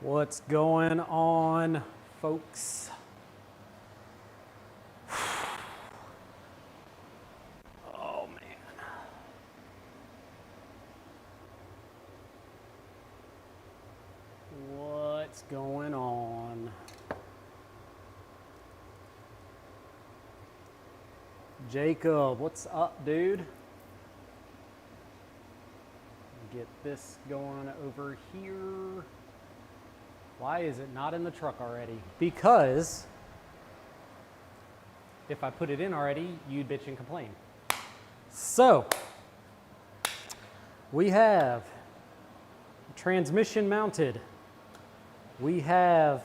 What's going on, folks? Oh, man. What's going on? Jacob, what's up, dude? Get this going over here. Why is it not in the truck already? Because if I put it in already, you'd bitch and complain. So, we have transmission mounted. We have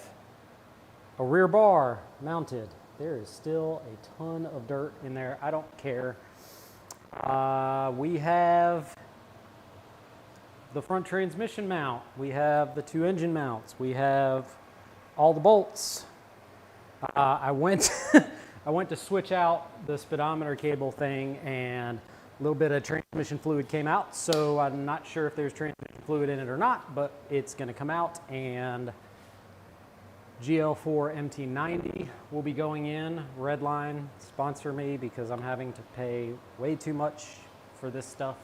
a rear bar mounted. There is still a ton of dirt in there. I don't care. We have the front transmission mount. We have the two engine mounts. We have all the bolts. I went to switch out the speedometer cable thing, and a little bit of transmission fluid came out, so I'm not sure if there's transmission fluid in it or not, but it's going to come out. And GL4 MT90 will be going in. Redline, sponsor me, because I'm having to pay way too much for this stuff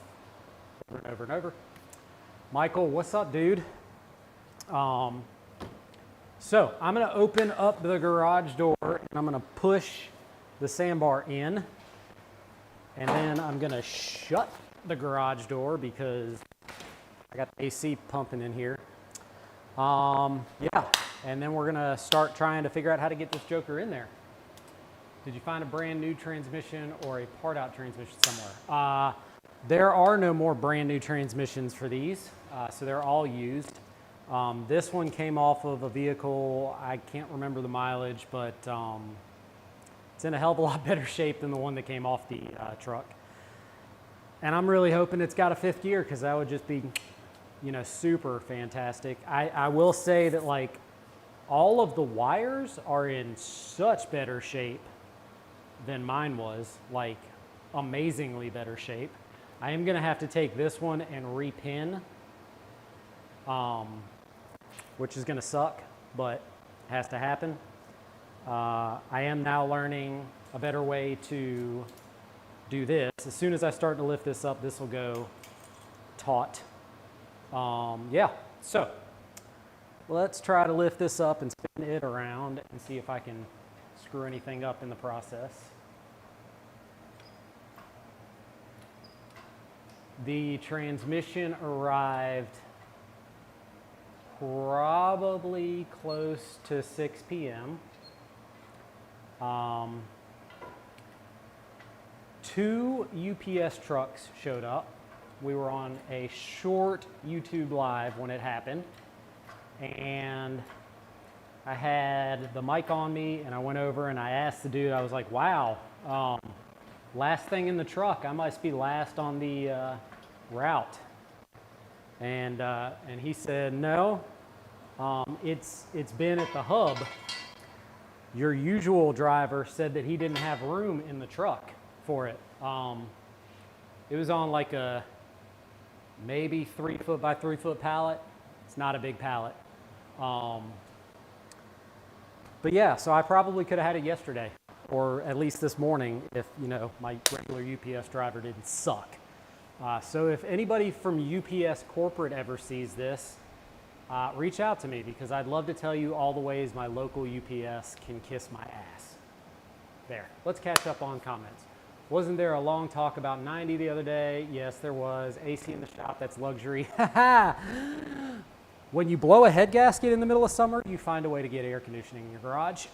over and over and over. Michael, what's up, dude? So I'm going to open up the garage door, and I'm going to push the sandbar in, and then I'm going to shut the garage door because I got the AC pumping in here. Yeah, and then we're going to start trying to figure out how to get this joker in there. Did you find a brand new transmission or a part out transmission somewhere? There are no more brand new transmissions for these, so they're all used. This one came off of a vehicle, I can't remember the mileage, but it's in a hell of a lot better shape than the one that came off the truck. And I'm really hoping it's got a fifth gear, because that would just be, you know, super fantastic. I will say that, like, all of the wires are in such better shape than mine was, like amazingly better shape. I am going to have to take this one and repin, which is going to suck, but has to happen. I am now learning a better way to do this. As soon as I start to lift this up, this will go taut. Yeah, so let's try to lift this up and spin it around and see if I can screw anything up in the process. The transmission arrived probably close to 6 p.m. 2 UPS trucks showed up. We were on a short YouTube live when it happened, and I had the mic on me, and I went over and I asked the dude, I was like, wow, last thing in the truck, I must be last on the route. And he said, no, it's been at the hub. Your usual driver said that he didn't have room in the truck for it. It was on like a maybe 3 foot by 3 foot pallet. It's not a big pallet. But yeah, so I probably could have had it yesterday, or at least this morning, if, you know, my regular UPS driver didn't suck. So if anybody from UPS corporate ever sees this, reach out to me, because I'd love to tell you all the ways my local UPS can kiss my ass. There, let's catch up on comments. Wasn't there a long talk about 90 the other day? Yes, there was. AC in the shop, that's luxury. When you blow a head gasket in the middle of summer, you find a way to get air conditioning in your garage.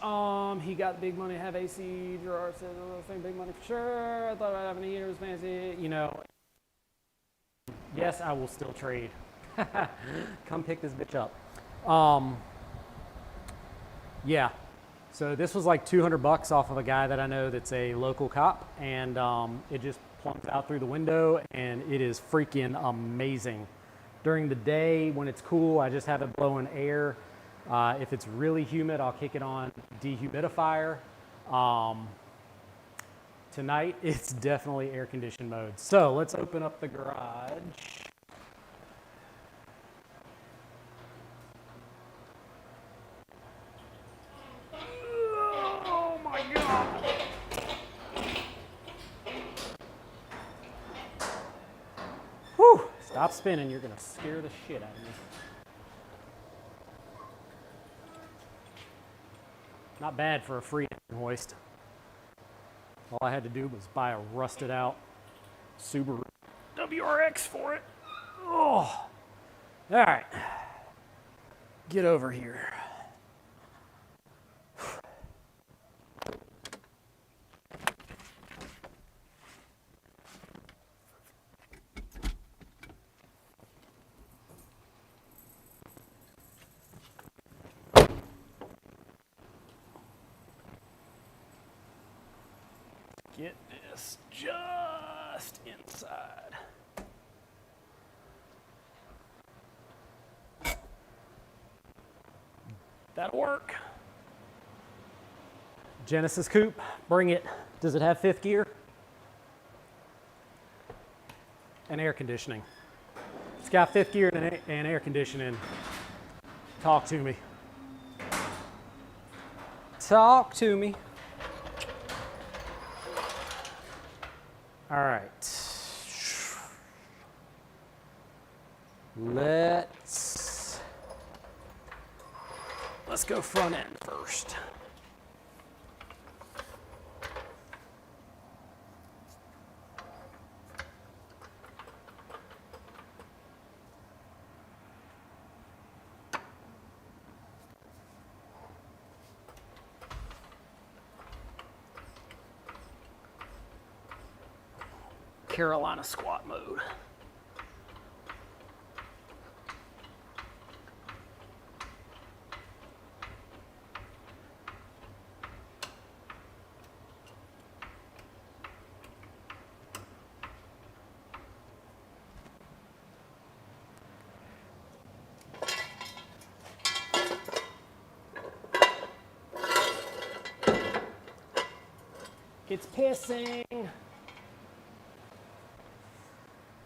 He got big money to have AC. Gerard said, oh, same big money for sure. I thought about having a heater was fancy. You know, yes, I will still trade. Come pick this bitch up. Yeah. So this was like $200 off of a guy that I know that's a local cop, and it just plunks out through the window, and it is freaking amazing. During the day when it's cool, I just have it blowing air. If it's really humid, I'll kick it on dehumidifier. Tonight, it's definitely air conditioned mode. So let's open up the garage. Whew, stop spinning, you're gonna scare the shit out of me. Not bad for a free hoist. All I had to do was buy a rusted out Subaru WRX for it. Oh, all right, get over here. Get this just inside. That'll work. Genesis coupe, bring it. Does it have 5th gear? And air conditioning. It's got 5th gear and air conditioning. Talk to me. Talk to me. All right. Let's go front end first. Carolina squat mode. It's pissing.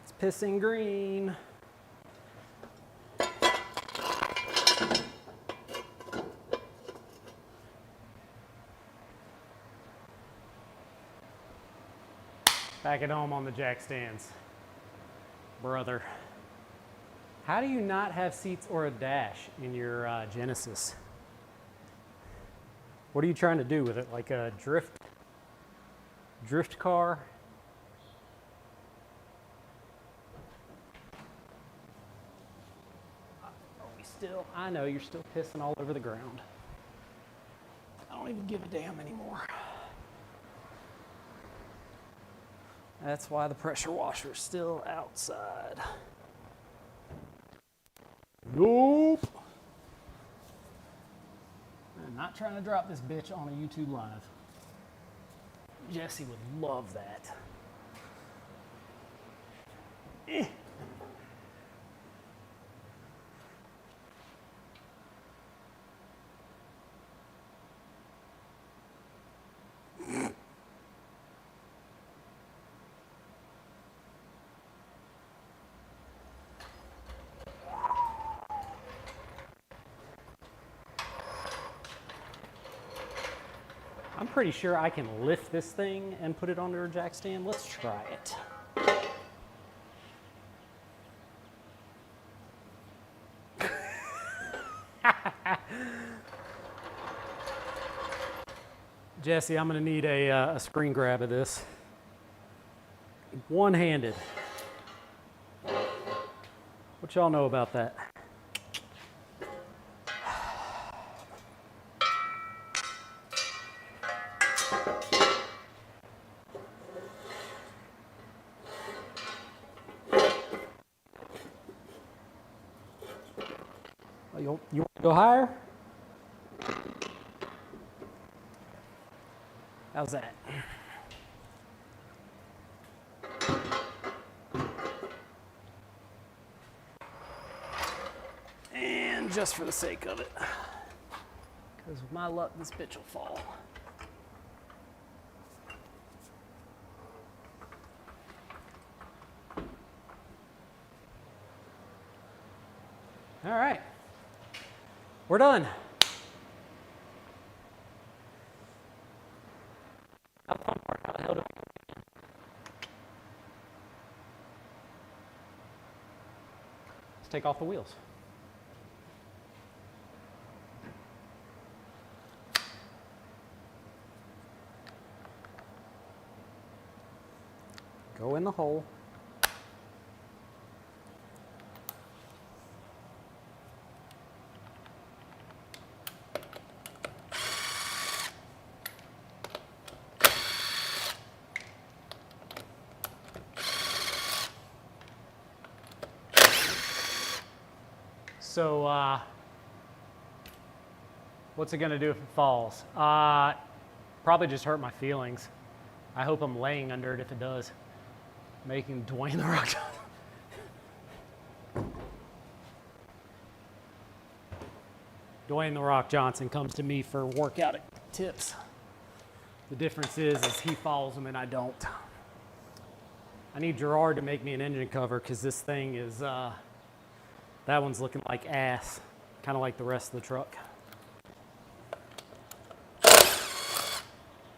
It's pissing green. Back at home on the jack stands. Brother. How do you not have seats or a dash in your Genesis? What are you trying to do with it? Like a drift car? Are we still? I know you're still pissing all over the ground. I don't even give a damn anymore. That's why the pressure washer is still outside. Nope. I'm not trying to drop this bitch on a YouTube Live. Jesse would love that. Eh. I'm pretty sure I can lift this thing and put it onto a jack stand. Let's try it. Jesse, I'm gonna need a screen grab of this. One-handed. What y'all know about that? You want to go higher? How's that? And just for the sake of it, because with my luck, this bitch will fall. All right. We're done. How the hell do we... let's take off the wheels. Go in the hole. So, what's it gonna do if it falls? Probably just hurt my feelings. I hope I'm laying under it if it does. Making Dwayne The Rock Johnson. Dwayne The Rock Johnson comes to me for workout tips. The difference is he follows them and I don't. I need Gerard to make me an engine cover because this thing is, that one's looking like ass, kind of like the rest of the truck.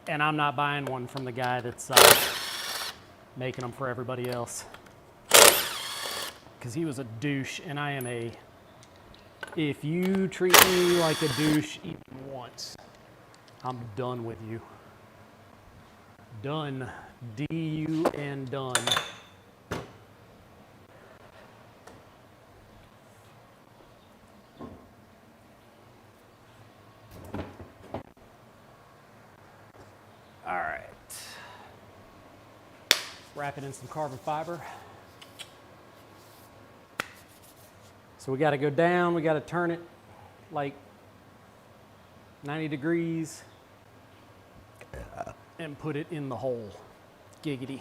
And I'm not buying one from the guy that's making them for everybody else. Because he was a douche, and I am a... If you treat me like a douche even once, I'm done with you. Done. D-U-N, done. All right. Wrap it in some carbon fiber. So we got to go down, we got to turn it like 90 degrees and put it in the hole. Giggity.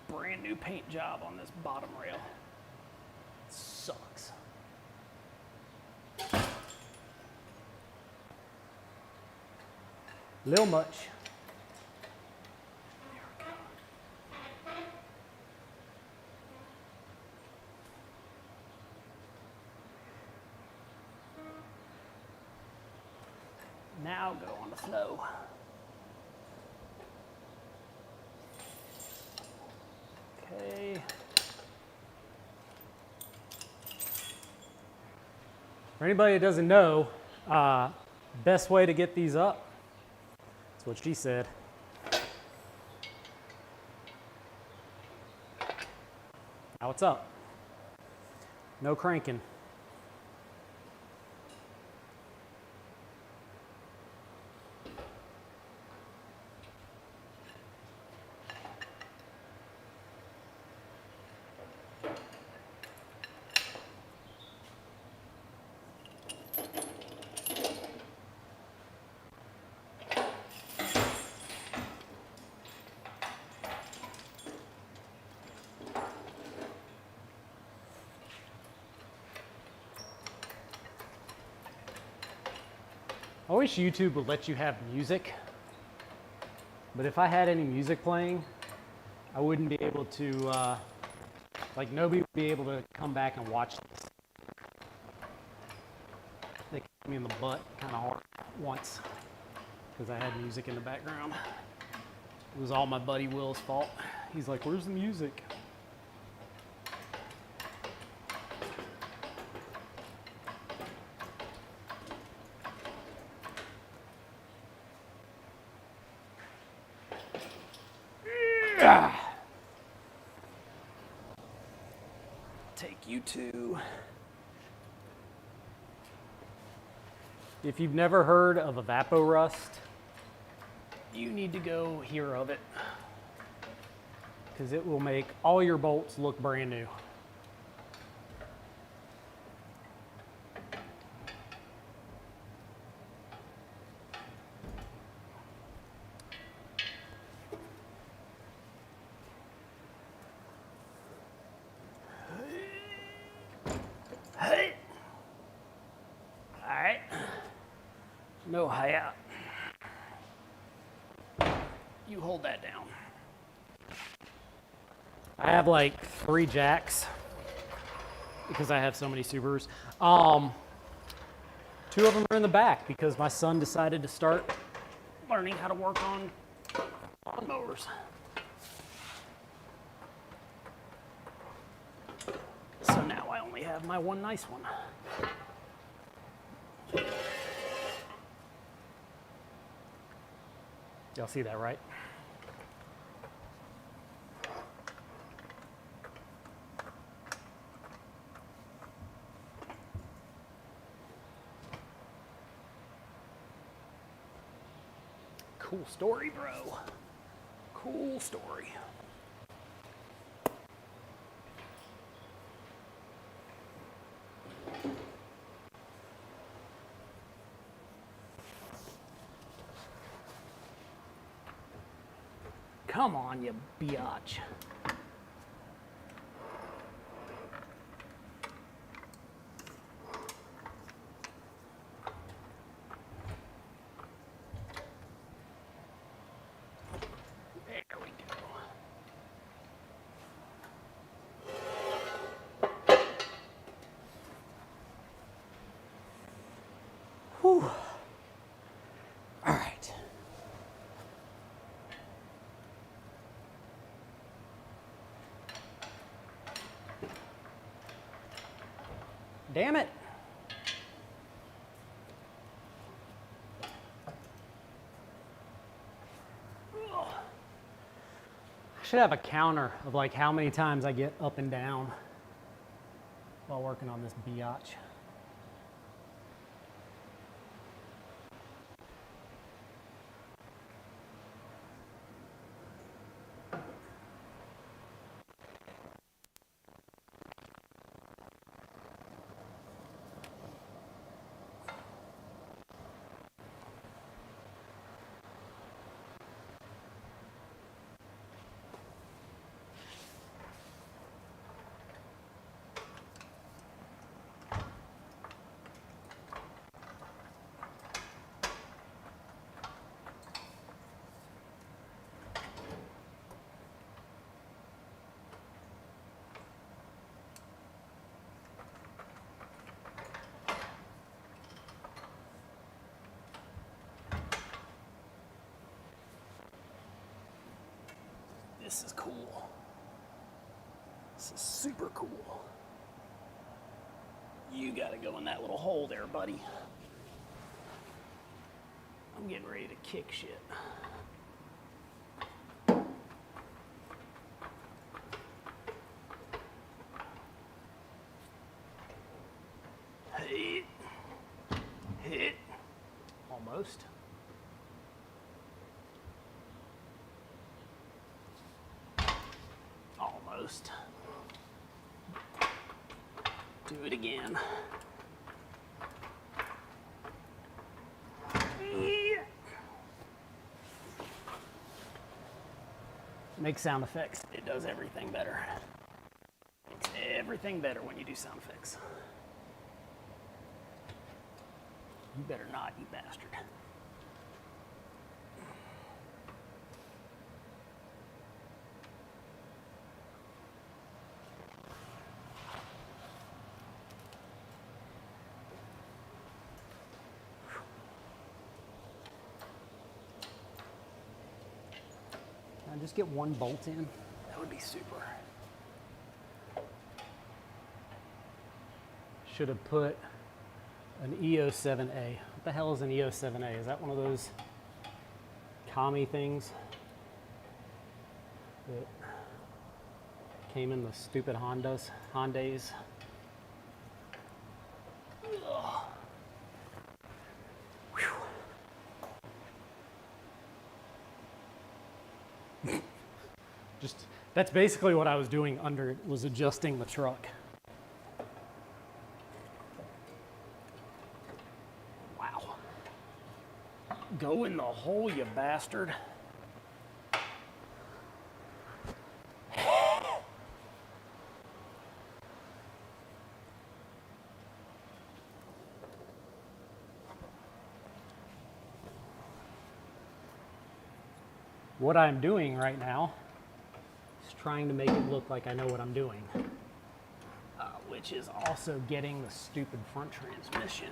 Brand new paint job on this bottom rail. It sucks. Little much. There we go. Now go on the snow. Okay. For anybody that doesn't know, best way to get these up, that's what she said. Now it's up. No cranking. I wish YouTube would let you have music, but if I had any music playing, I wouldn't be able to, like nobody would be able to come back and watch this. They kicked me in the butt kind of hard once because I had music in the background. It was all my buddy Will's fault. He's like, "Where's the music?" Take you to. If you've never heard of evaporust, you need to go hear of it because it will make all your bolts look brand new. No hat. You hold that down. I have like 3 jacks because I have so many Subarus. 2 of them are in the back because my son decided to start learning how to work on lawnmowers. So now I only have my one nice one. Y'all see that, right? Cool story, bro. Cool story. Come on, you biatch. There we go. Whew. All right. Damn it. I should have a counter of like how many times I get up and down while working on this biatch. This is cool. This is super cool. You gotta go in that little hole there, buddy. I'm getting ready to kick shit. Hit. Hit. Almost. Almost. Do it again. Yeah. Make sound effects. It does everything better. Makes everything better when you do sound effects. You better not, you bastard. Can I just get one bolt in? That would be super. Should have put an EO7A. What the hell is an EO7A? Is that one of those commie things that came in the stupid Hondas? Just, that's basically what I was doing was adjusting the truck. Wow. Go in the hole, you bastard. What I'm doing right now is trying to make it look like I know what I'm doing, which is also getting the stupid front transmission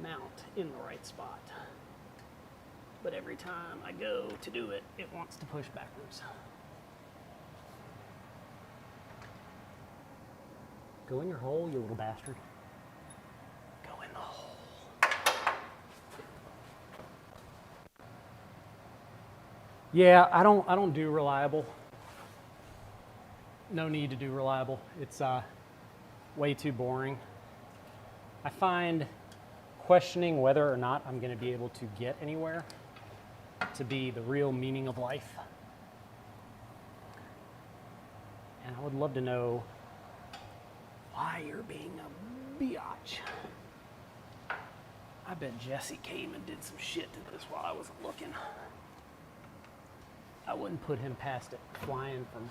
mount in the right spot. But every time I go to do it, it wants to push backwards. Go in your hole, you little bastard. Go in the hole. Yeah, I don't do reliable. No need to do reliable. It's way too boring. I find questioning whether or not I'm going to be able to get anywhere to be the real meaning of life. And I would love to know why you're being a biatch. I bet Jesse came and did some shit to this while I wasn't looking. I wouldn't put him past it, flying from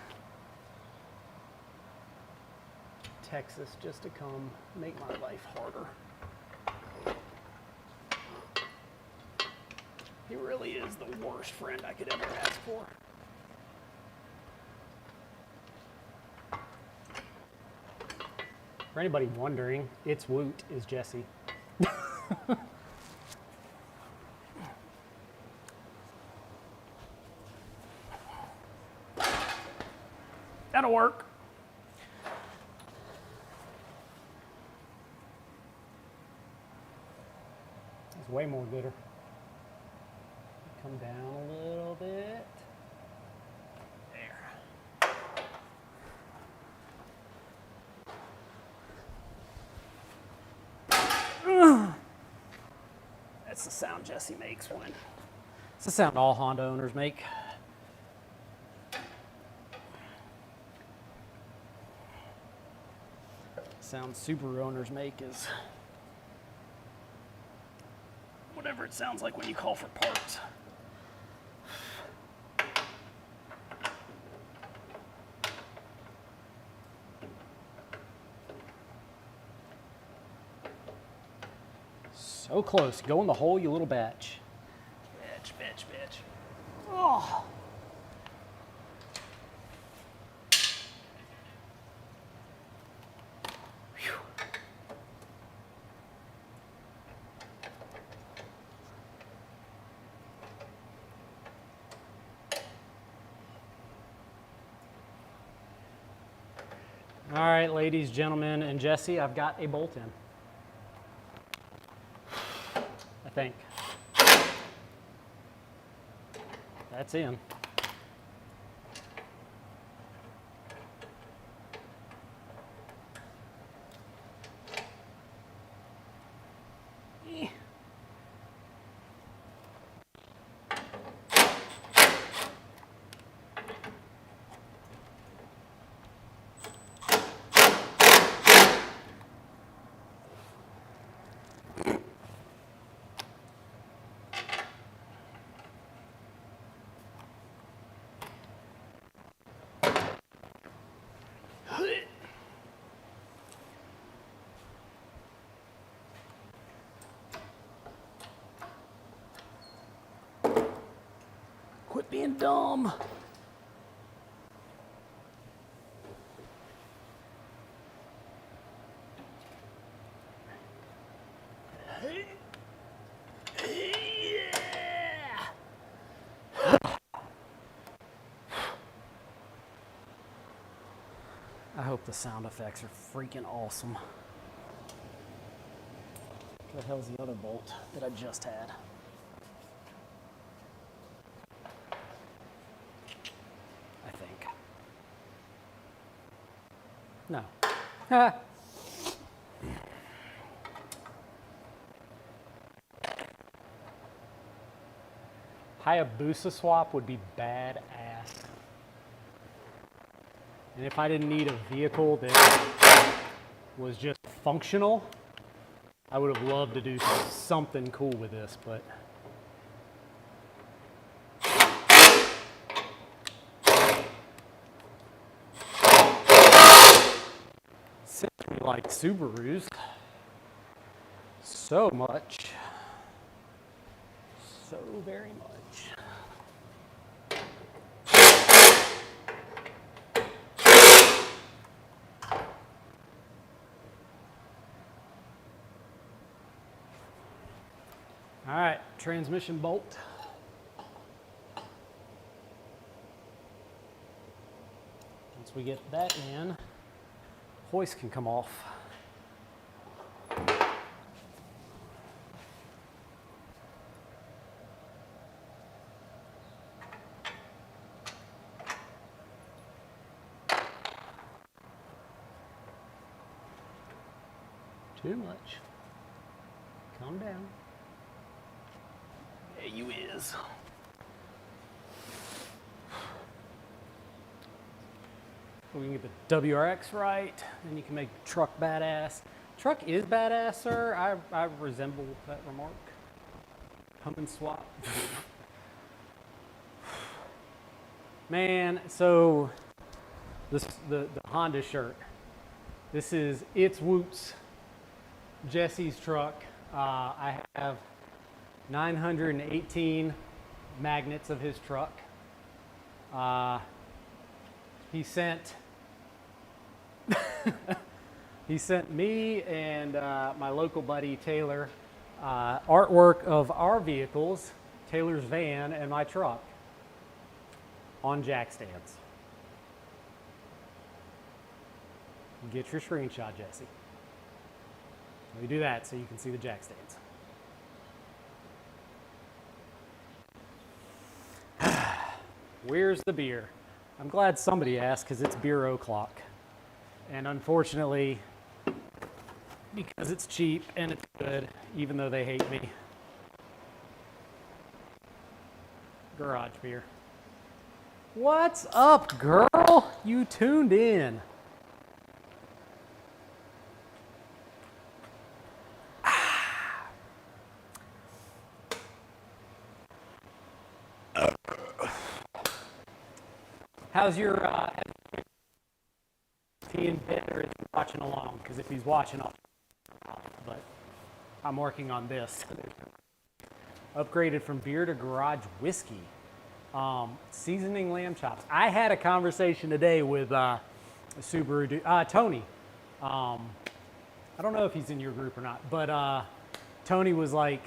Texas just to come make my life harder. He really is the worst friend I could ever ask for. For anybody wondering, it's Woot is Jesse. That'll work. It's way more gooder. Come down a little bit. There. That's the sound Jesse makes when. It's the sound all Honda owners make. Sound Subaru owners make is whatever it sounds like when you call for parts. So close. Go in the hole, you little bitch. Bitch. Oh. All right, ladies, gentlemen, and Jesse, I've got a bolt in. I think. That's in. Quit being dumb. I hope the sound effects are freaking awesome. What the hell's the other bolt that I just had? I think. No. Hayabusa swap would be badass. And if I didn't need a vehicle that was just functional, I would have loved to do something cool with this, but since we like Subarus so much, so very much. All right, transmission bolt. Once we get that in, hoist can come off. Too much. Calm down. There you is. We can get the WRX right, then you can make the truck badass. Truck is badass, sir. I resemble that remark. Pump and swap. Man, so this the Honda shirt. This is It's Woots, Jesse's truck. I have 918 magnets of his truck. He sent me and my local buddy Taylor artwork of our vehicles, Taylor's van and my truck, on jack stands. Get your screenshot, Jesse. Let me do that so you can see the jack stands. Where's the beer? I'm glad somebody asked because it's beer o'clock. And unfortunately, because it's cheap and it's good, even though they hate me. Garage beer. What's up, girl? You tuned in. How's your, is he in bed or is he watching along? Because if he's watching, but I'm working on this. Upgraded from beer to garage whiskey. Seasoning lamb chops. I had a conversation today with Subaru dude, Tony. I don't know if he's in your group or not, but Tony was like,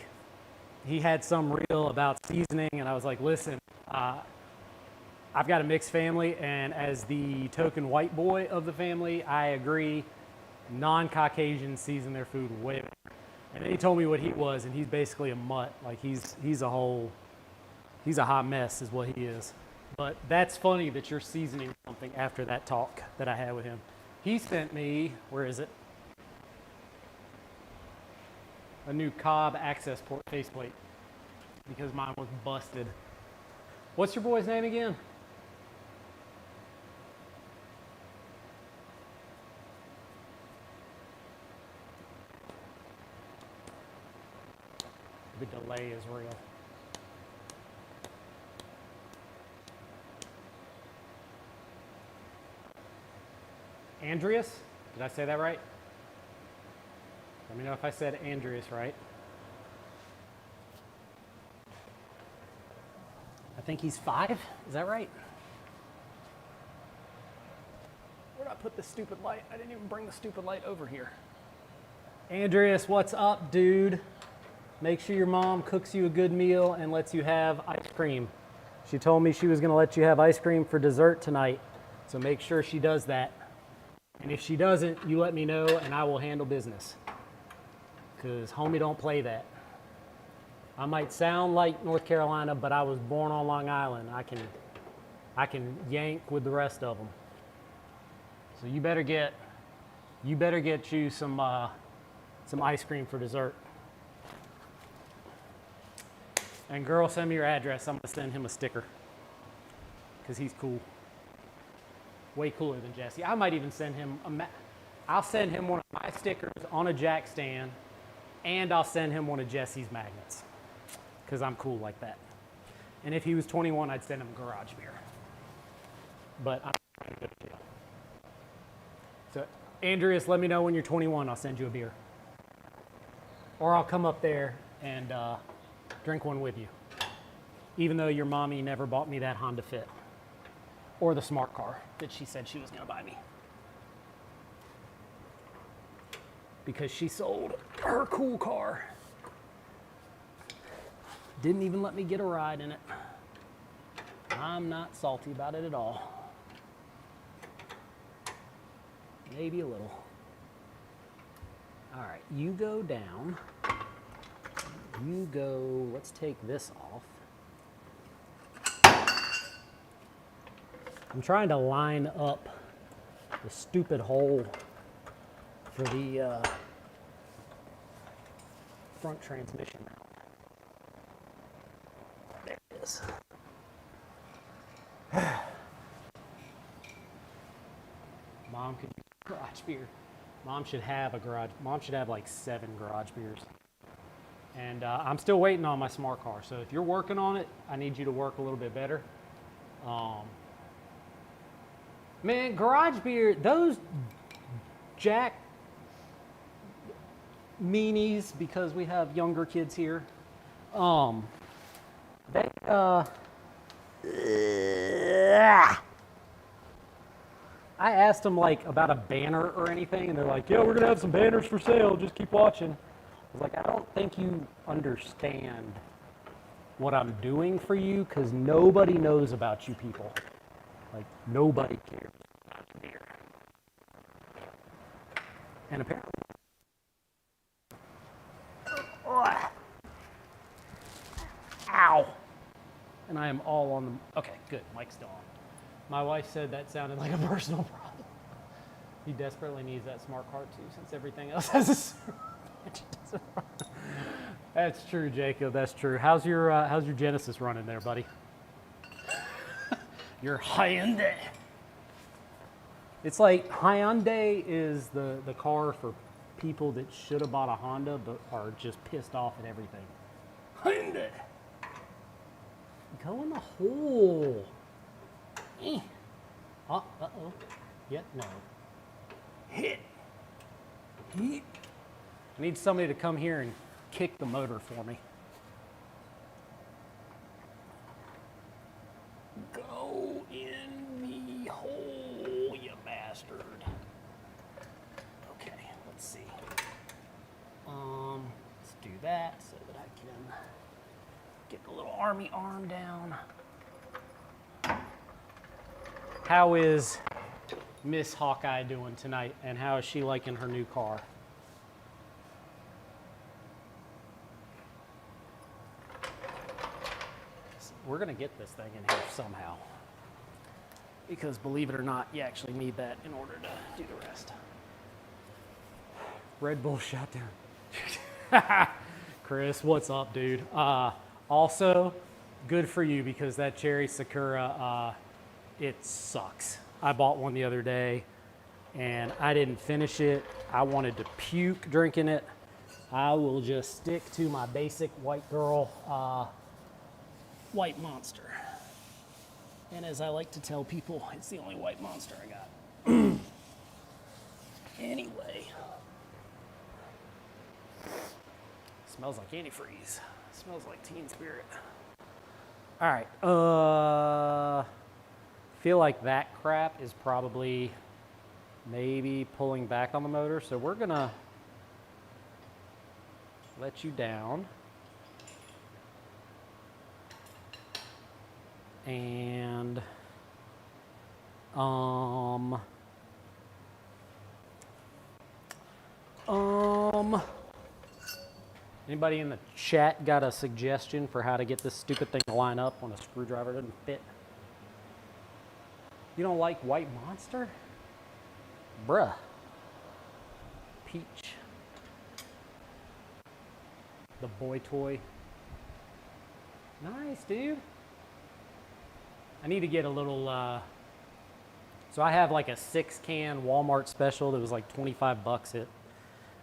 he had some reel about seasoning, and I was like, listen, I've got a mixed family, and as the token white boy of the family, I agree, non-Caucasians season their food way better. And then he told me what he was, and he's basically a mutt. Like he's a hot mess is what he is. But that's funny that you're seasoning something after that talk that I had with him. He sent me, where is it? A new Cobb access port faceplate because mine was busted. What's your boy's name again? The delay is real. Andreas? Did I say that right? Let me know if I said Andreas right. I think he's 5. Is that right? Where'd I put the stupid light? I didn't even bring the stupid light over here. Andreas, what's up, dude? Make sure your mom cooks you a good meal and lets you have ice cream. She told me she was going to let you have ice cream for dessert tonight, so make sure she does that. And if she doesn't, you let me know and I will handle business. Because homie don't play that. I might sound like North Carolina, but I was born on Long Island. I can yank with the rest of them. So you better get you some ice cream for dessert. And girl, send me your address. I'm gonna send him a sticker because he's cool. Way cooler than Jesse. I might even send him I'll send him one of my stickers on a jack stand, and I'll send him one of Jesse's magnets because I'm cool like that. And if he was 21, I'd send him garage beer. But I'm trying to get a deal. So, Andreas, let me know when you're 21. I'll send you a beer. Or I'll come up there and drink one with you. Even though your mommy never bought me that Honda Fit. Or the smart car that she said she was going to buy me. Because she sold her cool car. Didn't even let me get a ride in it. I'm not salty about it at all. Maybe a little. All right, you go down. You go, let's take this off. I'm trying to line up the stupid hole for the front transmission mount. There it is. Mom could use a garage beer. Mom should have like 7 garage beers. And I'm still waiting on my smart car. So if you're working on it, I need you to work a little bit better. Man, garage beer, those Jack meanies, because we have younger kids here, they, I asked them like about a banner or anything, and they're like, yeah, we're gonna have some banners for sale, just keep watching. I was like, I don't think you understand what I'm doing for you, because nobody knows about you people. Like, nobody cares about beer. And apparently, ow! And I am all on the, okay, good, mic's still on. My wife said that sounded like a personal problem. He desperately needs that smart car too, since everything else has a That's true, Jacob, that's true. How's your Genesis running there, buddy? Your Hyundai. It's like Hyundai is the car for people that should have bought a Honda but are just pissed off at everything. Hyundai. Go in the hole. Uh-oh. Yet no. Hit. I need somebody to come here and kick the motor for me. Go in the hole, you bastard. Okay, let's see. Let's do that so that I can get the little army arm down. How is Miss Hawkeye doing tonight, and how is she liking her new car? We're gonna get this thing in here somehow, because believe it or not, you actually need that in order to do the rest. Red Bull shot down. Chris, what's up, dude? Also, good for you, because that Cherry Sakura, it sucks. I bought one the other day and I didn't finish it. I wanted to puke drinking it. I will just stick to my basic white girl white monster. And as I like to tell people, it's the only white monster I got. Anyway. Smells like antifreeze. Smells like Teen Spirit. All right. Feel like that crap is probably maybe pulling back on the motor. So we're gonna let you down. And anybody in the chat got a suggestion for how to get this stupid thing to line up when a screwdriver doesn't fit? You don't like White Monster? Bruh. Peach. The boy toy. Nice, dude. I need to get a little, so I have like a 6-can Walmart special that was like 25 bucks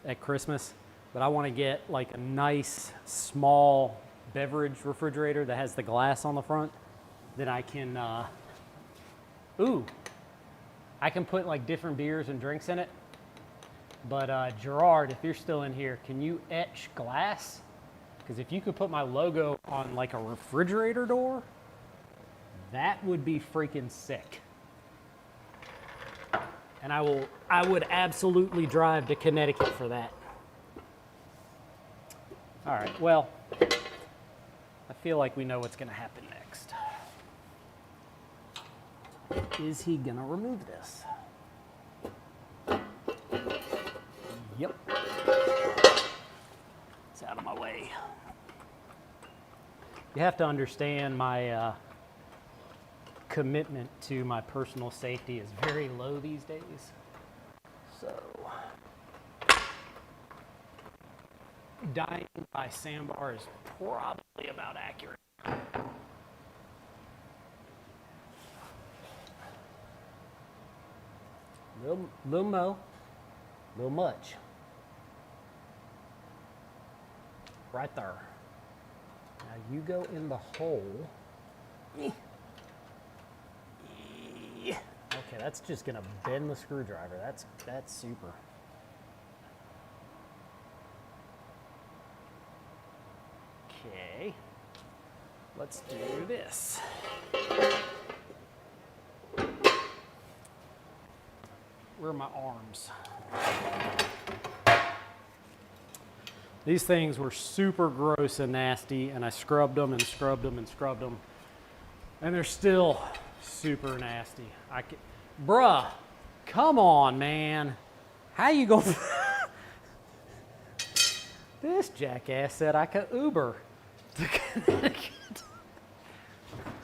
at Christmas. But I want to get like a nice small beverage refrigerator that has the glass on the front that I can, I can put like different beers and drinks in it. But Gerard, if you're still in here, can you etch glass? Because if you could put my logo on like a refrigerator door, that would be freaking sick. And I would absolutely drive to Connecticut for that. All right, well, I feel like we know what's going to happen next. Is he going to remove this? Yep. It's out of my way. You have to understand my commitment to my personal safety is very low these days. So, dying by sandbar is probably about accurate. Little much. Right there. Now you go in the hole. Okay, that's just gonna bend the screwdriver. That's super. Okay, let's do this. Where are my arms? These things were super gross and nasty, and I scrubbed them and scrubbed them and scrubbed them, and they're still super nasty. Bruh, come on, man. How you gonna? This jackass said I could Uber to Connecticut.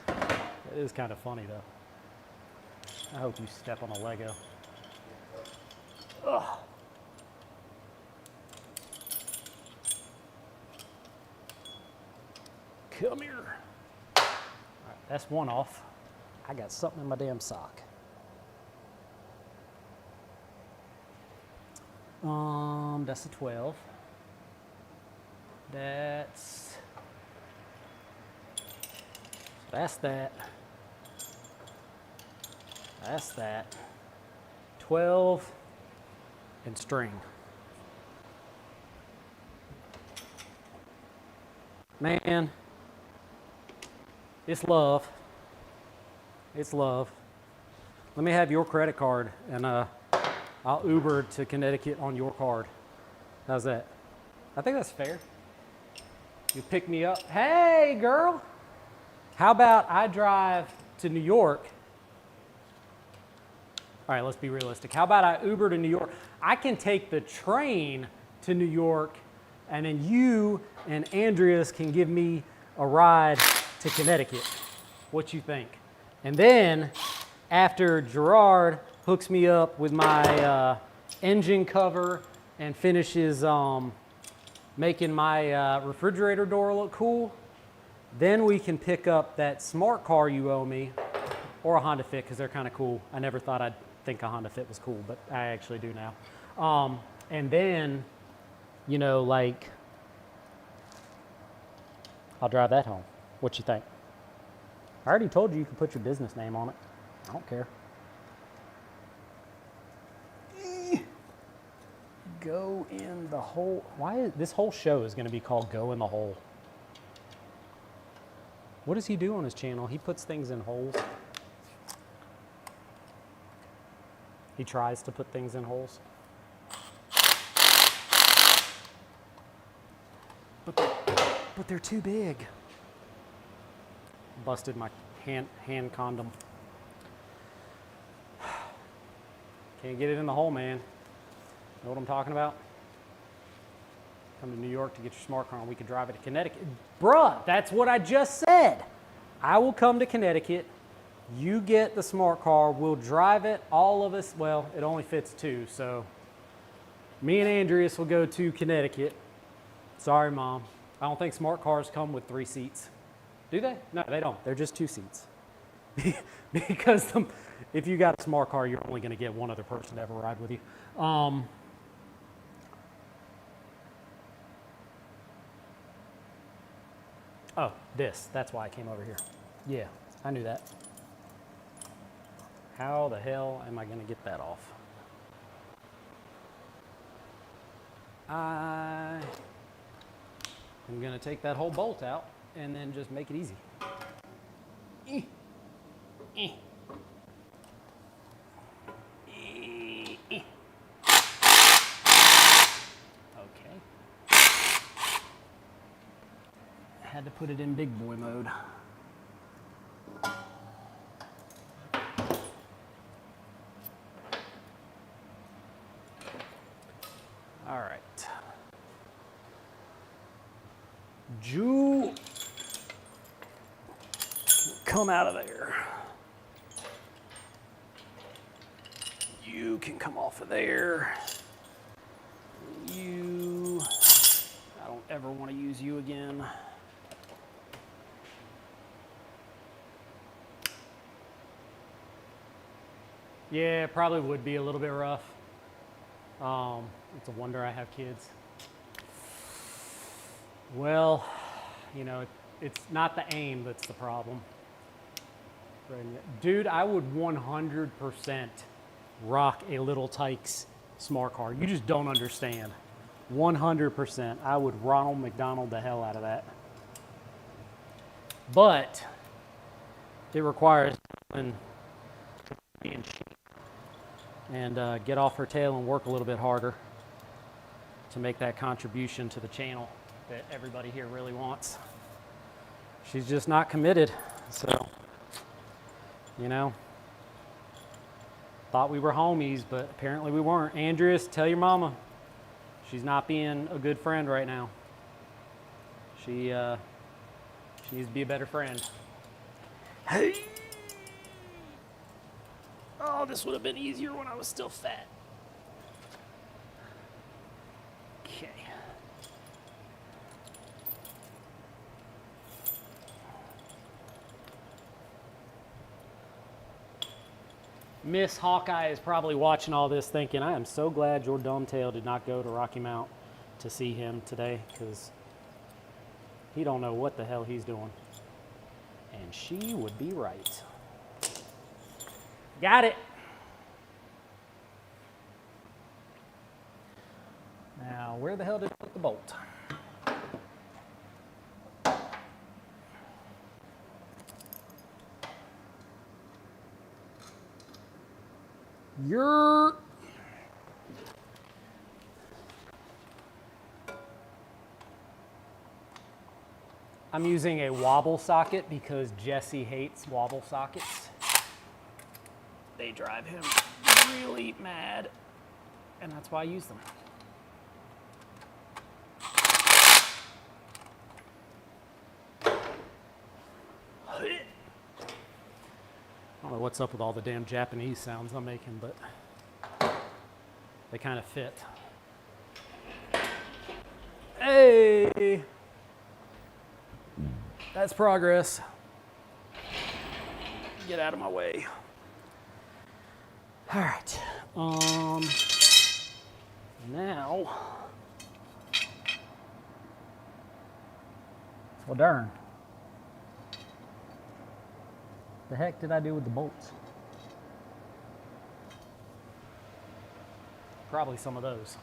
It is kind of funny, though. I hope you step on a Lego. Ugh. Come here. All right, that's one off. I got something in my damn sock. That's a 12. That's that. That's that. 12 and string. Man, it's love. It's love. Let me have your credit card, and I'll Uber to Connecticut on your card. How's that? I think that's fair. You pick me up. Hey, girl. How about I drive to New York? All right, let's be realistic. How about I Uber to New York? I can take the train to New York, and then you and Andreas can give me a ride to Connecticut. What you think? And then after Gerard hooks me up with my engine cover and finishes making my refrigerator door look cool, then we can pick up that smart car you owe me, or a Honda Fit, because they're kind of cool. I never thought I'd think a Honda Fit was cool, but I actually do now. And then, you know, like, I'll drive that home. What you think? I already told you you can put your business name on it. I don't care. Go in the hole. Why is this whole show is going to be called Go in the Hole? What does he do on his channel? He puts things in holes. He tries to put things in holes. But they're too big. Busted my hand condom. Can't get it in the hole, man. Know what I'm talking about? Come to New York to get your smart car and we could drive it to Connecticut. Bruh, that's what I just said. I will come to Connecticut. You get the smart car. We'll drive it. All of us, well, it only fits 2, so me and Andreas will go to Connecticut. Sorry, Mom. I don't think smart cars come with 3 seats. Do they? No, they don't. They're just 2 seats. Because if you got a smart car, you're only going to get one other person to ever ride with you. Oh, that's why I came over here. Yeah, I knew that. How the hell am I going to get that off? I am going to take that whole bolt out and then just make it easy. had to put it in big boy mode. All right. Jew, come out of there. You can come off of there. You, I don't ever want to use you again. Yeah, it probably would be a little bit rough. It's a wonder I have kids. Well, you know, it's not the aim that's the problem. Dude, I would 100% rock a Little Tikes smart card. You just don't understand. 100%. I would Ronald McDonald the hell out of that. But it requires and get off her tail and work a little bit harder to make that contribution to the channel that everybody here really wants. She's just not committed, so, you know, thought we were homies, but apparently we weren't. Andreas, tell your mama she's not being a good friend right now. She needs to be a better friend. Hey! Oh, this would have been easier when I was still fat. Okay. Miss Hawkeye is probably watching all this thinking, I am so glad your dumb tail did not go to Rocky Mount to see him today, because he don't know what the hell he's doing. And she would be right. Got it. Now, where the hell did I put the bolt? I'm using a wobble socket because Jesse hates wobble sockets. They drive him really mad, and that's why I use them. I don't know what's up with all the damn Japanese sounds I'm making, but they kind of fit. Hey! That's progress. Get out of my way. All right. Now. Well, darn. The heck did I do with the bolts? Probably some of those.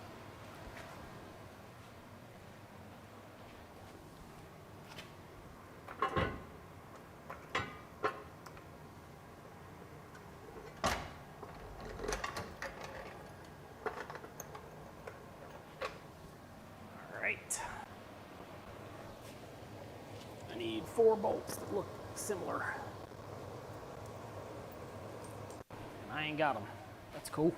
I need 4 bolts that look similar. And I ain't got them. That's cool.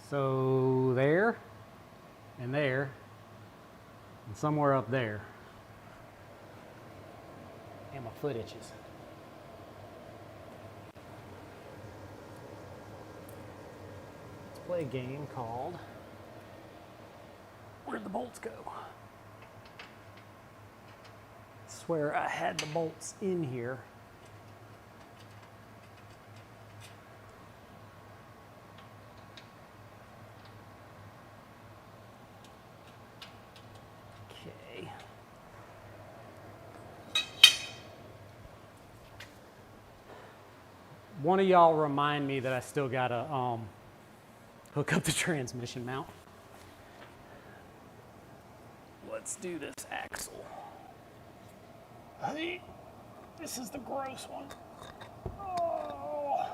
So there, and there, and somewhere up there. And my foot itches. Play a game called Where'd the Bolts Go? I swear I had the bolts in here. Okay. One of y'all remind me that I still gotta hook up the transmission mount. Let's do this axle. Hey, this is the gross one. Oh.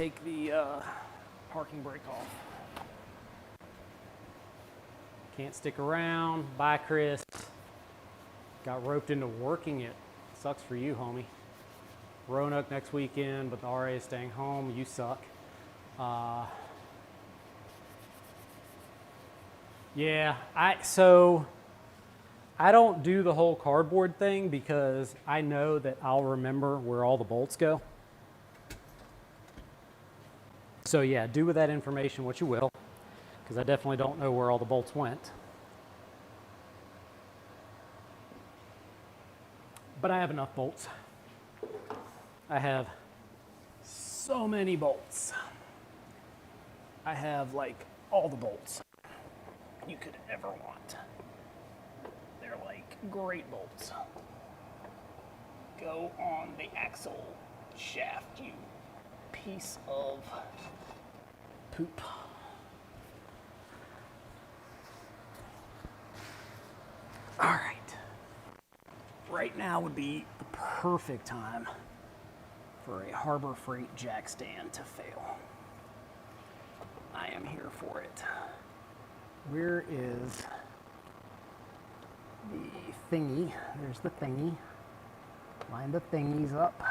take the parking brake off. Can't stick around. Bye, Chris. Got roped into working it. Sucks for you, homie. Roanoke next weekend, but the RA is staying home. You suck. Yeah, so I don't do the whole cardboard thing because I know that I'll remember where all the bolts go. So yeah, do with that information what you will, because I definitely don't know where all the bolts went. But I have enough bolts. I have so many bolts. I have like all the bolts you could ever want. They're like great bolts. Go on the axle shaft, you piece of poop. All right. Right now would be the perfect time for a Harbor Freight jack stand to fail. I am here for it. Where is the thingy? There's the thingy. Line the thingies up.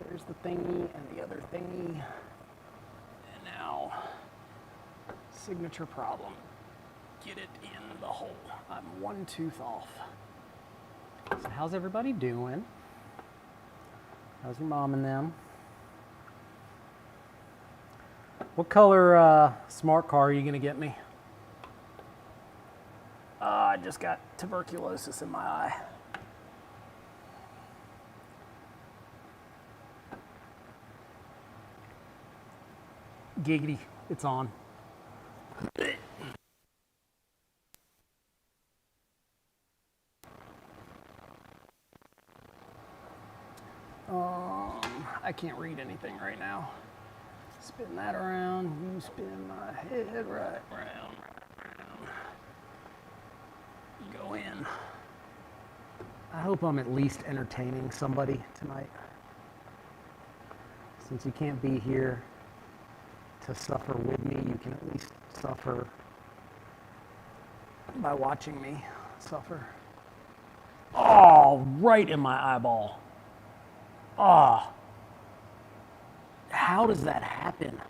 There's the thingy and the other thingy. And now, signature problem. Get it in the hole. I'm one tooth off. So how's everybody doing? How's your mom and them? What color smart car are you gonna get me? I just got tuberculosis in my eye. Giggity, it's on. I can't read anything right now. Spin that around, you spin my head right round. Go in. I hope I'm at least entertaining somebody tonight. Since you can't be here to suffer with me, you can at least suffer by watching me suffer. Oh, right in my eyeball. Oh. How does that happen?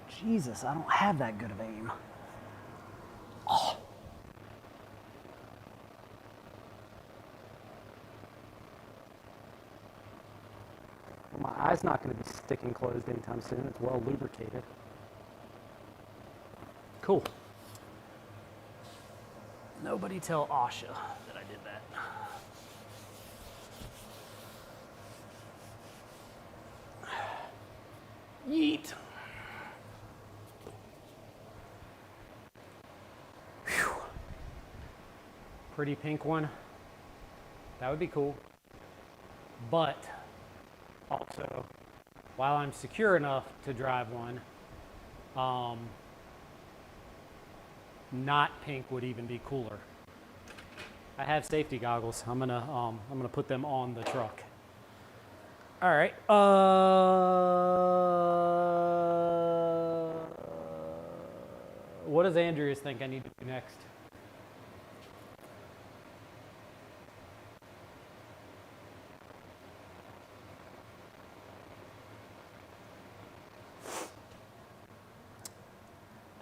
Jesus, I don't have that good of aim. Oh. My eye's not going to be sticking closed anytime soon. It's well lubricated. Cool. Nobody tell Asha that I did that. Yeet. Whew. Pretty pink one. That would be cool. But also, while I'm secure enough to drive one, not pink would even be cooler. I have safety goggles. I'm gonna put them on the truck. All right. What does Andreas think I need to do next?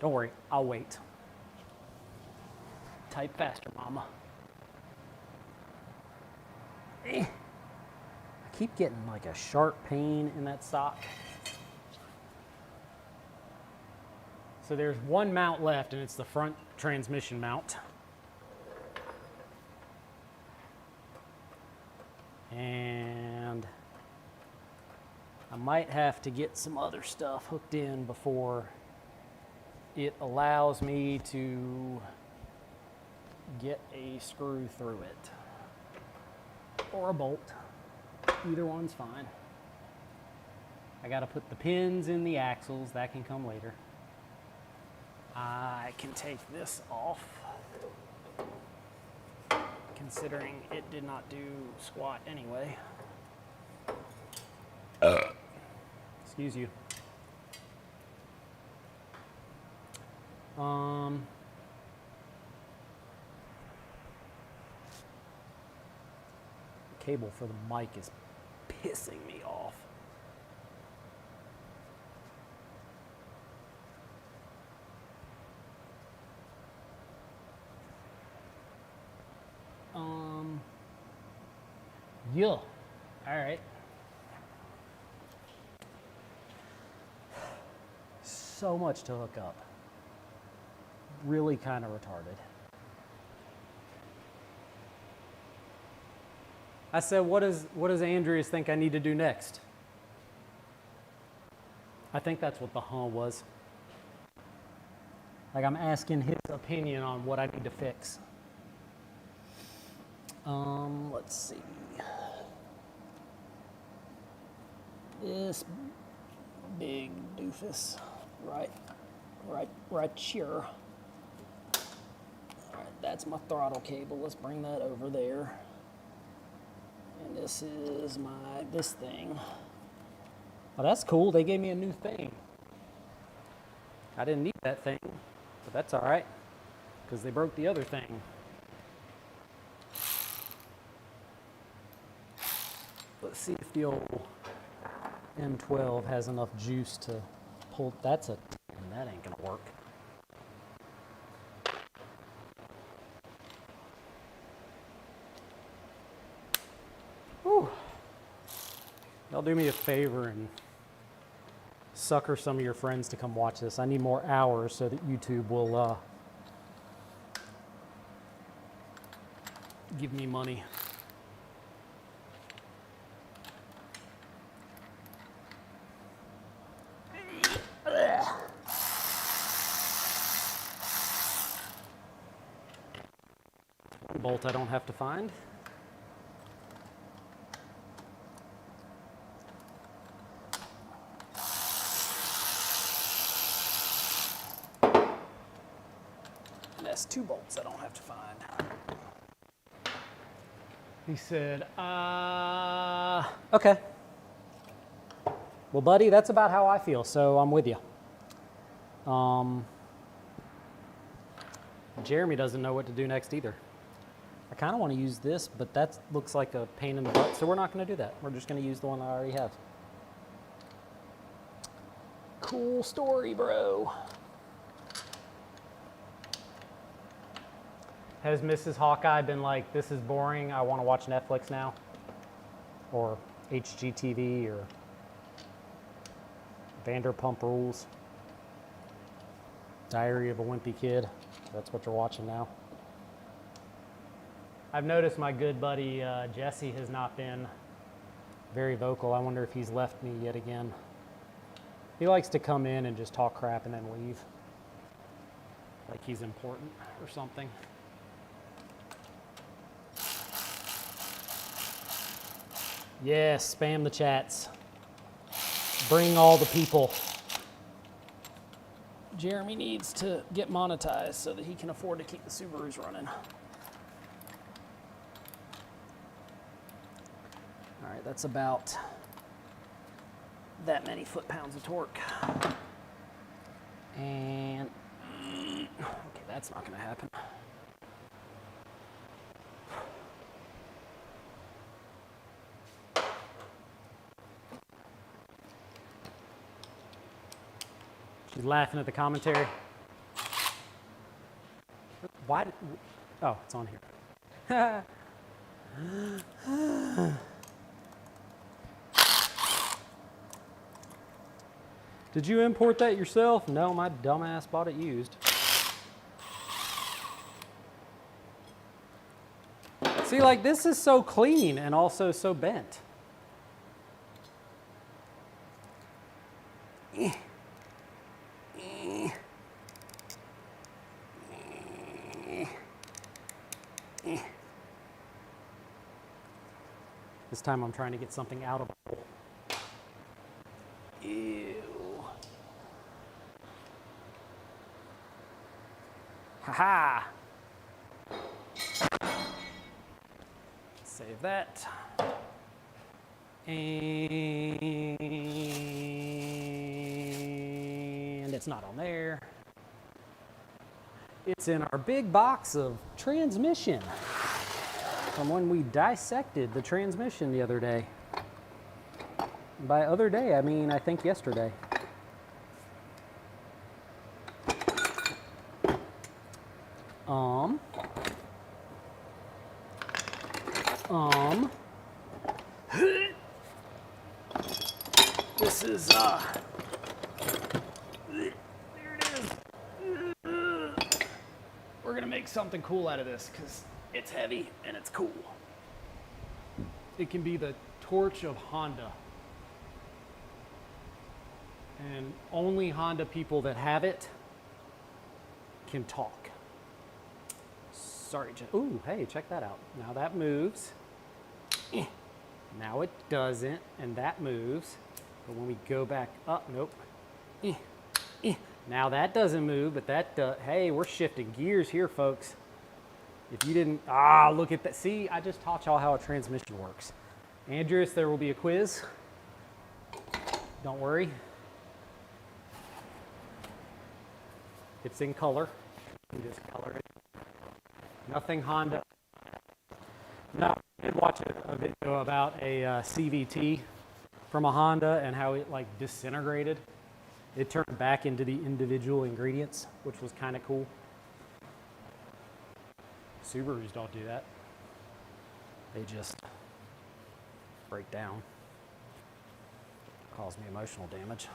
Don't worry, I'll wait. Type faster, mama. I keep getting like a sharp pain in that sock. So there's one mount left, and it's the front transmission mount. And I might have to get some other stuff hooked in before it allows me to get a screw through it. Or a bolt. Either one's fine. I gotta put the pins in the axles. That can come later. I can take this off, considering it did not do squat anyway. Excuse you. Cable for the mic is pissing me off. Yeah. All right. So much to hook up. Really kind of retarded. I said, what does Andrews think I need to do next? I think that's what the was. Like, I'm asking his opinion on what I need to fix. Let's see. This big doofus, right here. All right, that's my throttle cable. Let's bring that over there. And this is this thing. Oh, that's cool. They gave me a new thing. I didn't need that thing, but that's all right, because they broke the other thing. Let's see if the old M12 has enough juice to pull. That ain't gonna work. Whew. Y'all do me a favor and sucker some of your friends to come watch this. I need more hours so that YouTube will give me money. One bolt I don't have to find. That's 2 bolts I don't have to find. He said, okay. Well, buddy, that's about how I feel, so I'm with you. Jeremy doesn't know what to do next either. I kind of want to use this, but that looks like a pain in the butt, so we're not going to do that. We're just going to use the one I already have. Cool story, bro. Has Mrs. Hawkeye been like, this is boring, I want to watch Netflix now? Or HGTV or Vanderpump Rules? Diary of a Wimpy Kid. That's what you're watching now. I've noticed my good buddy Jesse has not been very vocal. I wonder if he's left me yet again. He likes to come in and just talk crap and then leave. Like he's important or something. Yes, spam the chats. Bring all the people. Jeremy needs to get monetized so that he can afford to keep the Subarus running. All right, that's about that many foot-pounds of torque. And, okay, that's not gonna happen. She's laughing at the commentary. Why? Oh, it's on here. Did you import that yourself? No, my dumbass bought it used. See, like, this is so clean and also so bent. This time I'm trying to get something out of it. Ew. Ha-ha. Save that. And and it's not on there. It's in our big box of transmission from when we dissected the transmission the other day. By other day, I mean, I think yesterday. This is, there it is. We're gonna make something cool out of this because it's heavy and it's cool. It can be the torch of Honda. And only Honda people that have it can talk. Sorry, ooh, hey, check that out. Now that moves. Now it doesn't, and that moves. But when we go back up, nope. Now that doesn't move, but that does. Hey, we're shifting gears here, folks. If you didn't, look at that. See, I just taught y'all how a transmission works. Andreas, there will be a quiz. Don't worry. It's in color. You just color it. Nothing Honda. No, I did watch a video about a CVT from a Honda and how it like disintegrated. It turned back into the individual ingredients, which was kind of cool. Subarus don't do that. They just break down. Cause me emotional damage.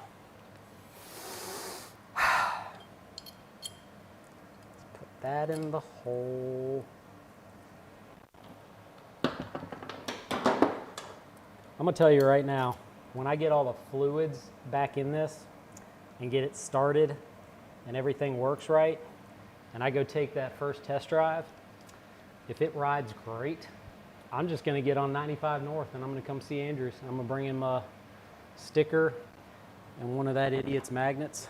That in the hole. I'm gonna tell you right now, when I get all the fluids back in this and get it started and everything works right, and I go take that first test drive, if it rides great, I'm just gonna get on 95 North and I'm gonna come see Andrews. I'm gonna bring him a sticker and one of that idiot's magnets,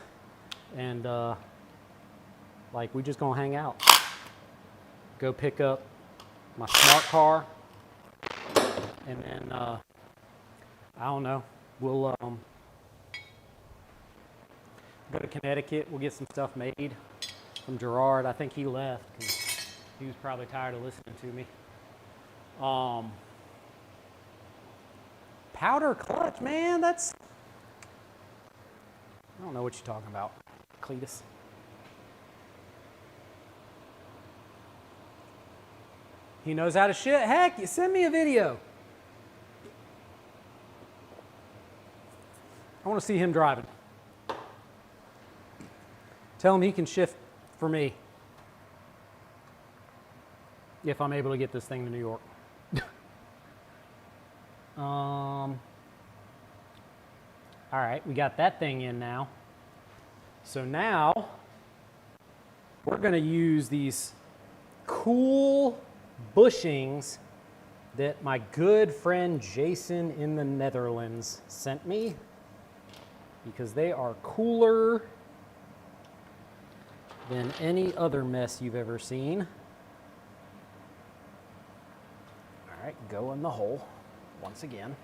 and like, we just gonna hang out. Go pick up my smart car, and then, I don't know, we'll go to Connecticut. We'll get some stuff made from Gerard. I think he left because he was probably tired of listening to me. Powder clutch, man, that's, I don't know what you're talking about, Cletus. He knows how to shit. Heck, you send me a video. I want to see him driving. Tell him he can shift for me if I'm able to get this thing to New York. All right, we got that thing in now. So now we're going to use these cool bushings that my good friend Jason in the Netherlands sent me, because they are cooler than any other mess you've ever seen. All right, go in the hole once again.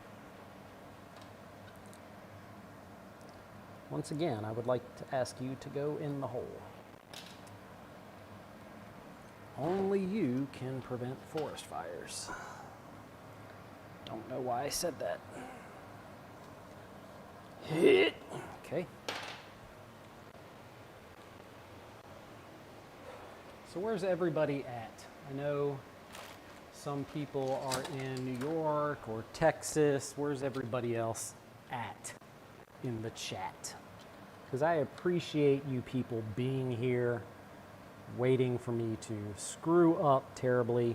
Once again, I would like to ask you to go in the hole. Only you can prevent forest fires. Don't know why I said that. Hit. Okay. So where's everybody at? I know some people are in New York or Texas. Where's everybody else at in the chat? Because I appreciate you people being here, waiting for me to screw up terribly.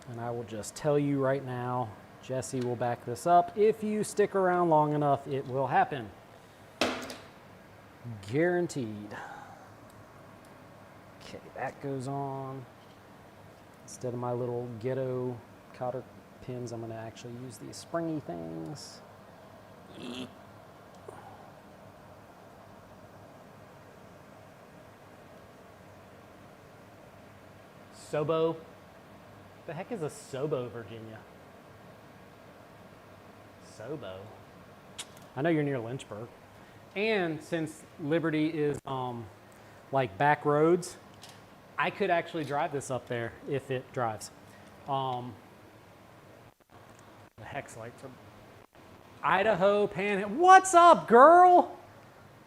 And I will just tell you right now, Jesse will back this up. If you stick around long enough, it will happen. Guaranteed. Okay, that goes on. Instead of my little ghetto cotter pins, I'm going to actually use these springy things. Sobo. The heck is a Sobo, Virginia? Sobo. I know you're near Lynchburg. And since Liberty is like back roads, I could actually drive this up there if it drives. The hex lights are Idaho Panhandle. What's up, girl?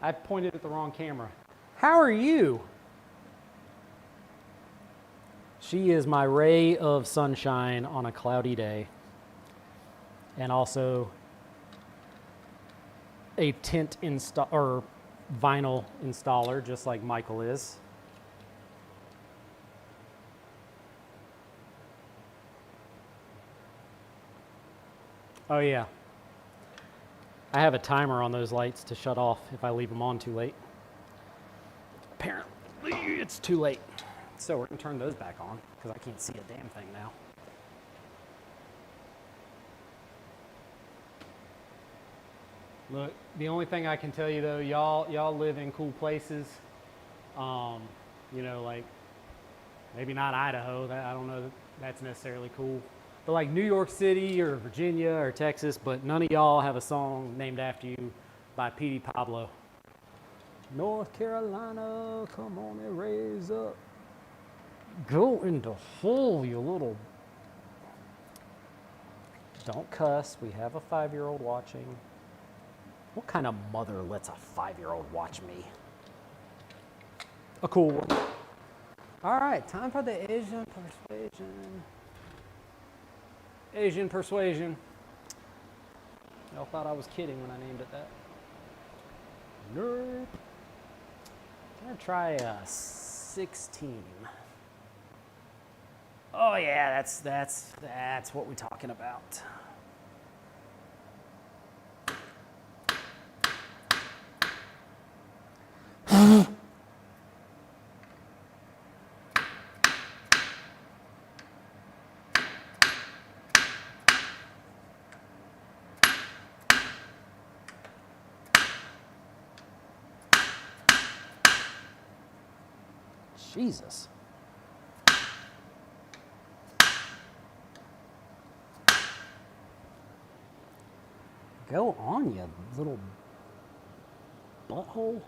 I pointed at the wrong camera. How are you? She is my ray of sunshine on a cloudy day. And also a tint or vinyl installer, just like Michael is. Oh yeah. I have a timer on those lights to shut off if I leave them on too late. Apparently it's too late. So we're gonna turn those back on because I can't see a damn thing now. Look, the only thing I can tell you though, y'all live in cool places. You know, like maybe not Idaho. I don't know that that's necessarily cool. But like New York City or Virginia or Texas, but none of y'all have a song named after you by P.D. Pablo. North Carolina, come on and raise up. Go in the hole, you little... Don't cuss. We have a 5-year-old watching. What kind of mother lets a 5-year-old watch me? A cool one. All right, time for the Asian persuasion. Asian persuasion. Y'all thought I was kidding when I named it that. Nope. I'm gonna try a 16. Oh yeah, that's what we're talking about. Jesus. Go on, you little butthole.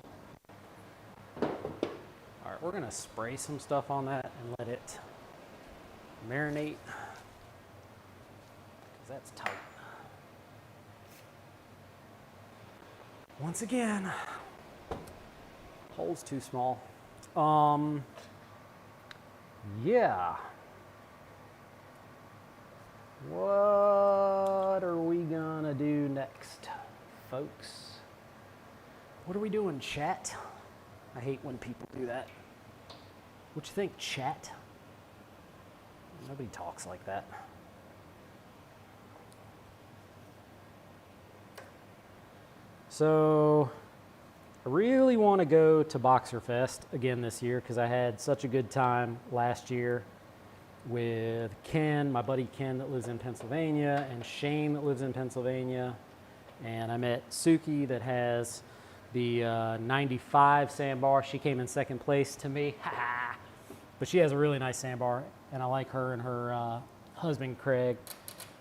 All right, we're gonna spray some stuff on that and let it marinate, because that's tight. Once again, hole's too small. Yeah. What are we gonna do next, folks? What are we doing, chat? I hate when people do that. What you think, chat? Nobody talks like that. So, I really want to go to Boxer Fest again this year because I had such a good time last year with Ken, my buddy Ken that lives in Pennsylvania, and Shane that lives in Pennsylvania. And I met Suki that has the 95 sandbar. She came in second place to me. But she has a really nice sandbar, and I like her and her husband Craig.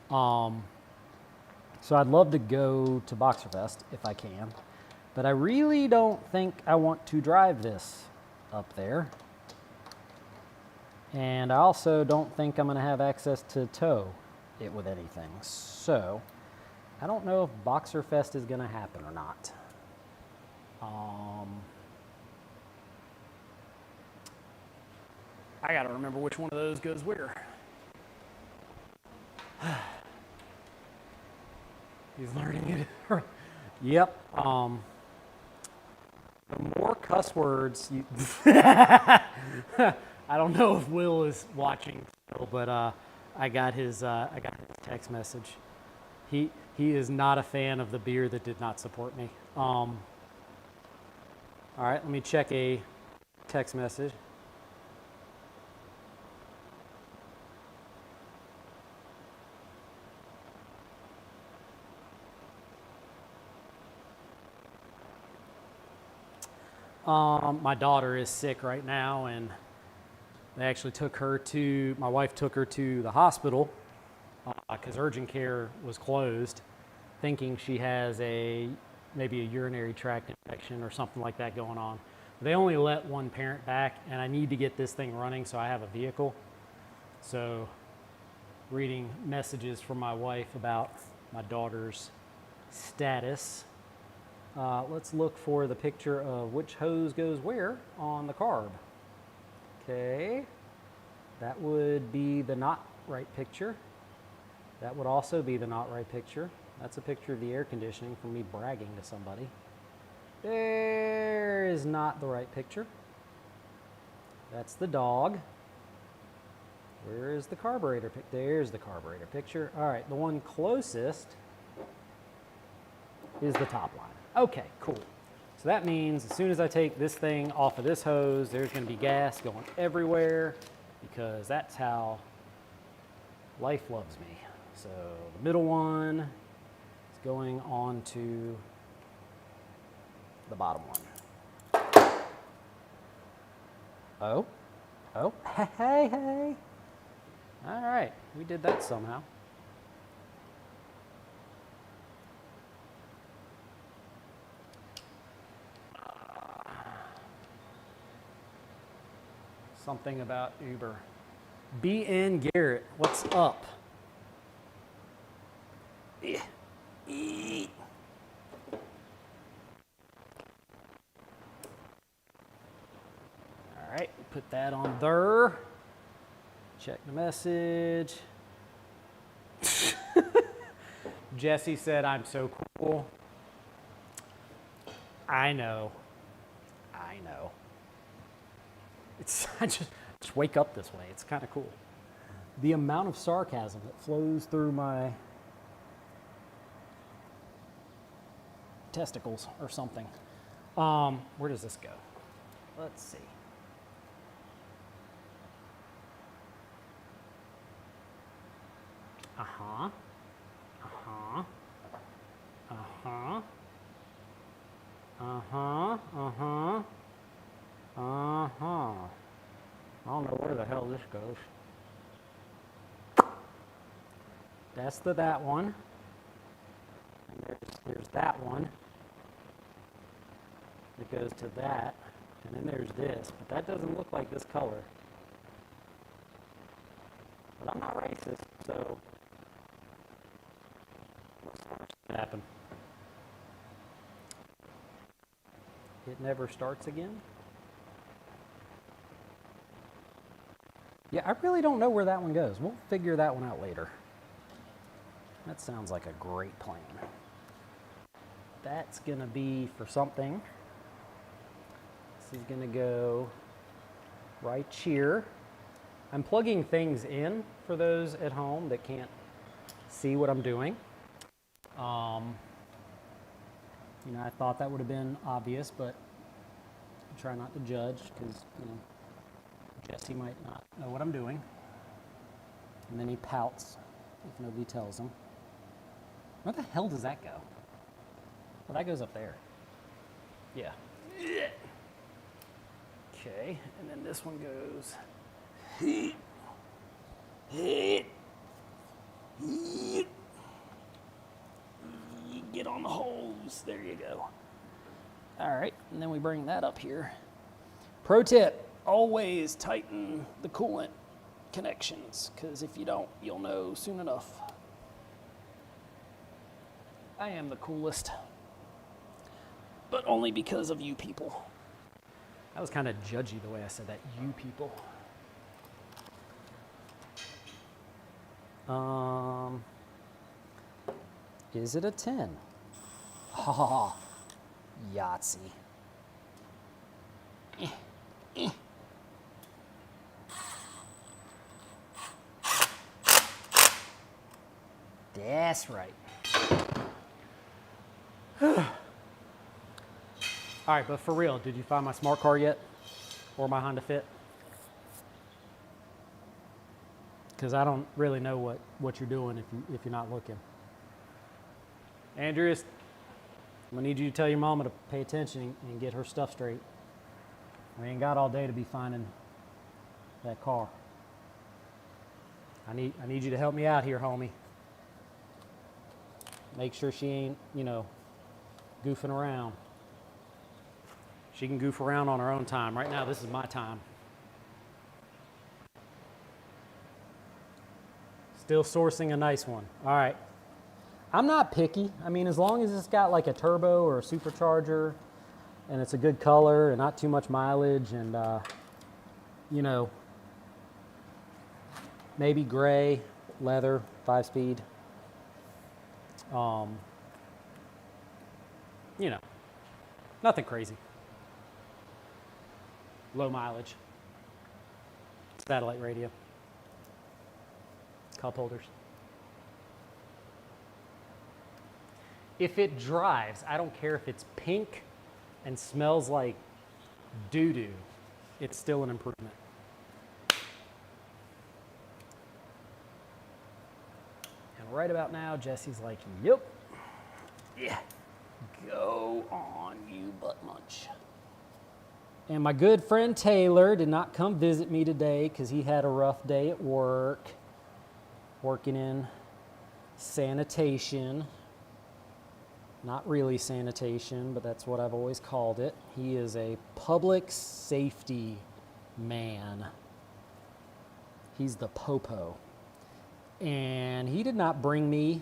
So I'd love to go to Boxer Fest if I can. But I really don't think I want to drive this up there. And I also don't think I'm going to have access to tow it with anything. So I don't know if Boxer Fest is going to happen or not. I got to remember which one of those goes where. He's learning it. Yep. The more cuss words you... I don't know if Will is watching still, but I got his text message. He is not a fan of the beer that did not support me. All right, let me check a text message. My daughter is sick right now, and they actually my wife took her to the hospital because urgent care was closed, thinking she has a maybe a urinary tract infection or something like that going on. They only let one parent back, and I need to get this thing running so I have a vehicle. So reading messages from my wife about my daughter's status. Let's look for the picture of which hose goes where on the carb. Okay, that would be the not right picture. That would also be the not right picture. That's a picture of the air conditioning from me bragging to somebody. There is not the right picture. That's the dog. Where is the carburetor? There's the carburetor picture. All right, the one closest is the top line. Okay, cool. So that means as soon as I take this thing off of this hose, there's going to be gas going everywhere because that's how life loves me. So the middle one is going on to the bottom one. Oh, hey. All right, we did that somehow. Something about Uber. BN Garrett, what's up? All right, put that on there. Check the message. Jesse said, I'm so cool. I know. I just wake up this way. It's kind of cool. The amount of sarcasm that flows through my testicles or something. Where does this go? Let's see. Uh-huh. I don't know where the hell this goes. That's that one. And there's that one. It goes to that. And then there's this. But that doesn't look like this color. But I'm not racist, so what's going to happen? It never starts again? Yeah, I really don't know where that one goes. We'll figure that one out later. That sounds like a great plan. That's going to be for something. This is going to go right here. I'm plugging things in for those at home that can't see what I'm doing. I thought that would have been obvious, but I try not to judge because, Jesse might not know what I'm doing. And then he pouts if nobody tells him. Where the hell does that go? Well, that goes up there. Yeah. Okay, and then this one goes. Get on the hose. There you go. All right, and then we bring that up here. Pro tip, always tighten the coolant connections, because if you don't, you'll know soon enough. I am the coolest, but only because of you people. That was kind of judgy the way I said that, you people. Is it a 10? Ha ha ha. Yahtzee. That's right. All right, but for real, did you find my smart car yet? Or my Honda Fit? Because I don't really know what you're doing if you're not looking. Andreas, I'm gonna need you to tell your mama to pay attention and get her stuff straight. We ain't got all day to be finding that car. I need you to help me out here, homie. Make sure she ain't, goofing around. She can goof around on her own time. Right now, this is my time. Still sourcing a nice one. All right. I'm not picky. I mean, as long as it's got like a turbo or a supercharger and it's a good color and not too much mileage and, you know, maybe gray, leather, 5-speed. You know, nothing crazy. Low mileage. Satellite radio. Cup holders. If it drives, I don't care if it's pink and smells like doo-doo, it's still an improvement. And right about now, Jesse's like, yep, yeah, go on, you butt munch. And my good friend Taylor did not come visit me today because he had a rough day at work, working in sanitation. Not really sanitation, but that's what I've always called it. He is a public safety man. He's the popo. And he did not bring me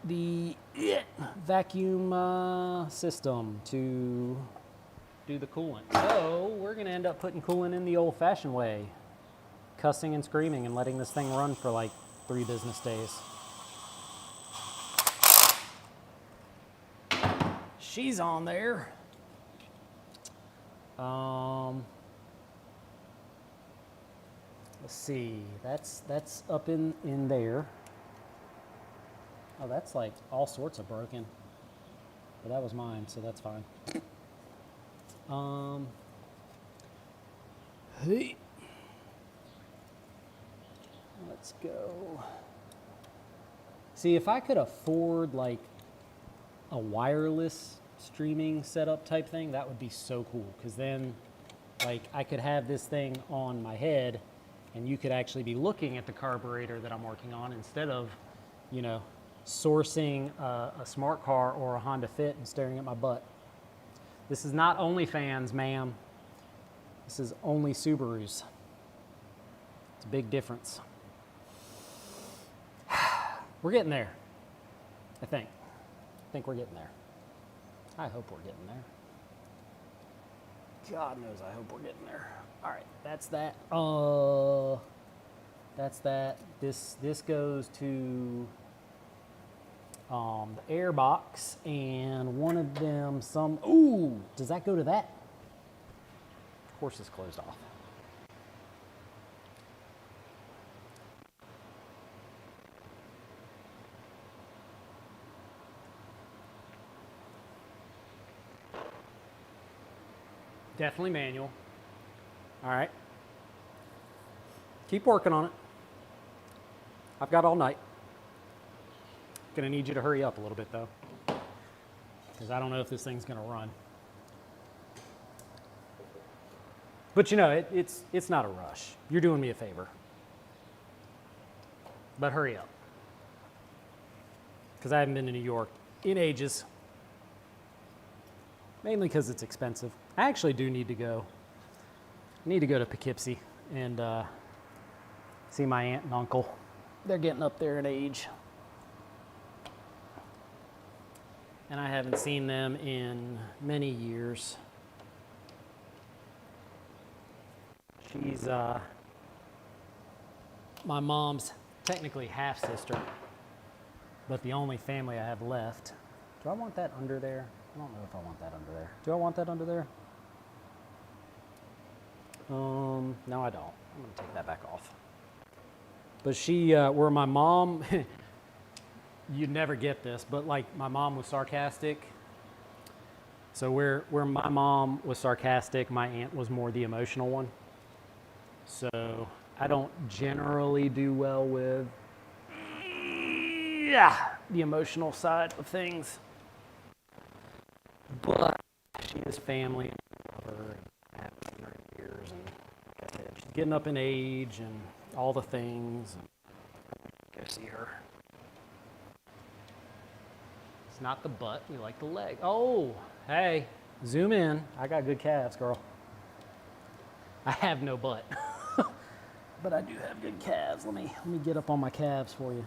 the vacuum system to do the coolant. So we're going to end up putting coolant in the old-fashioned way, cussing and screaming and letting this thing run for like 3 business days. She's on there. Let's see. That's up in there. Oh, that's like all sorts of broken. But that was mine, so that's fine. Hey. Let's go. See, if I could afford like a wireless streaming setup type thing, that would be so cool, because then like I could have this thing on my head and you could actually be looking at the carburetor that I'm working on instead of, you know, sourcing a smart car or a Honda Fit and staring at my butt. This is not OnlyFans, ma'am. This is only Subarus. It's a big difference. We're getting there, I think. I think we're getting there. I hope we're getting there. God knows I hope we're getting there. All right, that's that. That's that. This goes to the air box, and one of them, ooh, does that go to that? Of course it's closed off. Definitely manual. All right. Keep working on it. I've got all night. Gonna need you to hurry up a little bit though, because I don't know if this thing's gonna run. But you know, it's not a rush. You're doing me a favor. But hurry up, because I haven't been to New York in ages. Mainly because it's expensive. I actually do need to go. I need to go to Poughkeepsie and see my aunt and uncle. They're getting up there in age. And I haven't seen them in many years. She's my mom's technically half-sister, but the only family I have left. Do I want that under there? I don't know if I want that under there. Do I want that under there? No, I don't. I'm gonna take that back off. But she, where my mom, you'd never get this, but like my mom was sarcastic. So where my mom was sarcastic, my aunt was more the emotional one. So I don't generally do well with, the emotional side of things. But she is family and I love her and I haven't seen her in years, and like I said, she's getting up in age and all the things, and go see her. It's not the butt. We like the leg. Oh, hey, zoom in. I got good calves, girl. I have no butt, but I do have good calves. Let me get up on my calves for you.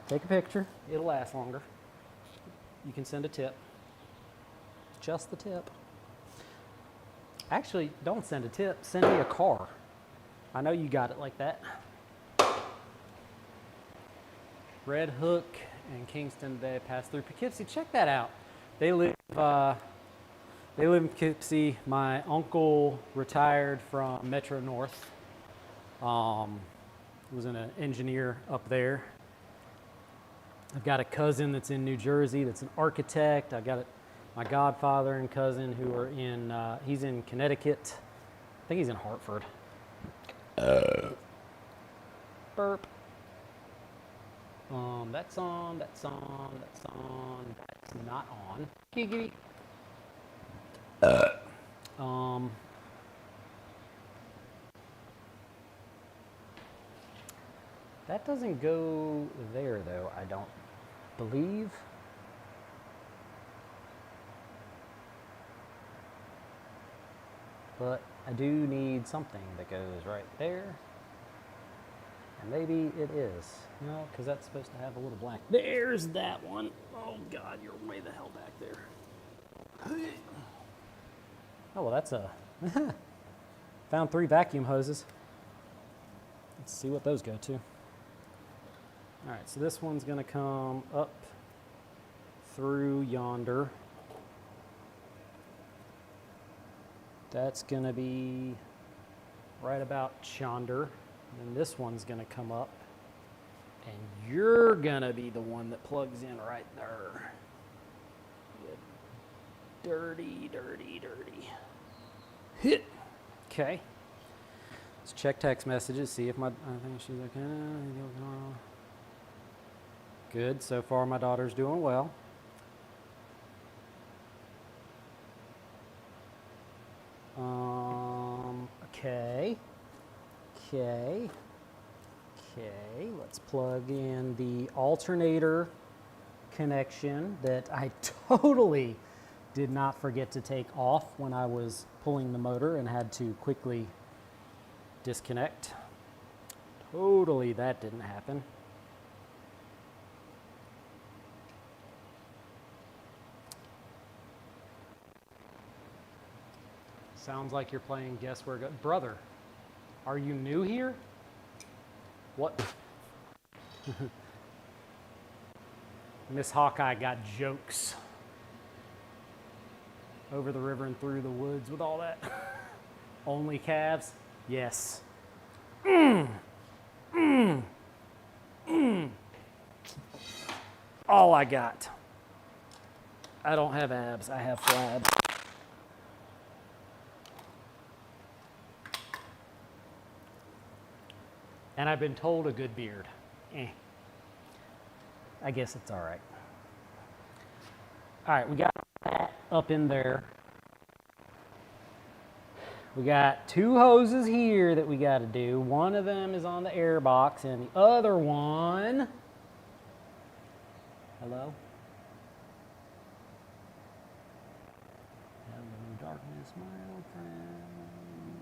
Take a picture. It'll last longer. You can send a tip. Just the tip. Actually, don't send a tip. Send me a car. I know you got it like that. Red Hook and Kingston, they pass through Poughkeepsie. Check that out. They live in Poughkeepsie. My uncle retired from Metro North. Was an engineer up there. I've got a cousin that's in New Jersey that's an architect. I got my godfather and cousin who are in, he's in Connecticut. I think he's in Hartford. Burp. That's on, that's not on. Giggity. That doesn't go there though, I don't believe. But I do need something that goes right there. And maybe it is. No, because that's supposed to have a little blank. There's that one. Oh God, you're way the hell back there. Oh, well, that's a... Found 3 vacuum hoses. Let's see what those go to. All right, so this one's gonna come up through yonder. That's gonna be right about yonder. And this one's gonna come up. And you're gonna be the one that plugs in right there. You dirty, dirty, dirty. Hit. Okay. Let's check text messages, see if I think she's okay. Good, so far my daughter's doing well. Okay. Okay, let's plug in the alternator connection that I totally did not forget to take off when I was pulling the motor and had to quickly disconnect. Totally, that didn't happen. Sounds like you're playing Guess Where Go. Brother, are you new here? What? Miss Hawkeye got jokes. Over the river and through the woods with all that. Only calves? Yes. All I got. I don't have abs, I have flabs. And I've been told a good beard. I guess it's all right. All right, we got that up in there. We got 2 hoses here that we got to do. One of them is on the air box and the other one, hello? Hello, darkness, my old friend.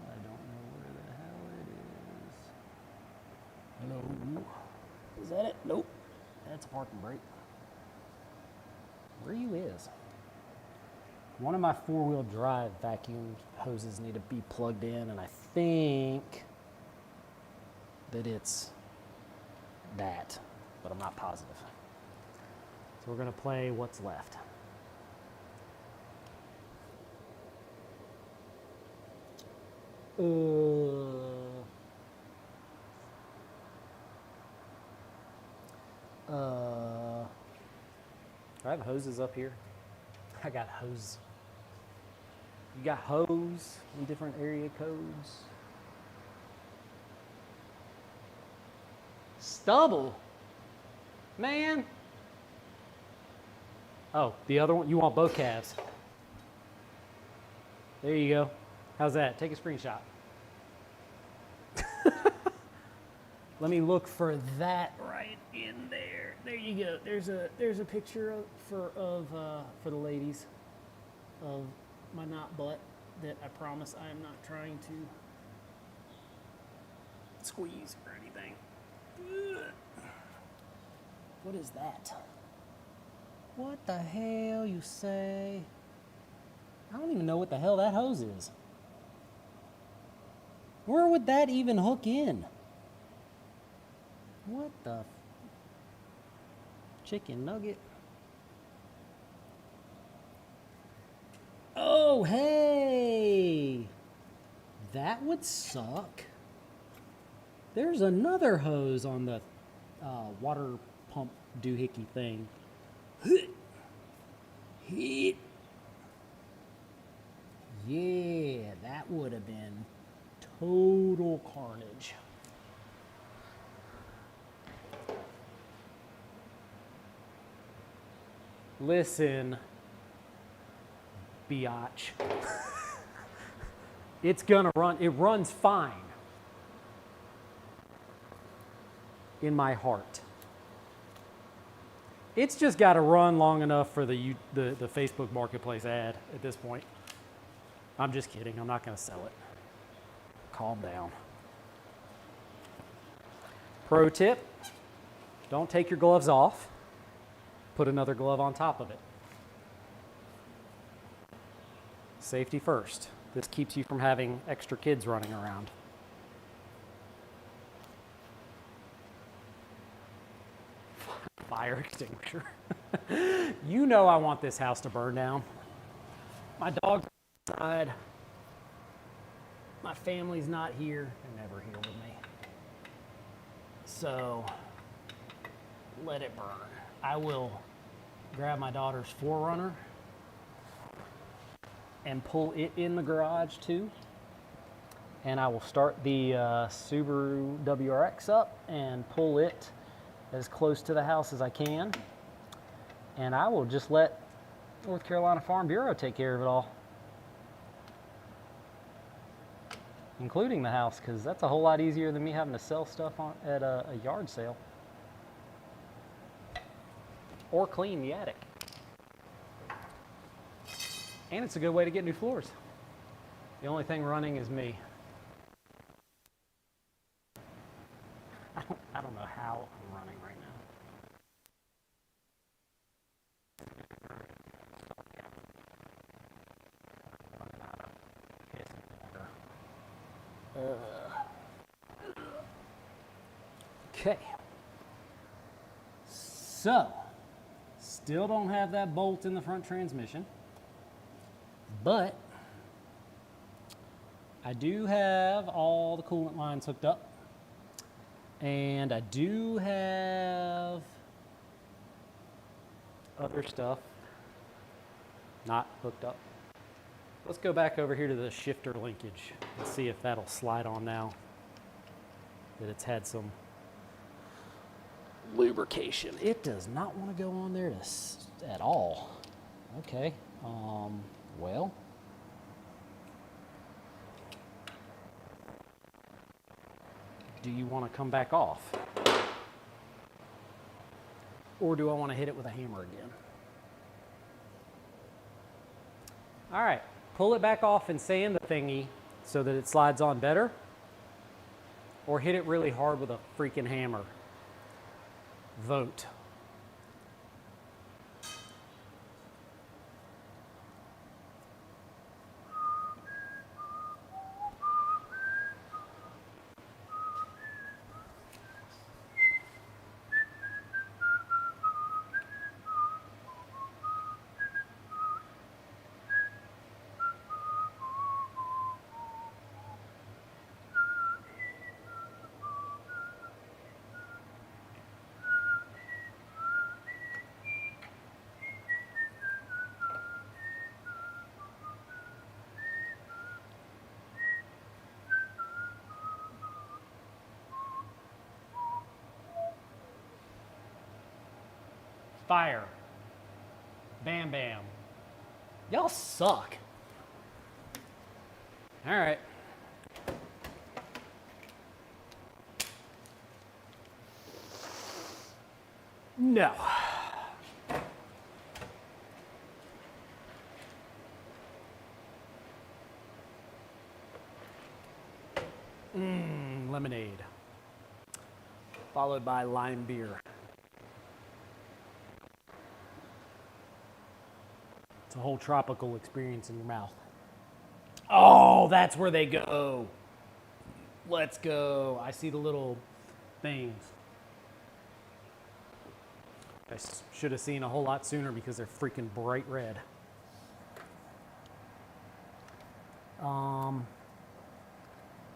I don't know where the hell it is. Hello? Is that it? Nope. That's a parking brake. Where you is? One of my 4-wheel drive vacuum hoses need to be plugged in, and I think that it's that, but I'm not positive. So we're gonna play what's left. Do I have hoses up here? I got hose. You got hose in different area codes. Stubble? Man. Oh, the other one? You want both calves. There you go. How's that? Take a screenshot. Let me look for that right in there. there you go. There's a picture for the ladies of my knot butt that I promise I am not trying to squeeze or anything. What is that? What the hell you say? I don't even know what the hell that hose is. Where would that even hook in? What the chicken nugget? Oh, hey! That would suck. There's another hose on the water pump doohickey thing. Yeah, that would have been total carnage. Listen, biatch. It's gonna run. It runs fine in my heart. It's just got to run long enough for the Facebook Marketplace ad at this point. I'm just kidding. I'm not going to sell it. Calm down. Pro tip, don't take your gloves off. Put another glove on top of it. Safety first. This keeps you from having extra kids running around. Fire extinguisher. You know I want this house to burn down. My dog's outside. My family's not here. They're never here with me. So, let it burn. I will grab my daughter's 4Runner and pull it in the garage too. And I will start the Subaru WRX up and pull it as close to the house as I can. And I will just let North Carolina Farm Bureau take care of it all. Including the house, because that's a whole lot easier than me having to sell stuff at a yard sale. Or clean the attic. And it's a good way to get new floors. The only thing running is me. I don't know how I'm running right now. Okay. So, still don't have that bolt in the front transmission, but I do have all the coolant lines hooked up, and I do have other stuff not hooked up. Let's go back over here to the shifter linkage and see if that'll slide on now that it's had some lubrication. It does not want to go on there at all. Okay, well. Do you want to come back off? Or do I want to hit it with a hammer again? All right, pull it back off and sand the thingy so that it slides on better. Or hit it really hard with a freaking hammer. Vote. Fire. Bam, bam. Y'all suck. All right. No. Lemonade. Followed by lime beer. It's a whole tropical experience in your mouth. Oh, that's where they go. Let's go. I see the little things. I should have seen a whole lot sooner because they're freaking bright red.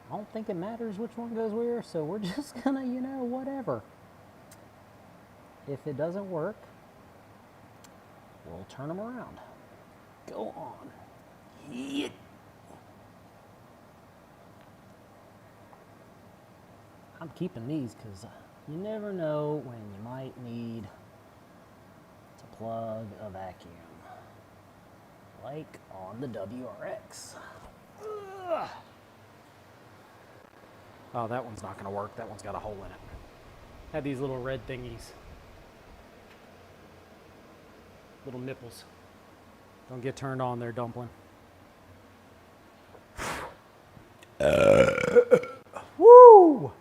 I don't think it matters which one goes where, so we're just gonna, whatever. If it doesn't work, we'll turn them around. Go on. Yeah. I'm keeping these because you never know when you might need to plug a vacuum. Like on the WRX. Ugh. Oh, that one's not going to work. That one's got a hole in it. Had these little red thingies. Little nipples. Don't get turned on there, dumpling. Woo!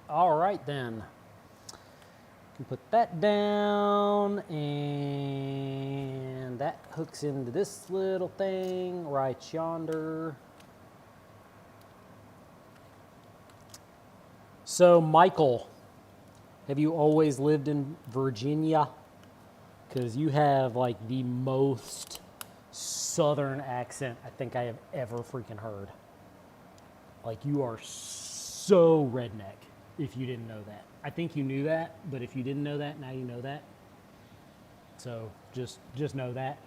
All right, then. Can put that down, and that hooks into this little thing right yonder. So, Michael, have you always lived in Virginia? Because you have like the most southern accent I think I have ever freaking heard. Like, you are so redneck, if you didn't know that. I think you knew that, but if you didn't know that, now you know that. So just know that.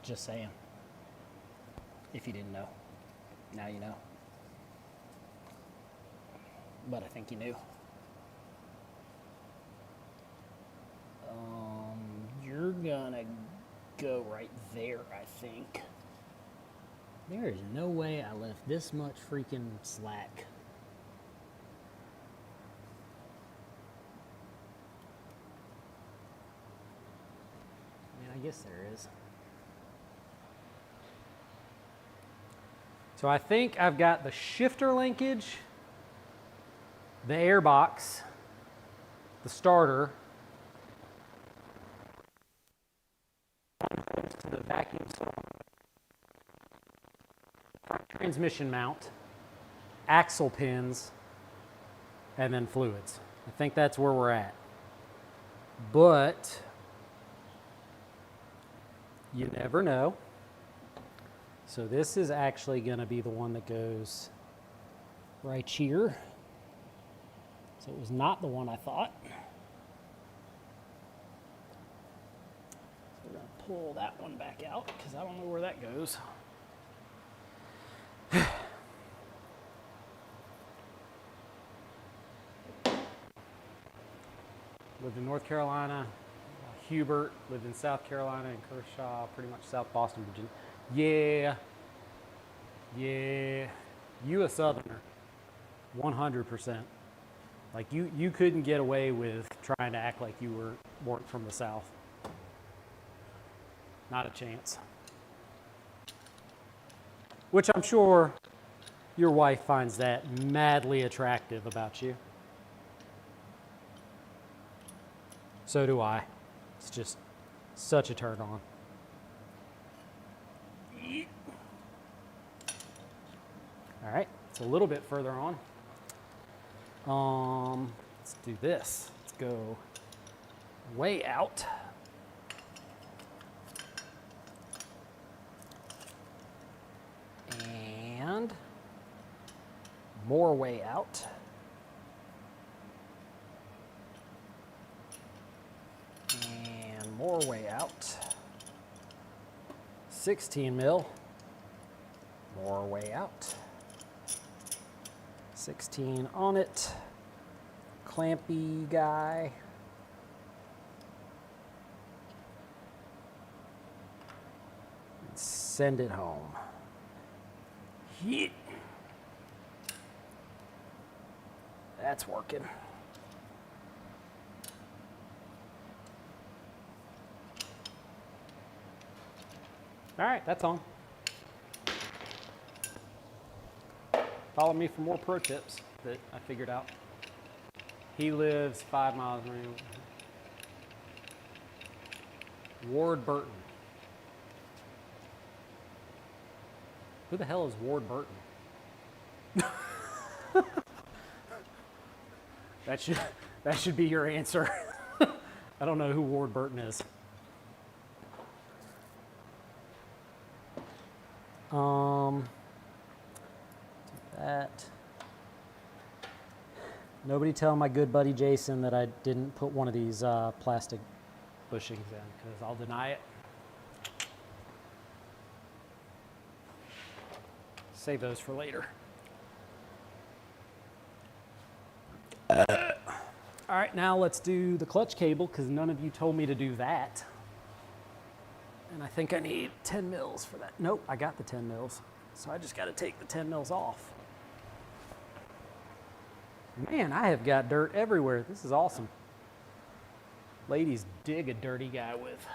Just saying. If you didn't know, now you know. But I think you knew. You're gonna go right there, I think. There is no way I left this much freaking slack. I guess there is. So I think I've got the shifter linkage, the airbox, the starter, the vacuum cylinder, transmission mount, axle pins, and then fluids. I think that's where we're at. But you never know. So this is actually going to be the one that goes right here. So it was not the one I thought. So we're going to pull that one back out because I don't know where that goes. Lived in North Carolina. Hubert lived in South Carolina and Kershaw, pretty much South Boston, Virginia. Yeah. You a Southerner, 100%. Like you couldn't get away with trying to act like you weren't from the South. Not a chance. Which I'm sure your wife finds that madly attractive about you. So do I. It's just such a turn on. All right, it's a little bit further on. Let's do this. Let's go way out. And more way out. And more way out. 16 mil. More way out. 16 on it. Clampy guy. Send it home. Yeah. That's working. All right, that's on. Follow me for more pro tips that I figured out. He lives 5 miles away. Ward Burton. Who the hell is Ward Burton? That should be your answer. I don't know who Ward Burton is. That. Nobody tell my good buddy Jason that I didn't put one of these plastic bushings in, because I'll deny it. Save those for later. All right, now let's do the clutch cable, because none of you told me to do that. And I think I need 10 mils for that. Nope, I got the 10 mils. So I just got to take the 10 mils off. Man, I have got dirt everywhere. This is awesome. Ladies dig a dirty guy with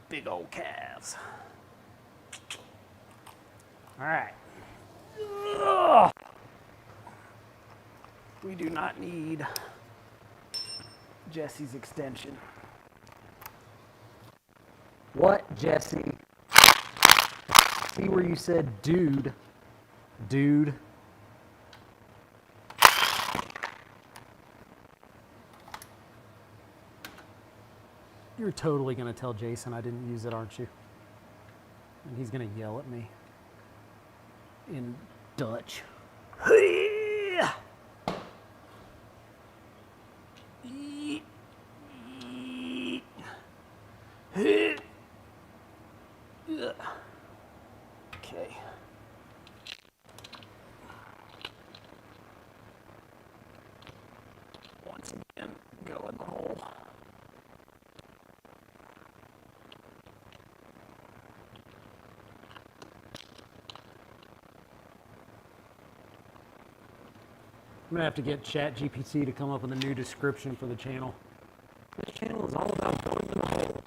big old calves. All right. Ugh. We do not need Jesse's extension. What, Jesse? See where you said dude. Dude. You're totally going to tell Jason I didn't use it, aren't you? And he's going to yell at me in Dutch. Okay. Once again, go in the hole. I'm gonna have to get ChatGPT to come up with a new description for the channel. This channel is all about going in the hole.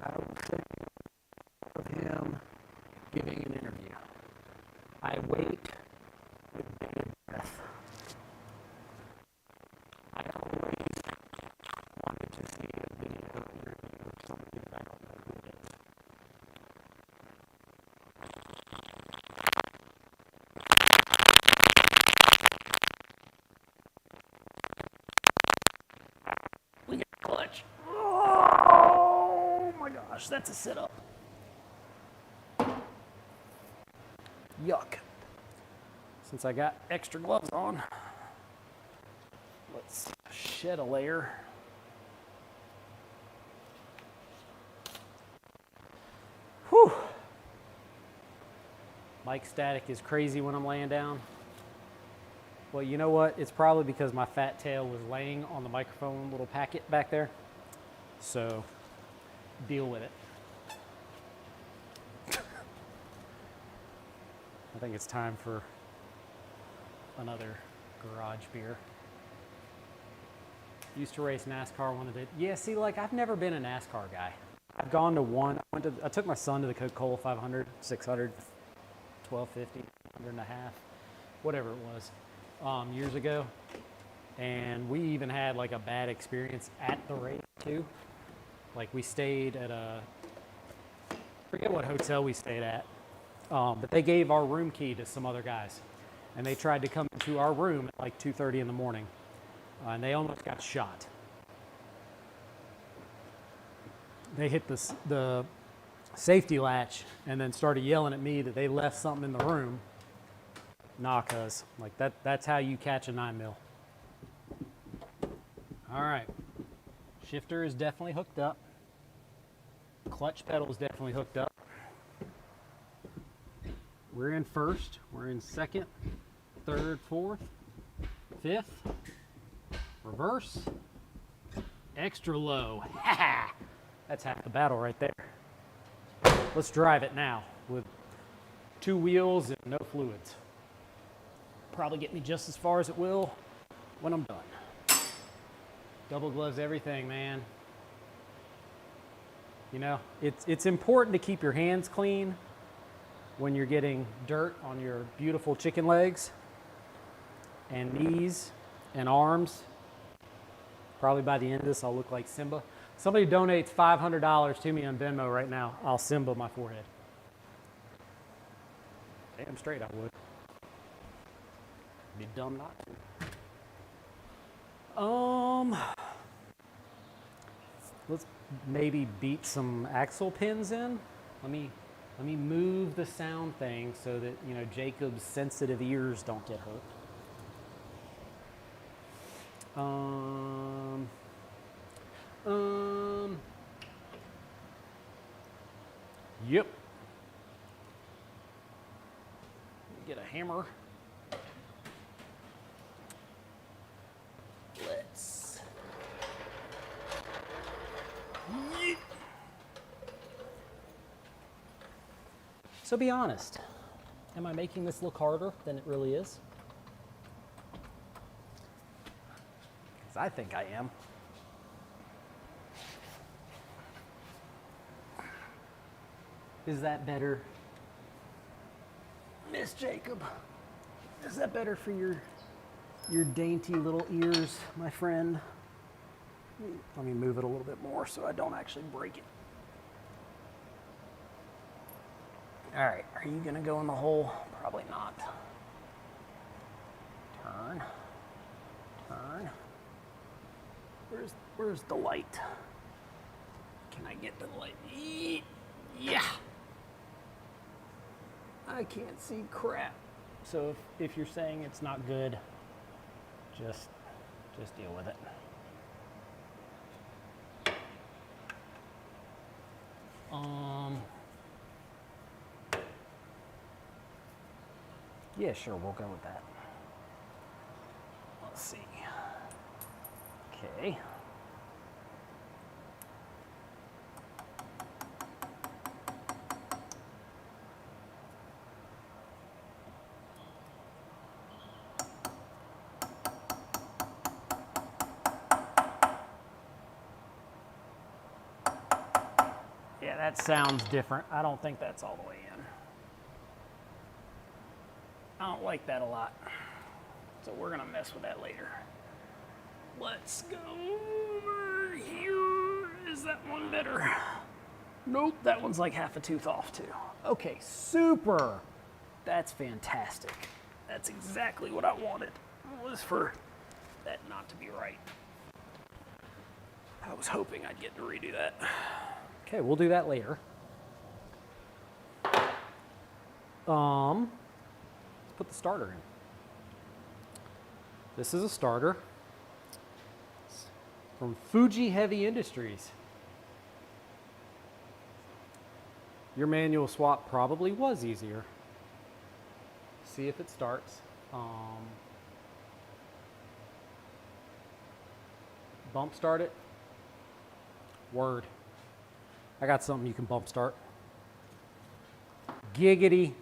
I was thinking of him giving an interview. I wait with bated breath. I always wanted to see a video interview of somebody that I don't know who it is. We got a clutch. Oh my gosh, that's a sit-up. Yuck. Since I got extra gloves on, let's shed a layer. Whew. Mic static is crazy when I'm laying down. Well, you know what? It's probably because my fat tail was laying on the microphone little packet back there. So, deal with it. I think it's time for another garage beer. Used to race NASCAR, wanted to, yeah, see, like, I've never been a NASCAR guy. I've gone to one, I took my son to the Coca-Cola 500, 600, 1250, 100 and a half, whatever it was, years ago. And we even had like a bad experience at the race too. Like we stayed at I forget what hotel we stayed at, but they gave our room key to some other guys. And they tried to come into our room at like 2:30 in the morning, and they almost got shot. They hit the safety latch and then started yelling at me that they left something in the room. Nah, cuz, like that's how you catch a 9mm. All right, shifter is definitely hooked up. Clutch pedal is definitely hooked up. We're in first, we're in second, third, fourth, fifth, reverse, extra low. That's half the battle right there. Let's drive it now with 2 wheels and no fluids. Probably get me just as far as it will when I'm done. Double gloves everything, man. You know, it's important to keep your hands clean when you're getting dirt on your beautiful chicken legs and knees and arms. Probably by the end of this, I'll look like Simba. Somebody donates $500 to me on Venmo right now, I'll Simba my forehead. Damn straight I would. Be dumb not to. Let's maybe beat some axle pins in. Let me move the sound thing so that, you know, Jacob's sensitive ears don't get hurt. Yep. Get a hammer. Let's. Yeet. So be honest. Am I making this look harder than it really is? Because I think I am. Is that better? Miss Jacob, is that better for your dainty little ears, my friend? Let me move it a little bit more so I don't actually break it. All right, are you gonna go in the hole? Probably not. Turn, turn. Where's the light? Can I get to the light? Yeah. I can't see crap. So if you're saying it's not good, just deal with it. Yeah, sure, we'll go with that. Let's see. Okay. Yeah, that sounds different. I don't think that's all the way in. I don't like that a lot. So we're gonna mess with that later. Let's go over here. Is that one better? Nope, that one's like half a tooth off too. Okay, super. That's fantastic. That's exactly what I wanted. Was for that not to be right. I was hoping I'd get to redo that. Okay, we'll do that later. Let's put the starter in. This is a starter. It's from Fuji Heavy Industries. Your manual swap probably was easier. See if it starts. Bump start it. Word. I got something you can bump start. Giggity.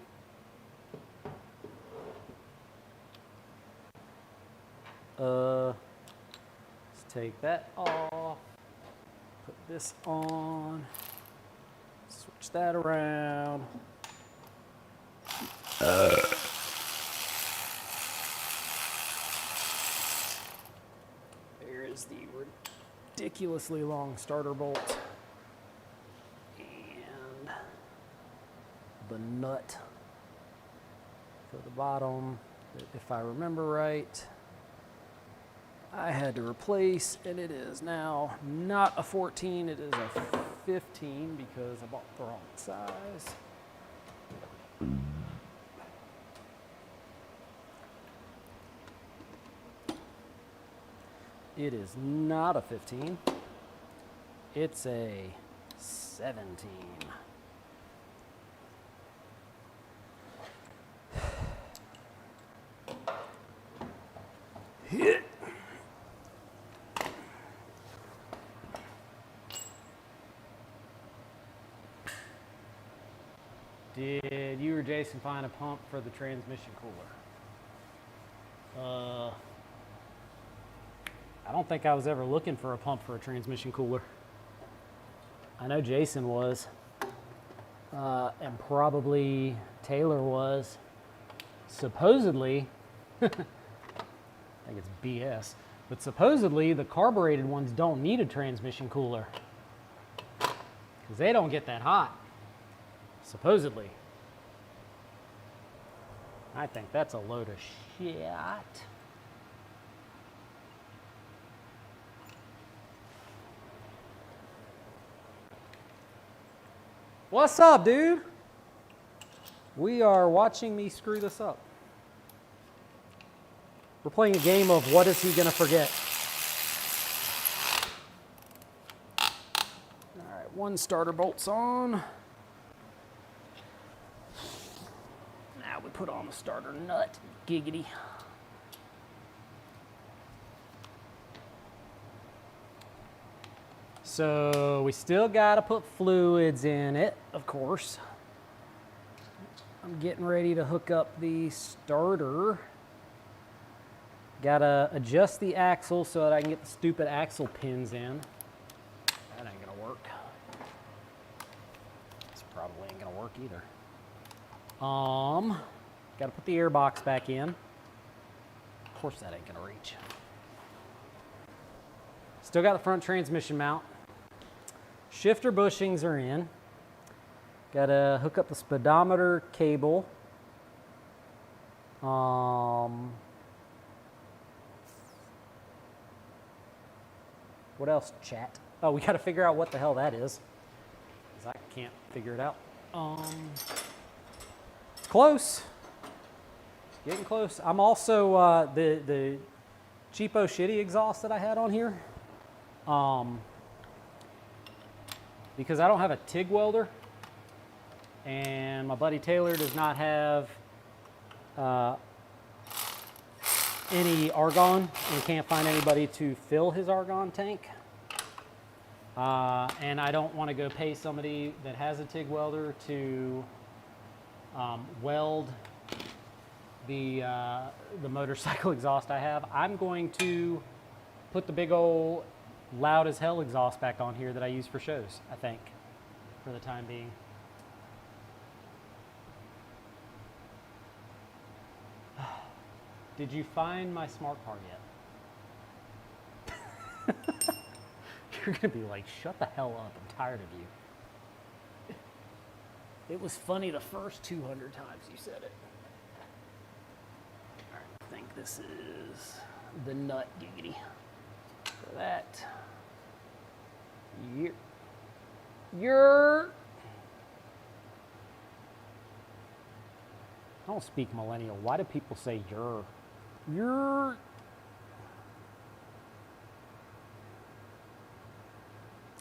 Let's take that off. Put this on. Switch that around. There is the ridiculously long starter bolt. And the nut for the bottom, if I remember right, I had to replace, and it is now not a 14, it is a 15 because I bought the wrong size. It is not a 15, it's a 17. Hit. Jason find a pump for the transmission cooler? I don't think I was ever looking for a pump for a transmission cooler. I know Jason was, and probably Taylor was. Supposedly, I think it's BS, but supposedly the carbureted ones don't need a transmission cooler because they don't get that hot. Supposedly. I think that's a load of shit. What's up, dude? We are watching me screw this up. We're playing a game of what is he gonna forget? All right, one starter bolt's on. Now we put on the starter nut. Giggity. So we still gotta put fluids in it, of course. I'm getting ready to hook up the starter. Gotta adjust the axle so that I can get the stupid axle pins in. That ain't gonna work. This probably ain't gonna work either. Gotta put the air box back in. Of course that ain't gonna reach. Still got the front transmission mount. Shifter bushings are in. Gotta hook up the speedometer cable. What else, chat? Oh, we gotta figure out what the hell that is, because I can't figure it out. Close. Getting close. I'm also, the cheapo shitty exhaust that I had on here, because I don't have a TIG welder, and my buddy Taylor does not have any argon and can't find anybody to fill his argon tank. And I don't want to go pay somebody that has a TIG welder to weld the motorcycle exhaust I have. I'm going to put the big old loud as hell exhaust back on here that I use for shows, I think, for the time being. Did you find my smart card yet? You're gonna be like, shut the hell up, I'm tired of you. It was funny the first 200 times you said it. All right, I think this is the nut giggity for that. You're I don't speak millennial. Why do people say you're?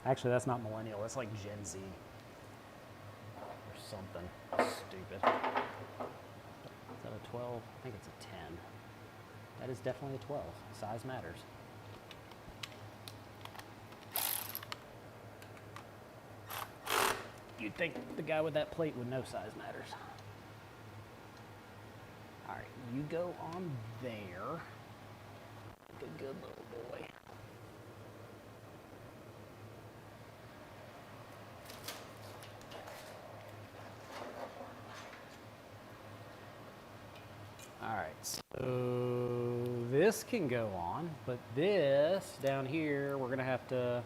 Actually, that's not millennial. That's like Gen Z or something stupid. Is that a 12? I think it's a 10. That is definitely a 12. Size matters. You'd think the guy with that plate would know size matters. All right, you go on there. Like a good little boy. All right, so this can go on, but this down here, we're gonna have to,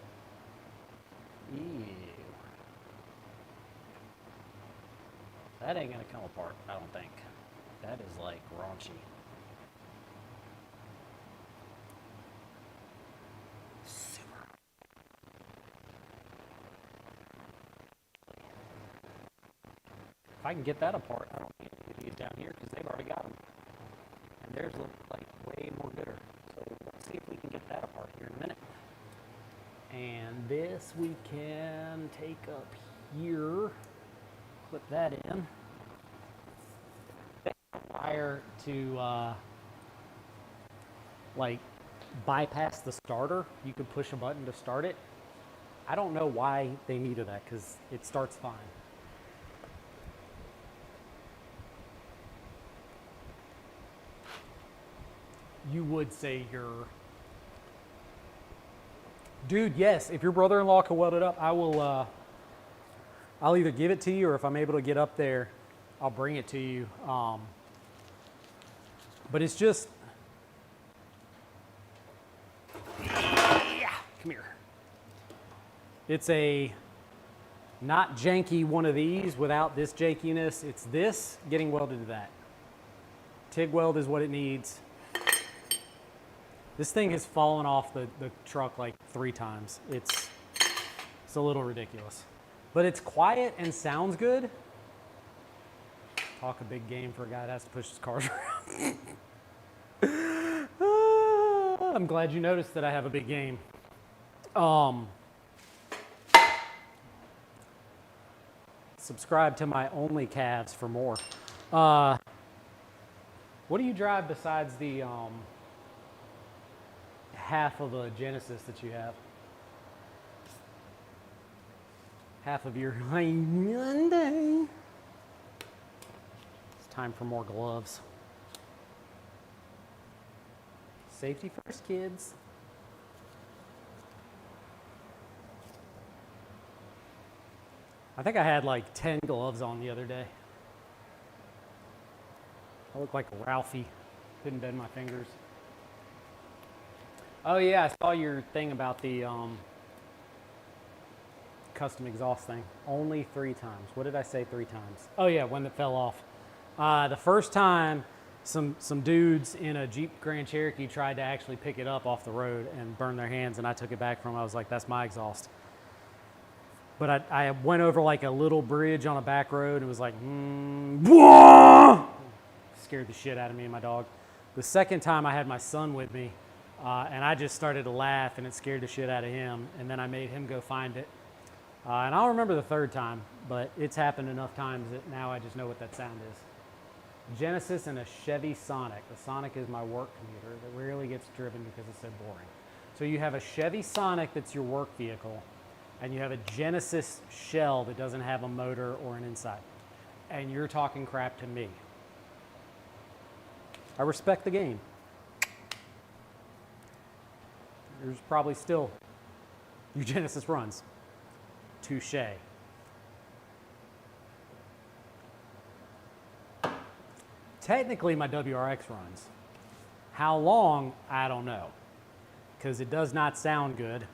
ew. That ain't gonna come apart, I don't think. That is like raunchy. Super. If I can get that apart, I don't need these down here because they've already got them. And theirs look like way more gooder. So let's see if we can get that apart here in a minute. And this we can take up here, clip that in. Wire to like bypass the starter. You could push a button to start it. I don't know why they needed that because it starts fine. you would say you're... Dude, yes, if your brother-in-law can weld it up, I will, I'll either give it to you, or if I'm able to get up there, I'll bring it to you. But it's just... Yeah, come here. It's a not janky one of these without this jankiness. It's this getting welded to that. TIG weld is what it needs. This thing has fallen off the truck like 3 times. It's a little ridiculous. But it's quiet and sounds good. Talk a big game for a guy that has to push his cars around. I'm glad you noticed that I have a big game. Subscribe to my only calves for more. What do you drive besides the half of a Genesis that you have? Half of your Hyundai. It's time for more gloves. Safety first, kids. I think I had like 10 gloves on the other day. I look like Ralphie. Couldn't bend my fingers. Oh yeah, I saw your thing about the custom exhaust thing. Only 3 times. What did I say 3 times? Oh yeah, when it fell off. The first time, some dudes in a Jeep Grand Cherokee tried to actually pick it up off the road and burn their hands, and I took it back from them. I was like, that's my exhaust. But I went over like a little bridge on a back road, and it was like, scared the shit out of me and my dog. The second time I had my son with me, and I just started to laugh, and it scared the shit out of him, and then I made him go find it. And I'll remember the third time, but it's happened enough times that now I just know what that sound is. Genesis and a Chevy Sonic. The Sonic is my work commuter that rarely gets driven because it's so boring. So you have a Chevy Sonic that's your work vehicle, and you have a Genesis shell that doesn't have a motor or an inside. And you're talking crap to me. I respect the game. There's probably still your Genesis runs. Touche. Technically, my WRX runs. How long, I don't know, because it does not sound good.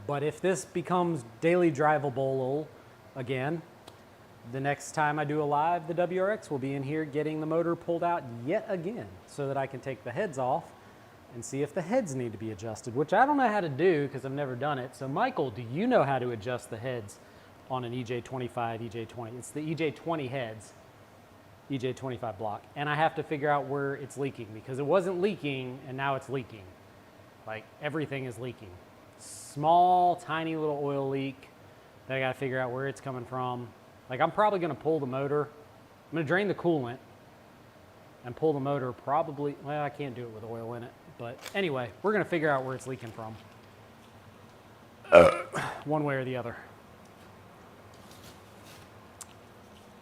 But if this becomes daily drivable again, the next time I do a live, the WRX will be in here getting the motor pulled out yet again so that I can take the heads off and see if the heads need to be adjusted, which I don't know how to do because I've never done it. So Michael, do you know how to adjust the heads on an EJ25, EJ20? It's the EJ20 heads, EJ25 block. And I have to figure out where it's leaking because it wasn't leaking and now it's leaking. Like everything is leaking. Small, tiny little oil leak that I gotta figure out where it's coming from. Like I'm probably gonna pull the motor. I'm gonna drain the coolant and pull the motor probably, well, I can't do it with oil in it. But anyway, we're gonna figure out where it's leaking from. One way or the other.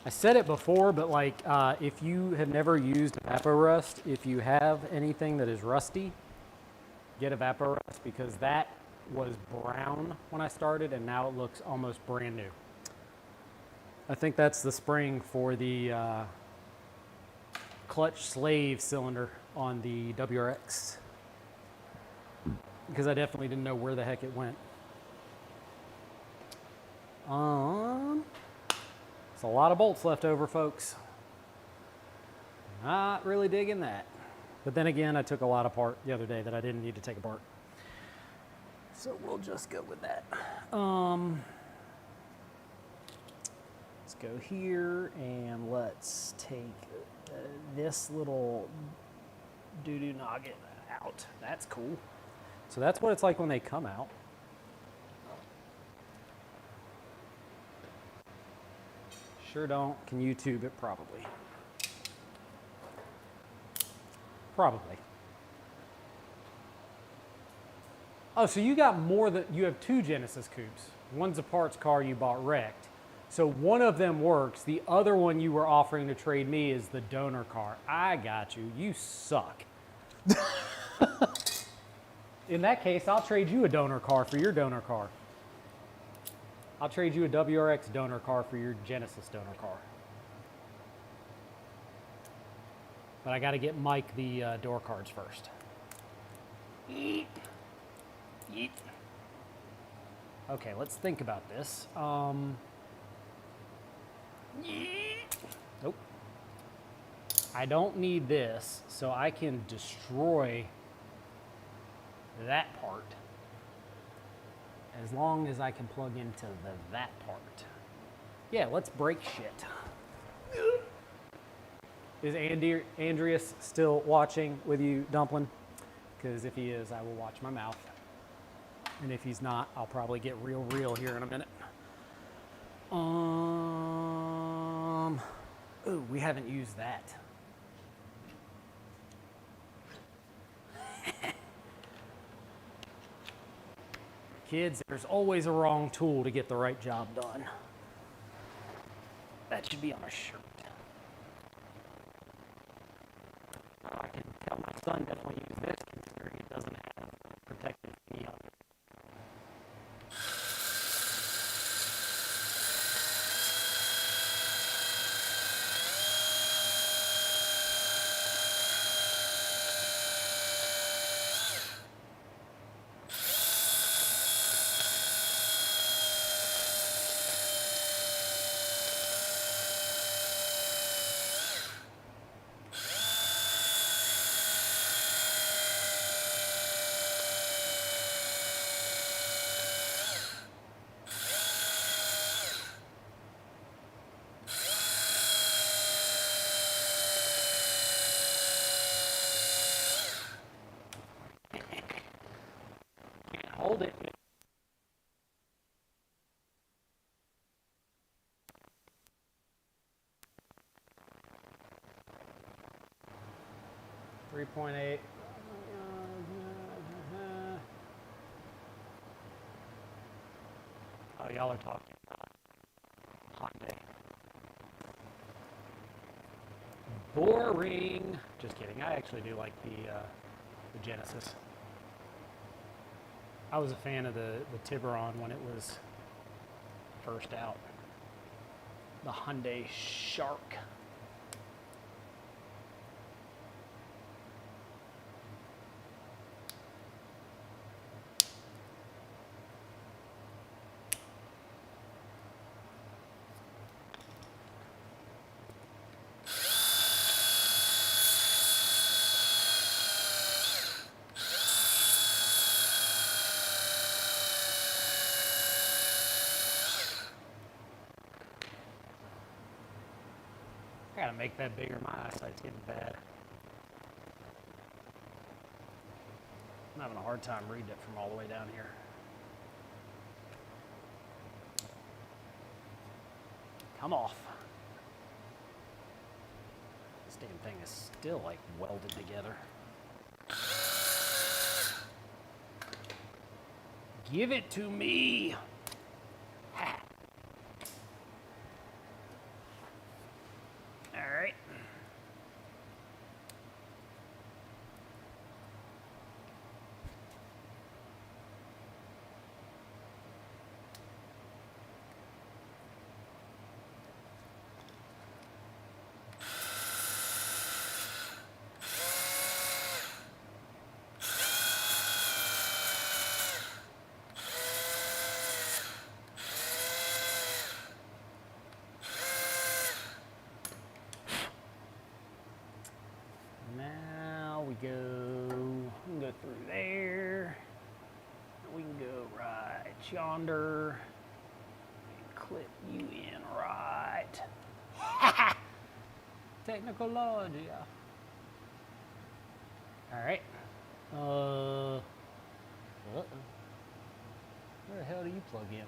I said it before, but like if you have never used Evaporust, if you have anything that is rusty, get Evaporust because that was brown when I started and now it looks almost brand new. I think that's the spring for the clutch slave cylinder on the WRX because I definitely didn't know where the heck it went. It's a lot of bolts left over, folks. Not really digging that. But then again, I took a lot apart the other day that I didn't need to take apart. So we'll just go with that. Let's go here and let's take this little doo-doo noggin out. That's cool. So that's what it's like when they come out. Sure don't. Can YouTube it? Probably. Probably. Oh, so you got more than, you have 2 Genesis coupes. One's a parts car you bought wrecked. So one of them works. The other one you were offering to trade me is the donor car. I got you. You suck. In that case, I'll trade you a donor car for your donor car. I'll trade you a WRX donor car for your Genesis donor car. But I got to get Mike the door cards first. Yeet. Yeet. Okay, let's think about this. Nope. I don't need this, so I can destroy that part as long as I can plug into that part. Yeah, let's break shit. Is Andreas still watching with you, Dumpling? Because if he is, I will watch my mouth. And if he's not, I'll probably get real here in a minute. Ooh, we haven't used that. Kids, there's always a wrong tool to get the right job done. That should be on a shirt. I can tell my son definitely use this considering it doesn't have protective knee on it. Hold it. .8. Oh, y'all are talking Hyundai. Boring. Just kidding. I actually do like the Genesis. I was a fan of the Tiburon when it was first out. The Hyundai Shark. I gotta make that bigger. My eyesight's getting bad. I'm having a hard time reading it from all the way down here. Come off. This damn thing is still like welded together. Give it to me. We can go through there. We can go right yonder. And clip you in right. Technology. All right. Uh-oh. Where the hell do you plug in?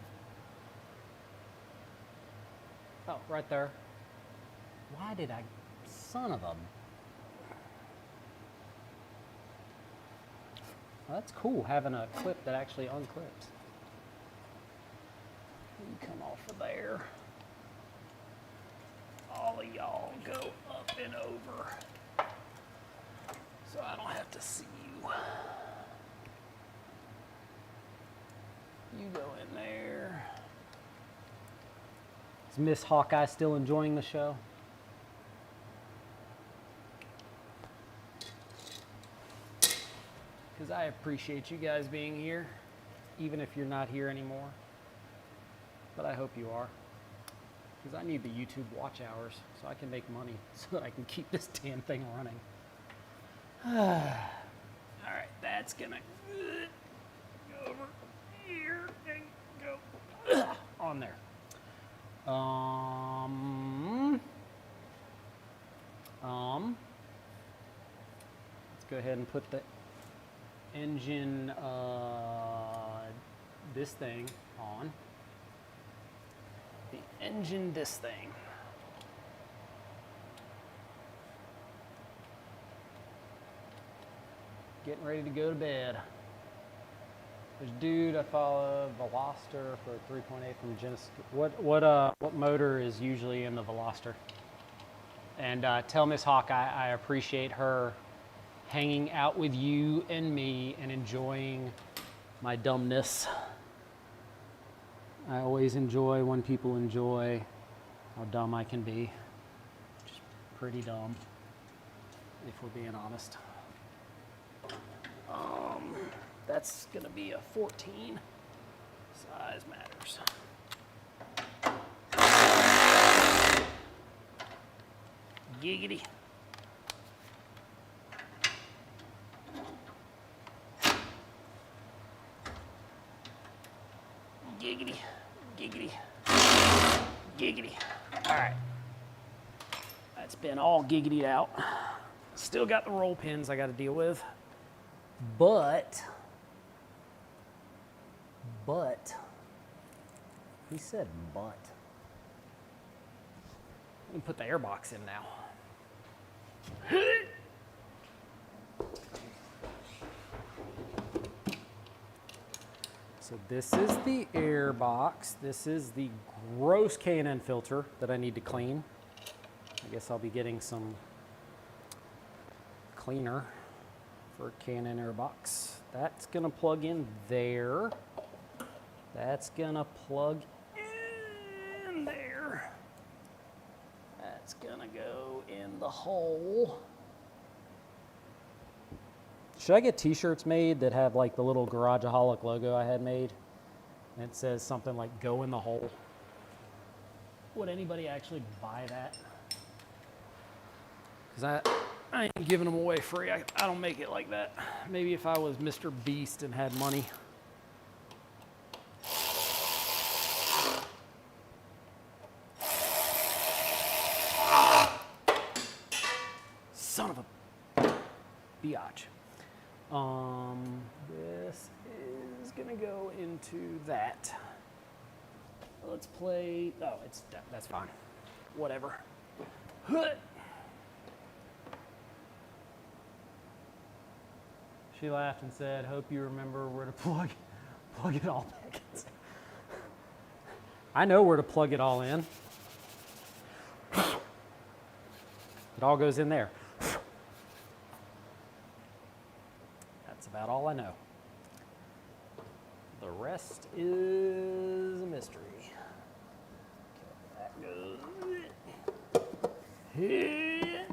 Oh, right there. Why did I, son of a... Well, that's cool, having a clip that actually unclips. You come off of there. All of y'all go up and over. so I don't have to see you. You go in there. Is Miss Hawkeye still enjoying the show? Because I appreciate you guys being here, even if you're not here anymore. But I hope you are. Because I need the YouTube watch hours so I can make money so that I can keep this damn thing running. All right, that's gonna go over here and go on there. Let's go ahead and put the engine, this thing on. The engine, this thing. Getting ready to go to bed. There's a dude I follow, Veloster for 3.8 from Genesis. What motor is usually in the Veloster? And tell Miss Hawkeye I appreciate her hanging out with you and me and enjoying my dumbness. I always enjoy when people enjoy how dumb I can be. Just pretty dumb, if we're being honest. That's gonna be a 14. Size matters. Giggity. Giggity. Giggity. Giggity. All right. That's been all giggity out. Still got the roll pins I got to deal with. But, he said but. Let me put the airbox in now. So this is the air box. This is the gross K&N filter that I need to clean. I guess I'll be getting some cleaner for K&N air box. That's gonna plug in there. That's gonna plug in there. That's gonna go in the hole. Should I get t-shirts made that have like the little Garageaholic logo I had made? And it says something like "Go in the hole." Would anybody actually buy that? Because I ain't giving them away free. I don't make it like that. Maybe if I was Mr. Beast and had money. Son of a biatch. This is gonna go into that. Let's play. Oh, that's fine. Whatever. She laughed and said, "Hope you remember where to plug it all back in." I know where to plug it all in. It all goes in there. That's about all I know. The rest is a mystery. Okay, that goes here.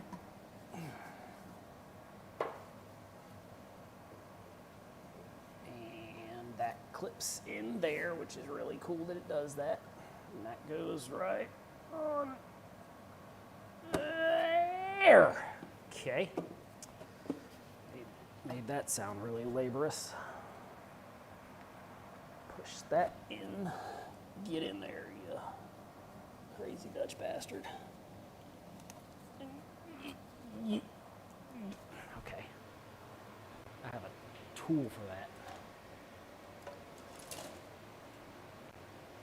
And that clips in there, which is really cool that it does that. And that goes right on there. Okay. Made that sound really laborious. Push that in. Get in there, you crazy Dutch bastard. Okay. I have a tool for that.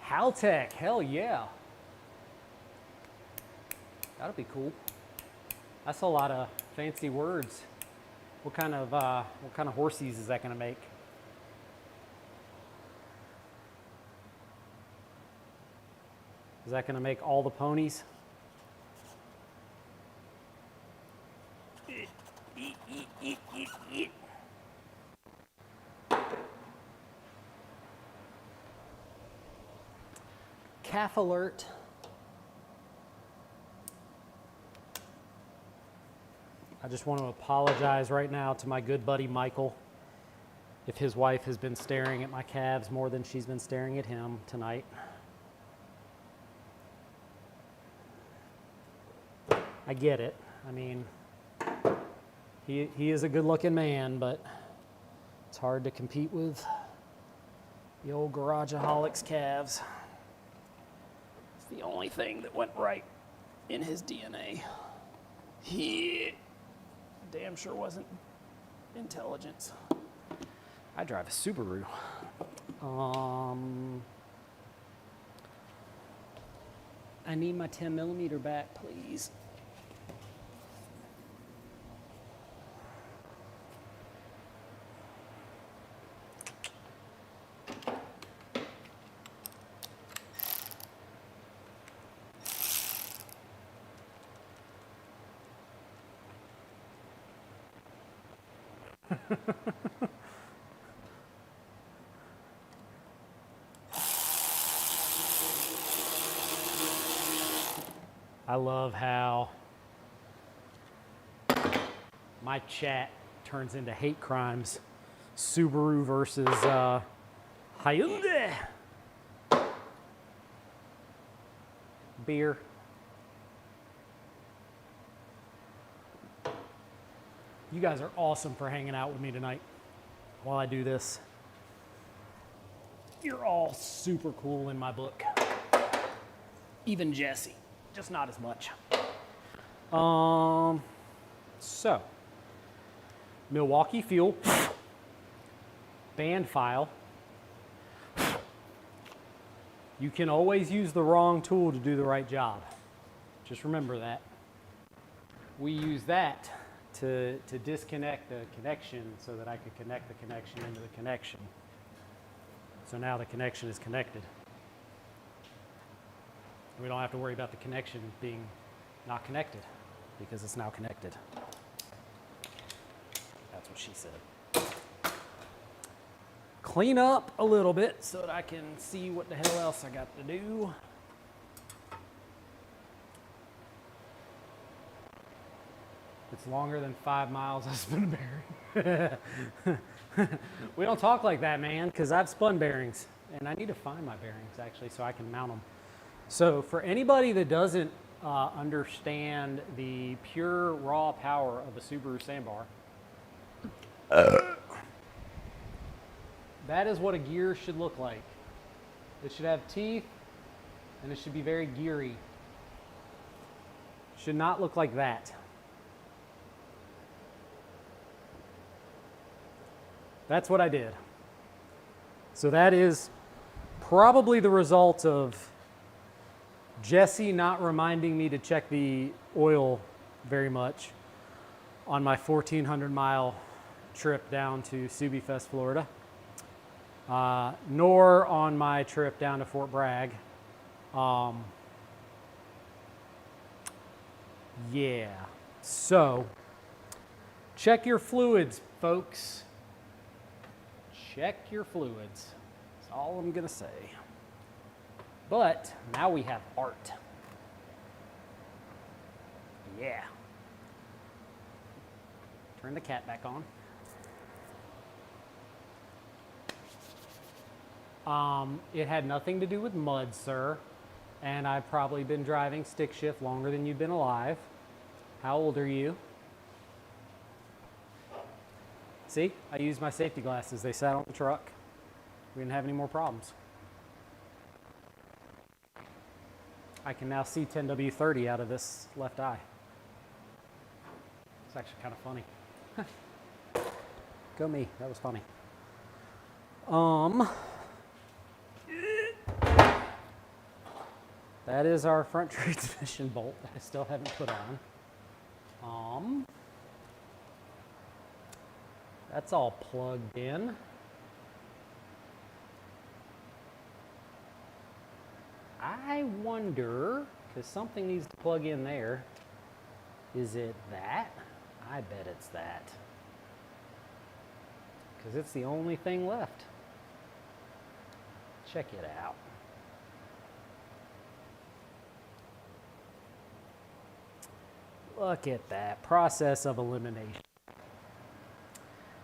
Haltech, hell yeah. That'll be cool. That's a lot of fancy words. What kind of horsies is that gonna make? Is that gonna make all the ponies? Calf alert. I just want to apologize right now to my good buddy Michael if his wife has been staring at my calves more than she's been staring at him tonight. I get it. I mean, he is a good-looking man, but it's hard to compete with the old Garageaholic's calves. It's the only thing that went right in his DNA. He damn sure wasn't intelligence. I drive a Subaru. I need my 10mm back, please. I love how my chat turns into hate crimes. Subaru versus Hyundai. Beer. You guys are awesome for hanging out with me tonight while I do this. You're all super cool in my book. Even Jesse, just not as much. So, Milwaukee Fuel, band file. You can always use the wrong tool to do the right job. Just remember that. We use that to disconnect the connection so that I could connect the connection into the connection. So now the connection is connected. We don't have to worry about the connection being not connected because it's now connected. That's what she said. Clean up a little bit so that I can see what the hell else I got to do. It's longer than 5 miles I've spun a bearing. We don't talk like that, man, because I've spun bearings. And I need to find my bearings, actually, so I can mount them. So for anybody that doesn't understand the pure raw power of a Subaru sandbar, that is what a gear should look like. It should have teeth, and it should be very geary. Should not look like that. That's what I did. So that is probably the result of Jesse not reminding me to check the oil very much on my 1,400-mile trip down to Subifest, Florida, nor on my trip down to Fort Bragg. Yeah, so check your fluids, folks. Check your fluids. That's all I'm gonna say. But now we have art. Yeah. Turn the cat back on. It had nothing to do with mud, sir. And I've probably been driving stick shift longer than you've been alive. How old are you? See, I used my safety glasses. They sat on the truck. We didn't have any more problems. I can now see 10W30 out of this left eye. It's actually kind of funny. Go me, that was funny. That is our front transmission bolt that I still haven't put on. That's all plugged in. I wonder, because something needs to plug in there. Is it that? I bet it's that. because it's the only thing left. Check it out. Look at that process of elimination.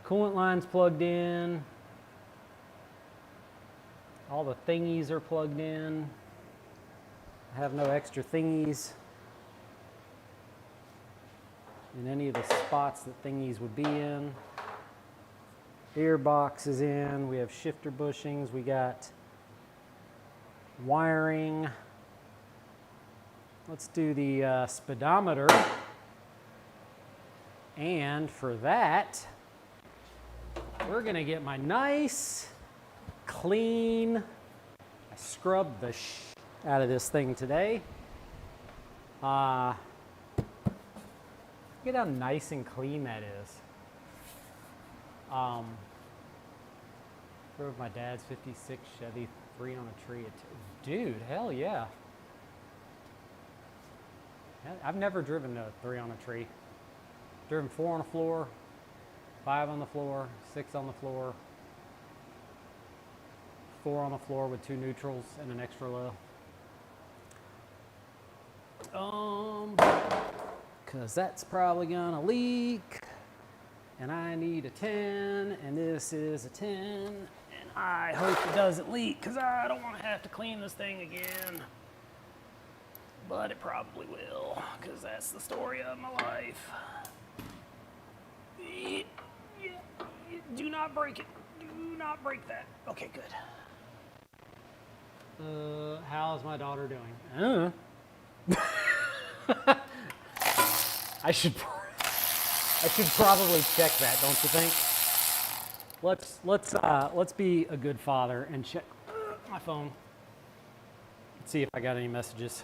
Coolant line's plugged in. All the thingies are plugged in. I have no extra thingies in any of the spots that thingies would be in. Ear box is in. We have shifter bushings. We got wiring. Let's do the speedometer. And for that, we're gonna get my nice, clean, I scrubbed the out of this thing today. Look at how nice and clean that is. Drove my dad's 56 Chevy 3 on a tree. Dude, hell yeah. I've never driven a 3 on a tree. Driven 4 on the floor, 5 on the floor, 6 on the floor, 4 on the floor with 2 neutrals and an extra low. Cause that's probably gonna leak, and I need a 10, and this is a 10, and I hope it doesn't leak, cause I don't want to have to clean this thing again. But it probably will, cause that's the story of my life. Do not break it. Do not break that. Okay, good. How's my daughter doing? I should probably check that, don't you think? Let's be a good father and check my phone. Let's see if I got any messages.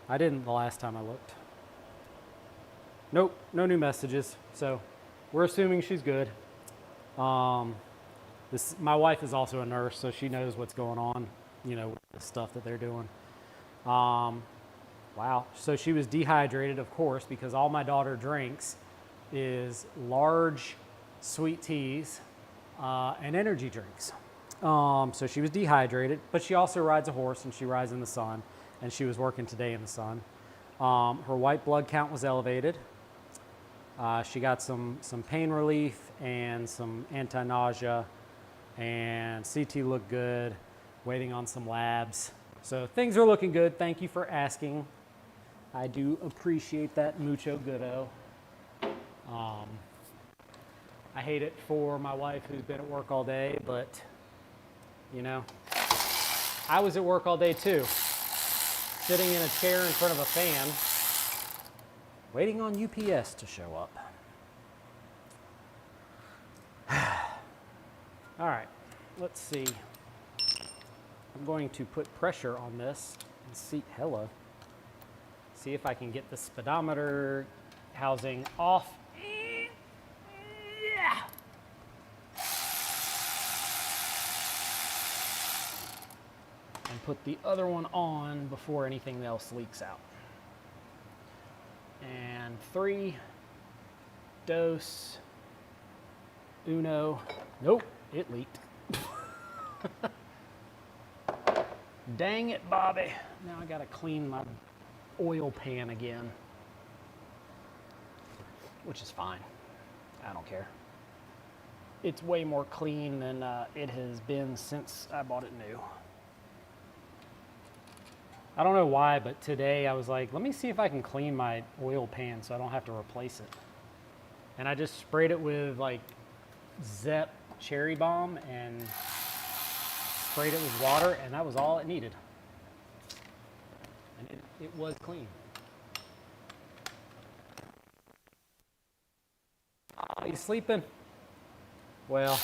I didn't the last time I looked. Nope, no new messages. So we're assuming she's good. My wife is also a nurse, so she knows what's going on, you know, with the stuff that they're doing. Wow. So she was dehydrated, of course, because all my daughter drinks is large sweet teas and energy drinks. So she was dehydrated, but she also rides a horse and she rides in the sun, and she was working today in the sun. Her white blood count was elevated. She got some pain relief and some anti-nausea, and CT looked good, waiting on some labs. So things are looking good. Thank you for asking. I do appreciate that mucho goodo. I hate it for my wife who's been at work all day, but you know, I was at work all day too, sitting in a chair in front of a fan, waiting on UPS to show up. All right, let's see. I'm going to put pressure on this and see if I can get the speedometer housing off. Yeah. And put the other one on before anything else leaks out. And 3, dos, uno. Nope, it leaked. Dang it, Bobby. Now I gotta clean my oil pan again, which is fine. I don't care. It's way more clean than it has been since I bought it new. I don't know why, but today I was like, let me see if I can clean my oil pan so I don't have to replace it. And I just sprayed it with like Zep cherry bomb and sprayed it with water, and that was all it needed. And it was clean. Oh, you sleeping? Well,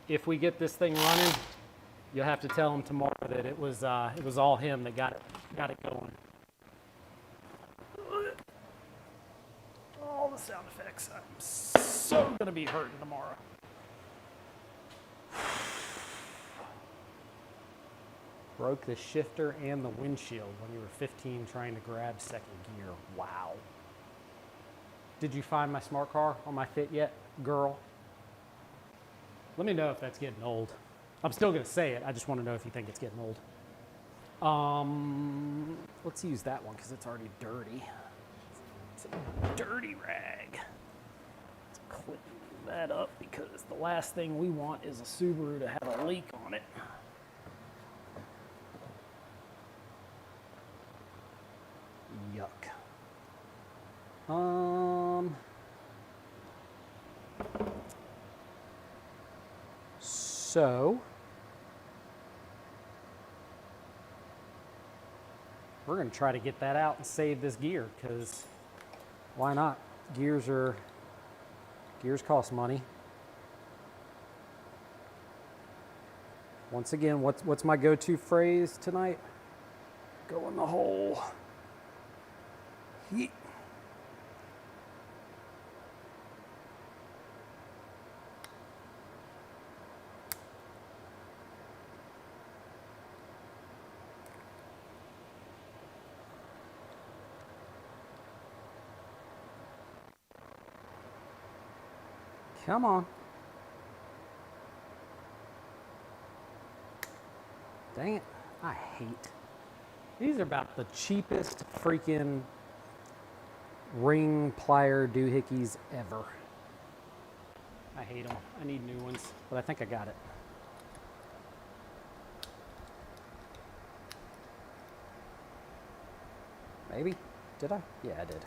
if we get this thing running, you'll have to tell him tomorrow that it was all him that got it going. All the sound effects. I'm so gonna be hurting tomorrow. Broke the shifter and the windshield when you were 15 trying to grab second gear. Wow. did you find my smart car on my fit yet, girl? Let me know if that's getting old. I'm still gonna say it. I just want to know if you think it's getting old. Let's use that one because it's already dirty. It's a dirty rag. Let's clean that up because the last thing we want is a Subaru to have a leak on it. Yuck. So we're going to try to get that out and save this gear because why not? Gears cost money. Once again, what's my go-to phrase tonight? Go in the hole. Yeet. Come on. Dang it. I hate. These are about the cheapest freaking ring plier doohickeys ever. I hate them. I need new ones, but I think I got it. Maybe? Did I? Yeah, I did.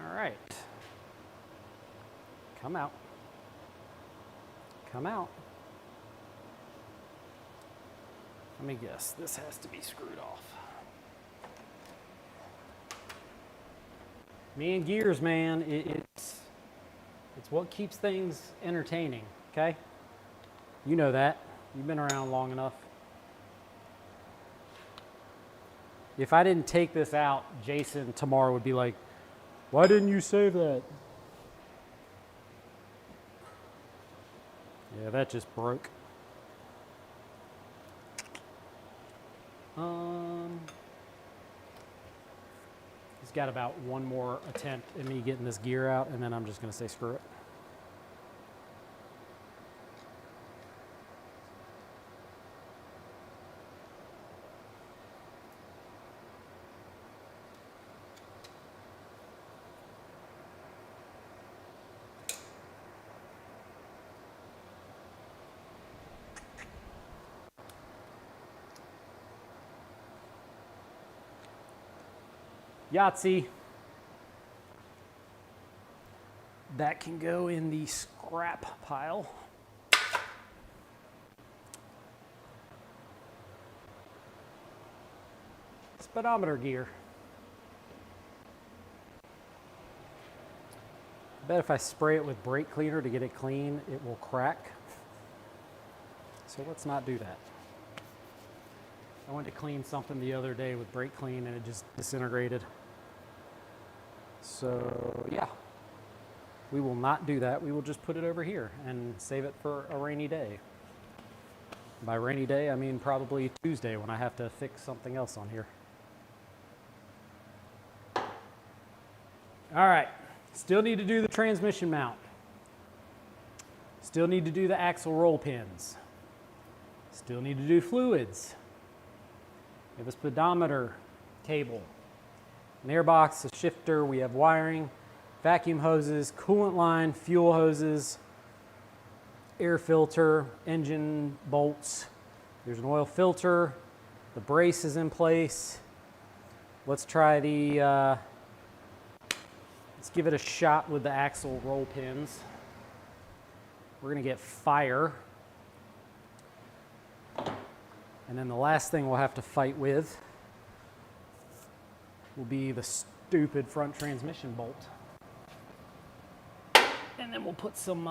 All right. Come out. Come out. Let me guess. This has to be screwed off. Me and gears, man. It's what keeps things entertaining, okay? You know that. You've been around long enough. If I didn't take this out, Jason tomorrow would be like, why didn't you save that? Yeah, that just broke. He's got about one more attempt at me getting this gear out, and then I'm just going to say screw it. Yahtzee. That can go in the scrap pile. Speedometer gear. I bet if I spray it with brake cleaner to get it clean, it will crack. So let's not do that. I went to clean something the other day with brake clean and it just disintegrated. So yeah, we will not do that. We will just put it over here and save it for a rainy day. By rainy day, I mean probably Tuesday when I have to fix something else on here. All right, still need to do the transmission mount. Still need to do the axle roll pins. Still need to do fluids. We have a speedometer cable, an airbox, a shifter, we have wiring, vacuum hoses, coolant line, fuel hoses, air filter, engine bolts. There's an oil filter. The brace is in place. Let's try the, let's give it a shot with the axle roll pins. We're gonna get fire. And then the last thing we'll have to fight with will be the stupid front transmission bolt. And then we'll put some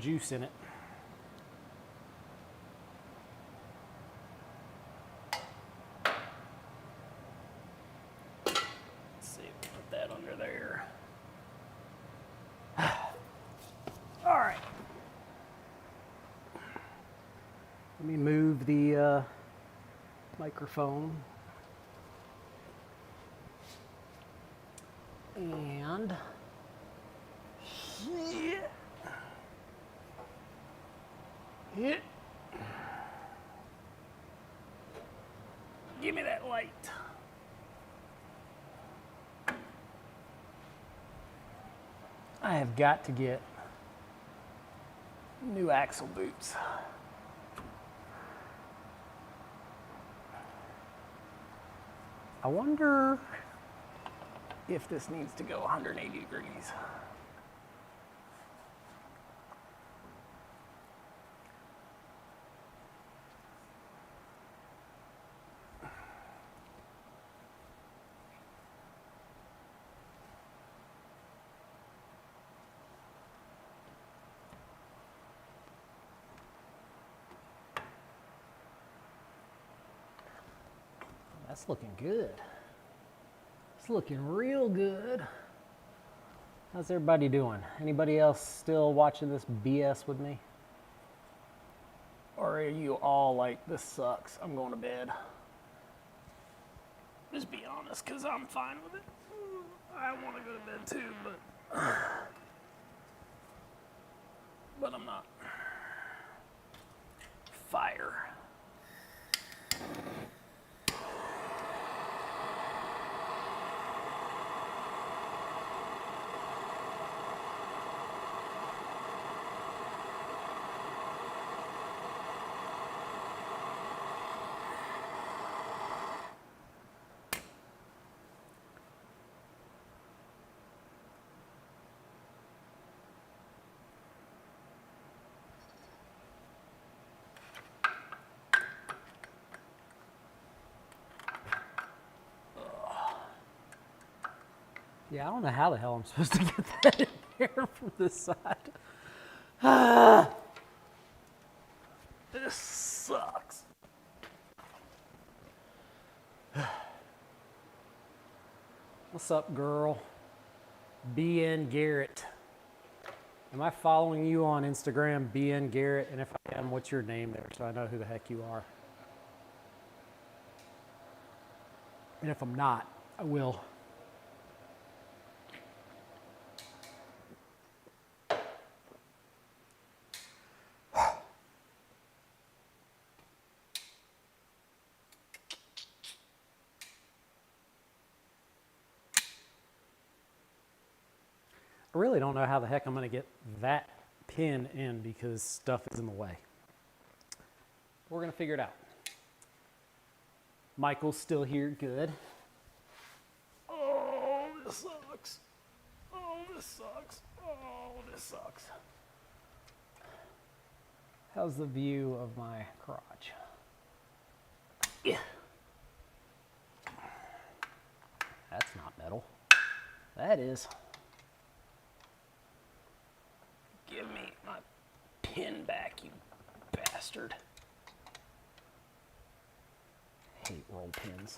juice in it. Let's see, put that under there. microphone. And give me that light. I have got to get new axle boots. I wonder if this needs to go 180 degrees. That's looking good. It's looking real good. How's everybody doing? Anybody else still watching this BS with me? Or are you all like, this sucks, I'm going to bed? Just be honest, because I'm fine with it. I want to go to bed too, but I'm not. Fire. Yeah, I don't know how the hell I'm supposed to get that in there from this side. This sucks. What's up, girl? BN Garrett. Am I following you on Instagram, BN Garrett? And if I am, what's your name there so I know who the heck you are? And if I'm not, I will. I really don't know how the heck I'm going to get that pin in because stuff is in the way. We're going to figure it out. Michael's still here. Good. Oh, this sucks. Oh, this sucks. Oh, this sucks. How's the view of my crotch? Yeah. That's not metal. That is. Give me my pin back, you bastard. Hate roll pins.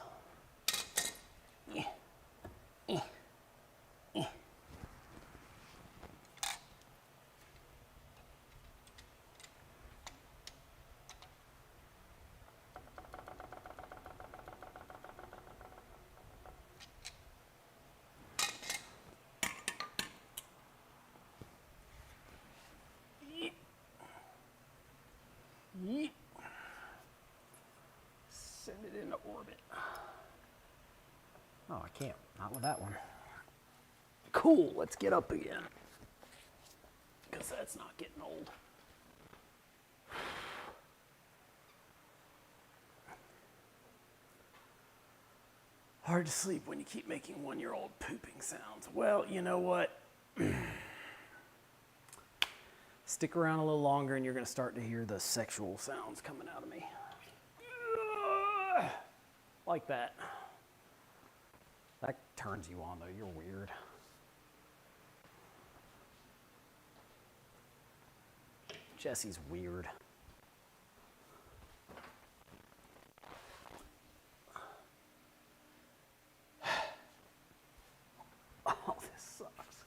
Send it into orbit. Oh, I can't. Not with that one. Cool. Let's get up again. Because that's not getting old. Hard to sleep when you keep making one-year-old pooping sounds. Well, you know what? Stick around a little longer and you're going to start to hear the sexual sounds coming out of me. Like that. That turns you on, though. You're weird. Jesse's weird. Oh, this sucks.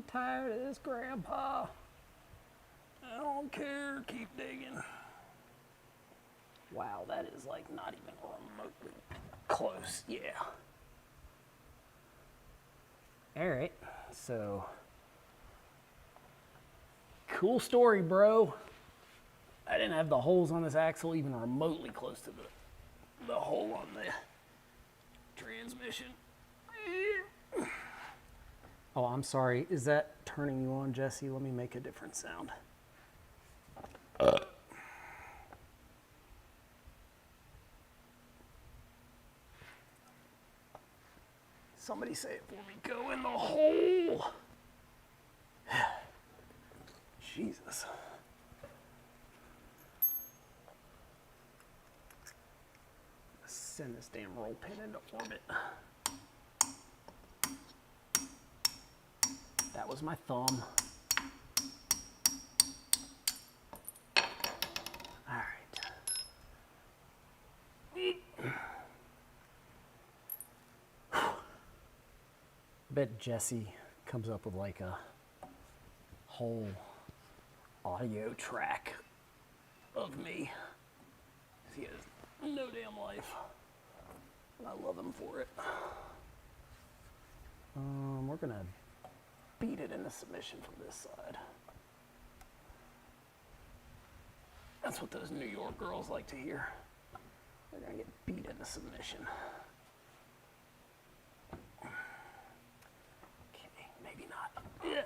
tired of this, Grandpa. I don't care. Keep digging. Wow, that is like not even remotely close. Yeah. All right. So, cool story, bro. I didn't have the holes on this axle even remotely close to the hole on the transmission. Oh, I'm sorry. Is that turning you on, Jesse? Let me make a different sound. Somebody say it for me. Go in the hole. Jesus. Send this damn roll pin into orbit. That was my thumb. All right. Bet Jesse comes up with like a whole audio track of me. He has no damn life. And I love him for it. We're gonna beat it into submission from this side. That's what those New York girls like to hear. They're gonna get beat into submission. Okay, maybe not. Yeah.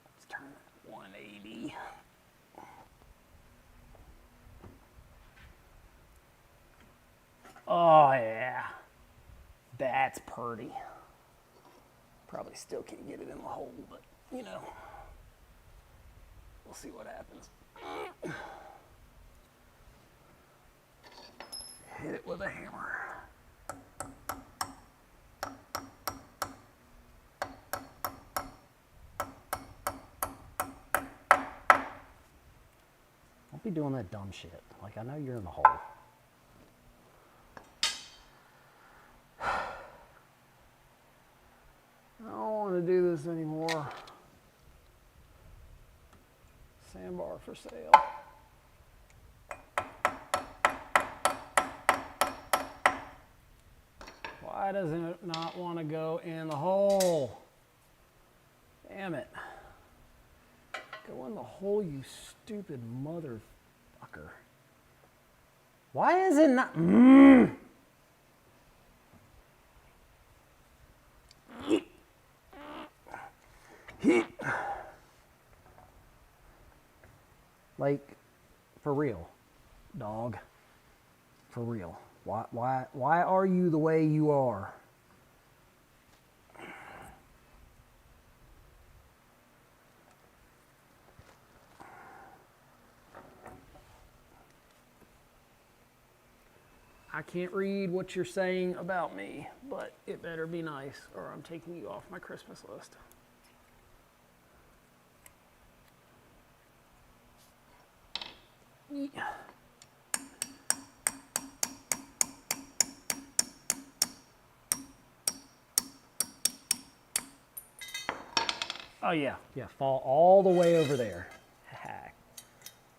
Let's turn that 180. Oh yeah, that's pretty. Probably still can't get it in the hole, but you know, we'll see what happens. Hit it with a hammer. Don't be doing that dumb shit. Like, I know you're in the hole. I don't want to do this anymore. Sandbar for sale. Why doesn't it not want to go in the hole? Damn it. Go in the hole, you stupid motherfucker. Why is it not? Like, for real, dog. For real. Why are you the way you are? I can't read what you're saying about me, but it better be nice or I'm taking you off my Christmas list. Yeah. Oh yeah, fall all the way over there.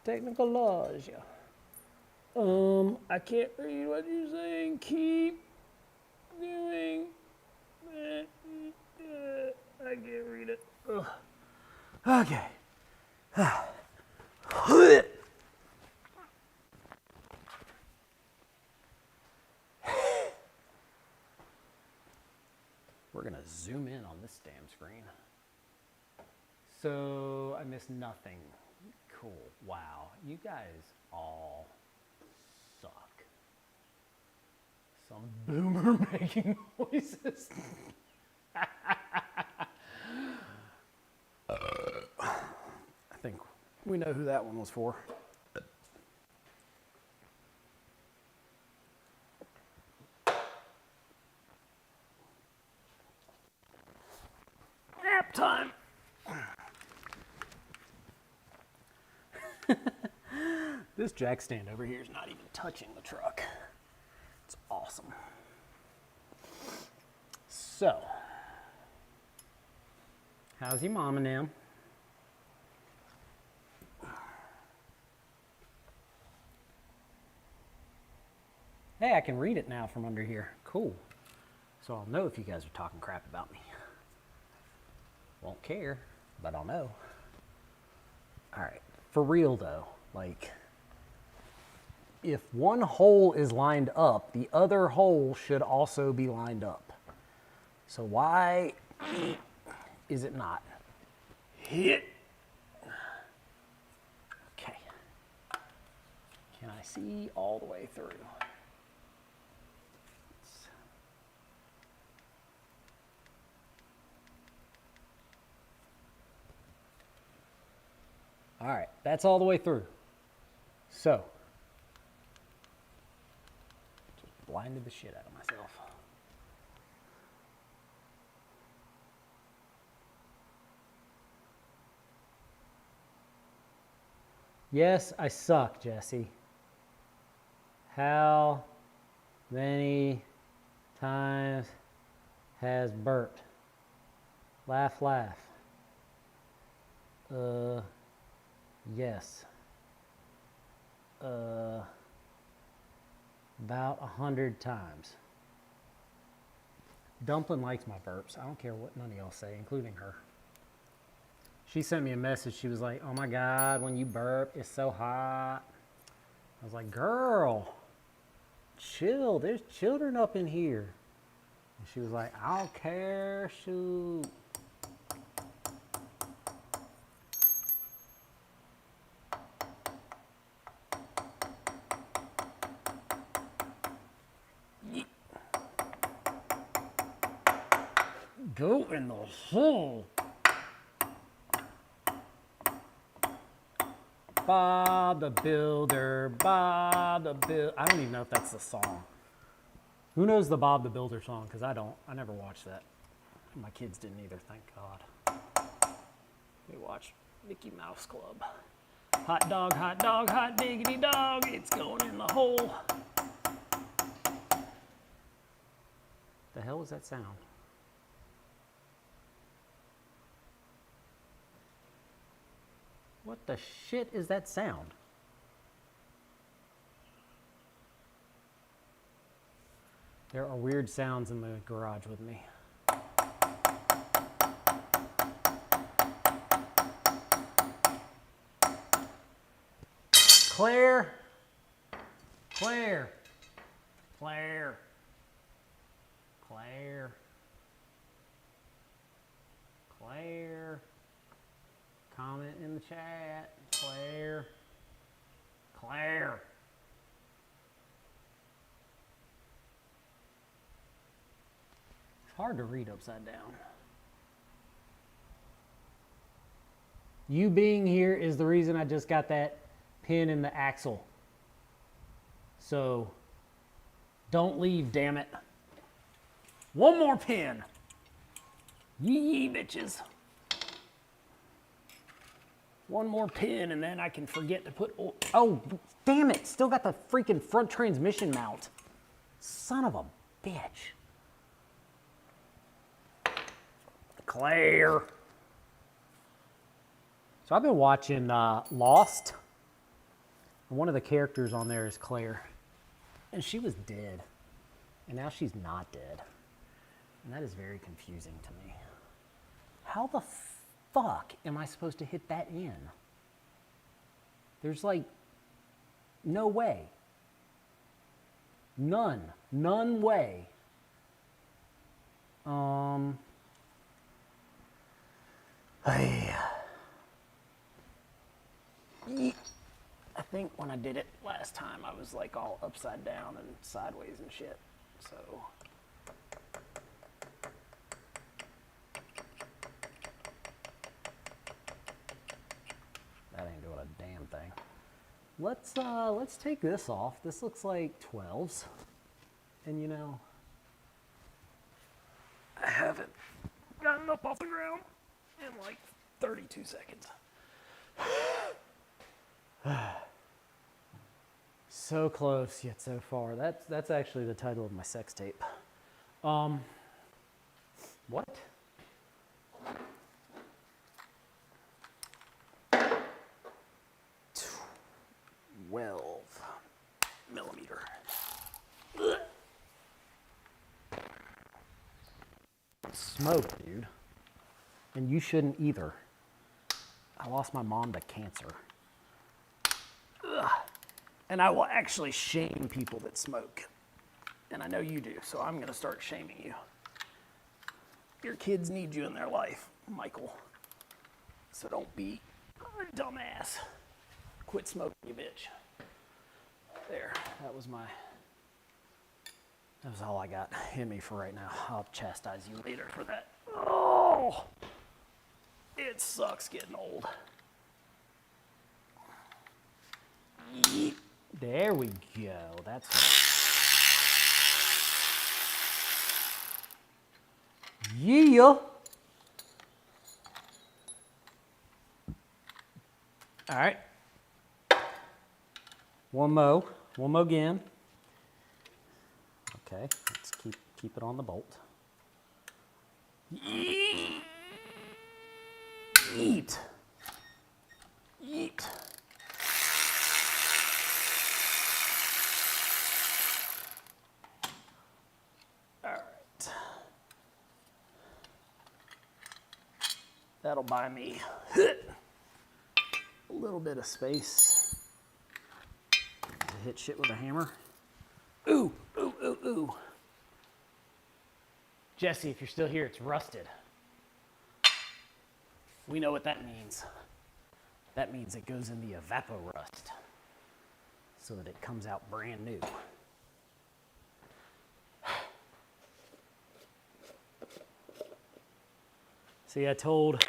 Technical laws, yeah. I can't read what you're saying. Keep doing. I can't read it. Ugh. Okay. We're gonna zoom in on this damn screen. So I missed nothing. Cool. Wow. You guys all suck. Some boomer making noises. I think we know who that one was for. Nap time. This jack stand over here is not even touching the truck. It's awesome. So, how's your mom and them? Hey, I can read it now from under here. Cool. So I'll know if you guys are talking crap about me. Won't care, but I'll know. All right, for real though, like, if one hole is lined up, the other hole should also be lined up. So why is it not? Hit. Okay. Can I see all the way through? All right, that's all the way through. So, just blinded the shit out of myself. Yes, I suck, Jesse. How many times has burped? Laugh, laugh. Yes. About 100 times. Dumpling likes my burps. I don't care what none of y'all say, including her. She sent me a message. She was like, oh my God, when you burp, it's so hot. I was like, girl, chill. There's children up in here. And she was like, I don't care, shoot. Go in the hole. Bob the Builder, Bob the Builder. I don't even know if that's the song. Who knows the Bob the Builder song? Because I don't. I never watched that. My kids didn't either, thank God. We watched Mickey Mouse Club. Hot dog, hot diggity dog. It's going in the hole. The hell was that sound? What the shit is that sound? There are weird sounds in the garage with me. Claire, Claire, Claire, Claire, Claire. Comment in the chat. Claire. Claire. It's hard to read upside down. You being here is the reason I just got that pin in the axle. So, don't leave, damn it. One more pin. Yee bitches. One more pin and then I can forget to put, oh, damn it, still got the freaking front transmission mount. Son of a bitch. Claire. So I've been watching Lost. One of the characters on there is Claire. And she was dead. And now she's not dead. And that is very confusing to me. How the fuck am I supposed to hit that in? There's like no way. None way. I think when I did it last time, I was like all upside down and sideways and shit. So. That ain't doing a damn thing. Let's take this off. This looks like 12s. And you know, I haven't gotten up off the ground in like 32 seconds. So close yet so far. That's actually the title of my sex tape. What? $12mm. Smoke, dude. And you shouldn't either. I lost my mom to cancer. Ugh. And I will actually shame people that smoke. And I know you do, so I'm gonna start shaming you. Your kids need you in their life, Michael. So don't be a dumbass. Quit smoking, you bitch. There, that was all I got in me for right now. I'll chastise you later for that. Oh, it sucks getting old. Yeet. There we go. That's it. Yeah. All right. One more again. Okay, let's keep it on the bolt. Yeet. Yeet. Yeet. All right. That'll buy me a little bit of space to hit shit with a hammer. Ooh, ooh, ooh, ooh. Jesse, if you're still here, it's rusted. We know what that means. That means it goes in the evaporust so that it comes out brand new. See, I told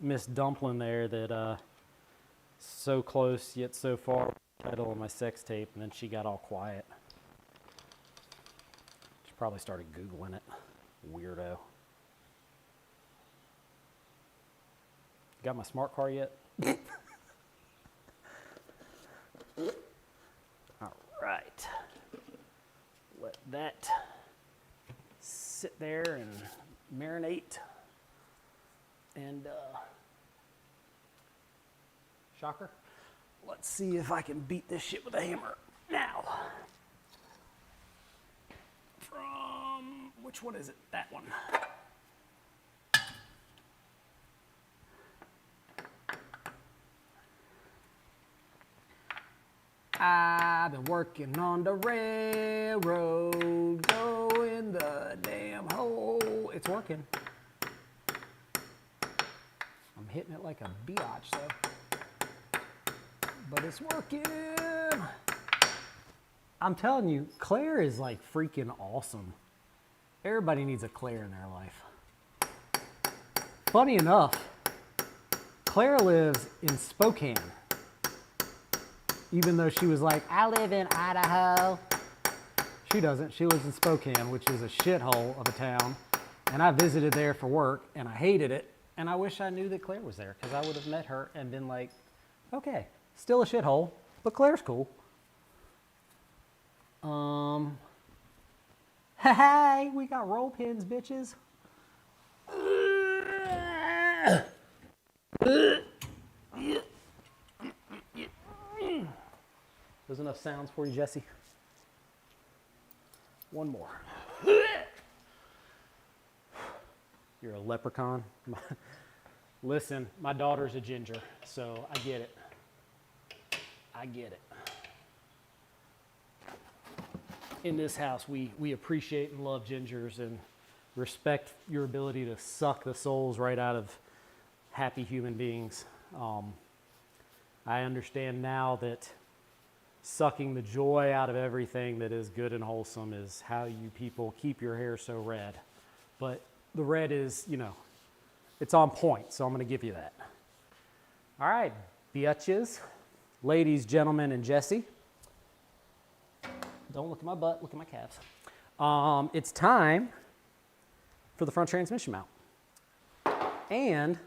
Miss Dumplin there that so close yet so far, title of my sex tape, and then she got all quiet. She probably started Googling it. Weirdo. Got my smart car yet? All right. Let that sit there and marinate. And shocker. Let's see if I can beat this shit with a hammer now. From which one is it? That one. I've been working on the railroad, go in the damn hole. It's working. I'm hitting it like a biatch though. But it's working. I'm telling you, Claire is like freaking awesome. Everybody needs a Claire in their life. Funny enough, Claire lives in Spokane. Even though she was like, I live in Idaho. She doesn't. She lives in Spokane, which is a shithole of a town. And I visited there for work, and I hated it. And I wish I knew that Claire was there, because I would have met her and been like, okay, still a shithole, but Claire's cool. Hey, we got roll pins, bitches. Those enough sounds for you, Jesse? One more. You're a leprechaun. Listen, my daughter's a ginger, so I get it. I get it. In this house, we appreciate and love gingers and respect your ability to suck the souls right out of happy human beings. I understand now that sucking the joy out of everything that is good and wholesome is how you people keep your hair so red. But the red is, you know, it's on point, so I'm going to give you that. All right, biatches, ladies, gentlemen, and Jesse. Don't look at my butt, look at my calves. It's time for the front transmission mount. And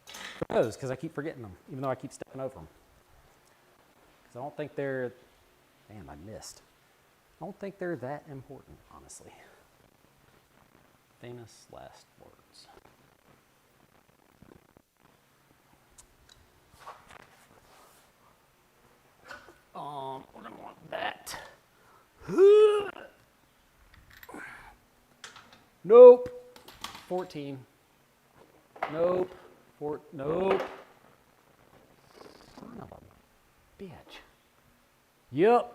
for those, because I keep forgetting them, even though I keep stepping over them. Because I don't think they're, damn, I missed. I don't think they're that important, honestly. Famous last words. We're gonna want that. Nope. 14. Nope. Nope. Son of a bitch. Yep.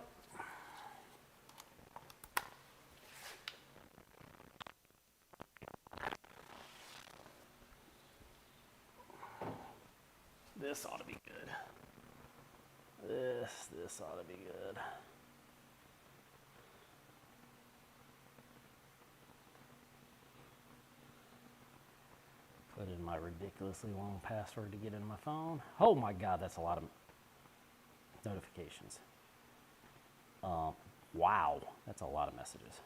This ought to be good. This ought to be good. Put in my ridiculously long password to get into my phone. Oh my God, that's a lot of notifications. Wow, that's a lot of messages.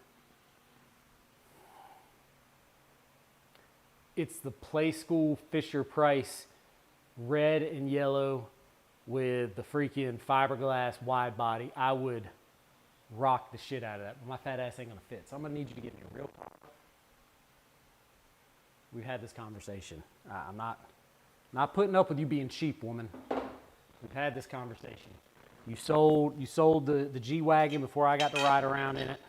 It's the Play School Fisher Price red and yellow with the freaking fiberglass wide body. I would rock the shit out of that, but my fat ass ain't gonna fit. So I'm gonna need you to get me a real car. We've had this conversation. I'm not putting up with you being cheap, woman. We've had this conversation. You sold the G-Wagon before I got to ride around in it.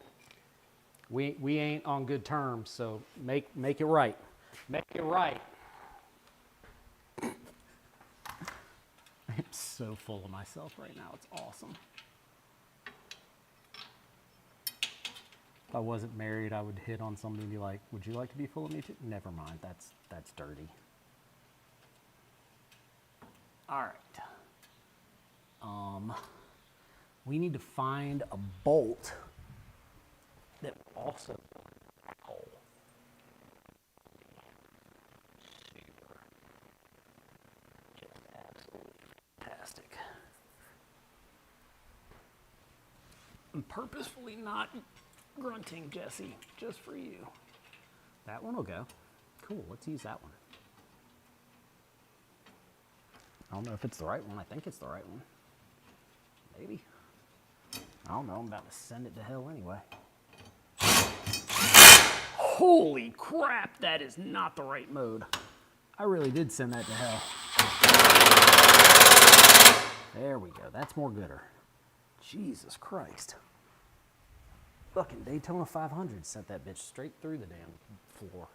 We ain't on good terms, so make it right. Make it right. I'm so full of myself right now. It's awesome. If I wasn't married, I would hit on somebody and be like, would you like to be full of me too? Never mind. That's dirty. All right. We need to find a bolt that also hole. Super. Just absolutely fantastic. I'm purposefully not grunting, Jesse, just for you. That one will go. Cool, let's use that one. I don't know if it's the right one. I think it's the right one. Maybe. I don't know. I'm about to send it to hell anyway. Holy crap, that is not the right mode. I really did send that to hell. There we go. That's more gooder. Jesus Christ. Fucking Daytona 500 sent that bitch straight through the damn floor.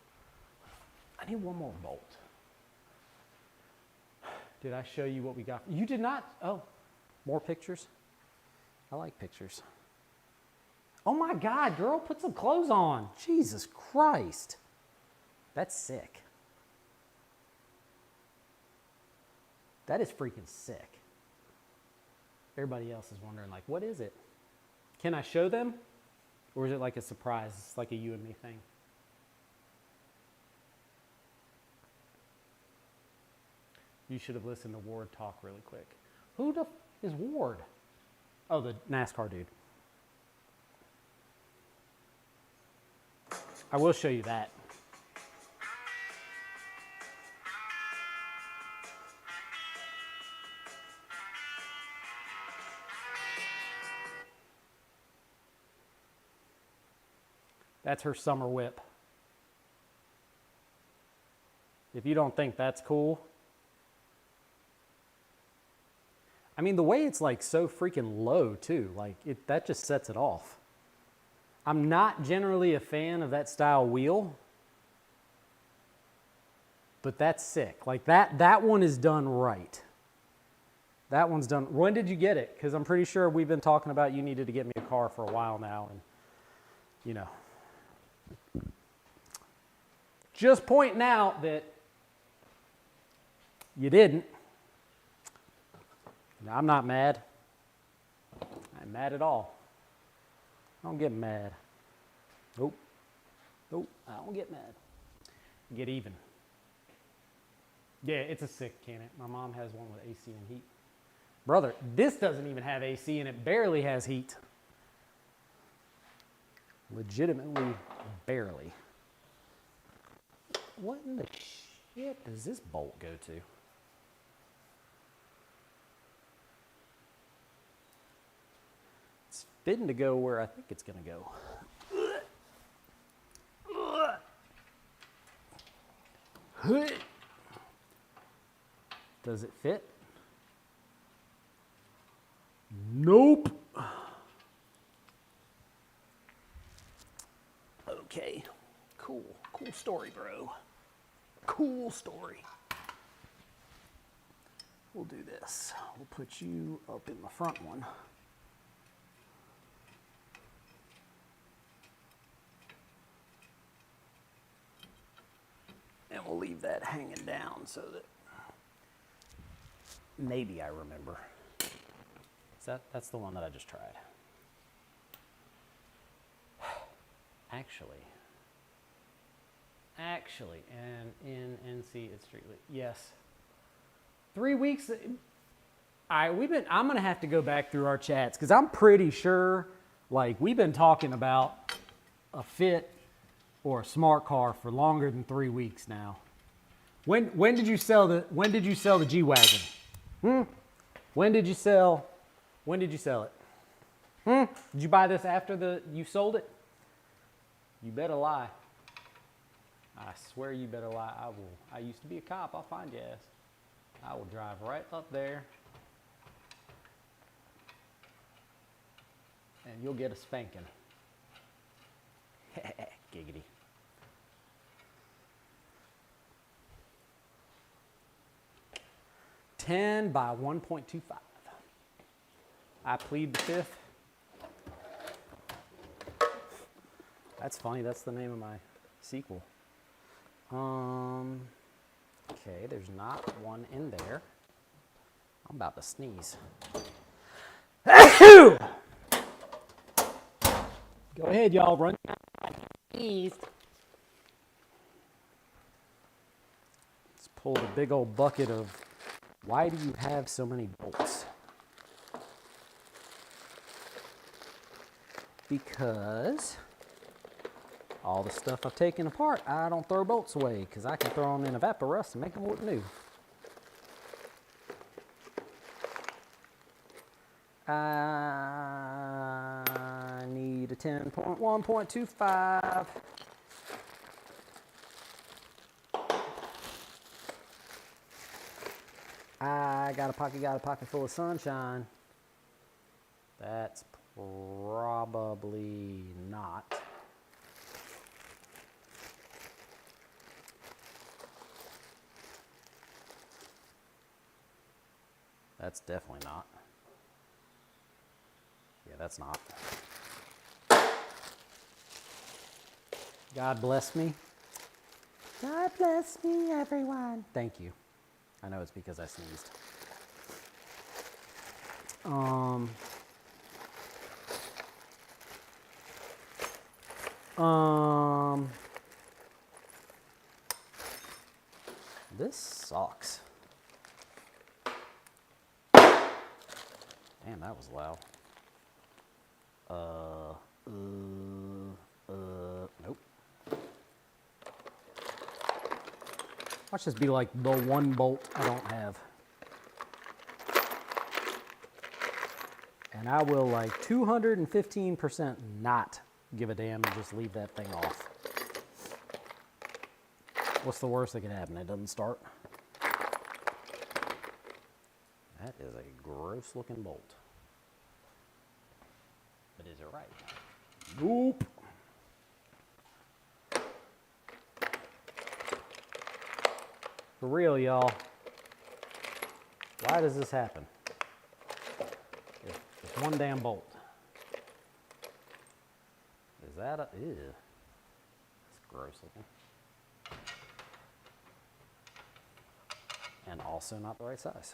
I need one more bolt. Did I show you what we got? You did not. Oh, more pictures? I like pictures. Oh my God, girl, put some clothes on. Jesus Christ. That's sick. That is freaking sick. Everybody else is wondering, like, what is it? Can I show them? Or is it like a surprise? It's like a you and me thing. You should have listened to Ward talk really quick. Who the f is Ward? Oh, the NASCAR dude. I will show you that. That's her summer whip. If you don't think that's cool. I mean, the way it's like so freaking low too, like that just sets it off. I'm not generally a fan of that style wheel, but that's sick. Like that one is done right. That one's done. When did you get it? Because I'm pretty sure we've been talking about you needed to get me a car for a while now, and you know. Just pointing out that you didn't. Now, I'm not mad. I'm mad at all. I don't get mad. Nope. Nope. I don't get mad. I get even. Yeah, it's a sick Cannon. My mom has one with AC and heat. Brother, this doesn't even have AC and it barely has heat. Legitimately barely. What in the shit does this bolt go to? fitting to go where I think it's going to go. Does it fit? Nope. Okay. Cool. Cool story, bro. Cool story. We'll do this. We'll put you up in the front one. And we'll leave that hanging down so that maybe I remember. That's the one that I just tried. Actually, and in NC it's strictly, yes. 3 weeks. I'm gonna have to go back through our chats because I'm pretty sure, like, we've been talking about a Fit or a smart car for longer than 3 weeks now. When did you sell the G-Wagon? When did you sell it? Did you buy this after you sold it? You better lie. I swear you better lie. I will. I used to be a cop. I'll find your ass. I will drive right up there and you'll get a spanking. Giggity. $10 by 1.25. I plead the fifth. That's funny. That's the name of my sequel. Okay, there's not one in there. I'm about to sneeze. Go ahead, y'all. Run. Sneeze. Let's pull the big old bucket of why do you have so many bolts? Because all the stuff I've taken apart, I don't throw bolts away because I can throw them in Evaporust and make them look new. I need a 10.1.25. I got a pocket full of sunshine. That's probably not. That's definitely not. Yeah, that's not. God bless me. God bless me, everyone. Thank you. I know it's because I sneezed. This sucks. Damn, that was loud. Nope. Watch this be like the one bolt I don't have. And I will like 215% not give a damn and just leave that thing off. What's the worst that can happen? It doesn't start. That is a gross looking bolt. But is it right? Nope. For real, y'all. Why does this happen? It's one damn bolt. Is that a... Ew. That's gross looking. And also not the right size.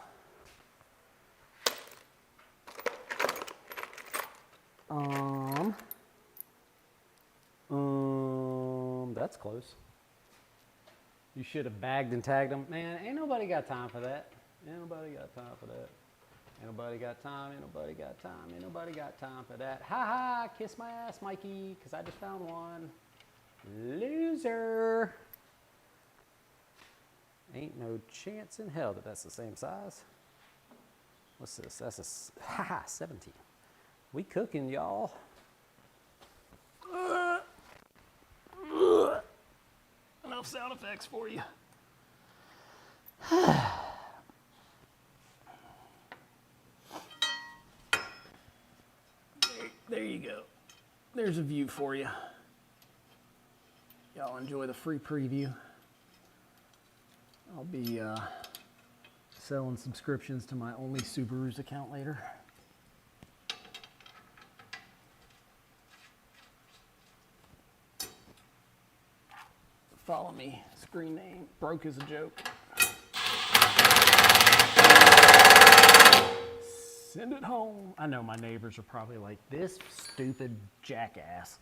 That's close. You should have bagged and tagged them. Man, ain't nobody got time for that. Ain't nobody got time for that. Ain't nobody got time, ain't nobody got time, ain't nobody got time for that. Ha ha, kiss my ass, Mikey, because I just found one. Loser. Ain't no chance in hell that that's the same size. What's this? That's a, haha, 17. We cooking, y'all. Enough sound effects for you. There you go. There's a view for you. Y'all enjoy the free preview. I'll be selling subscriptions to my Only Subarus account later. Follow me. Screen name. Broke is a joke. Send it home. I know my neighbors are probably like, this stupid jackass.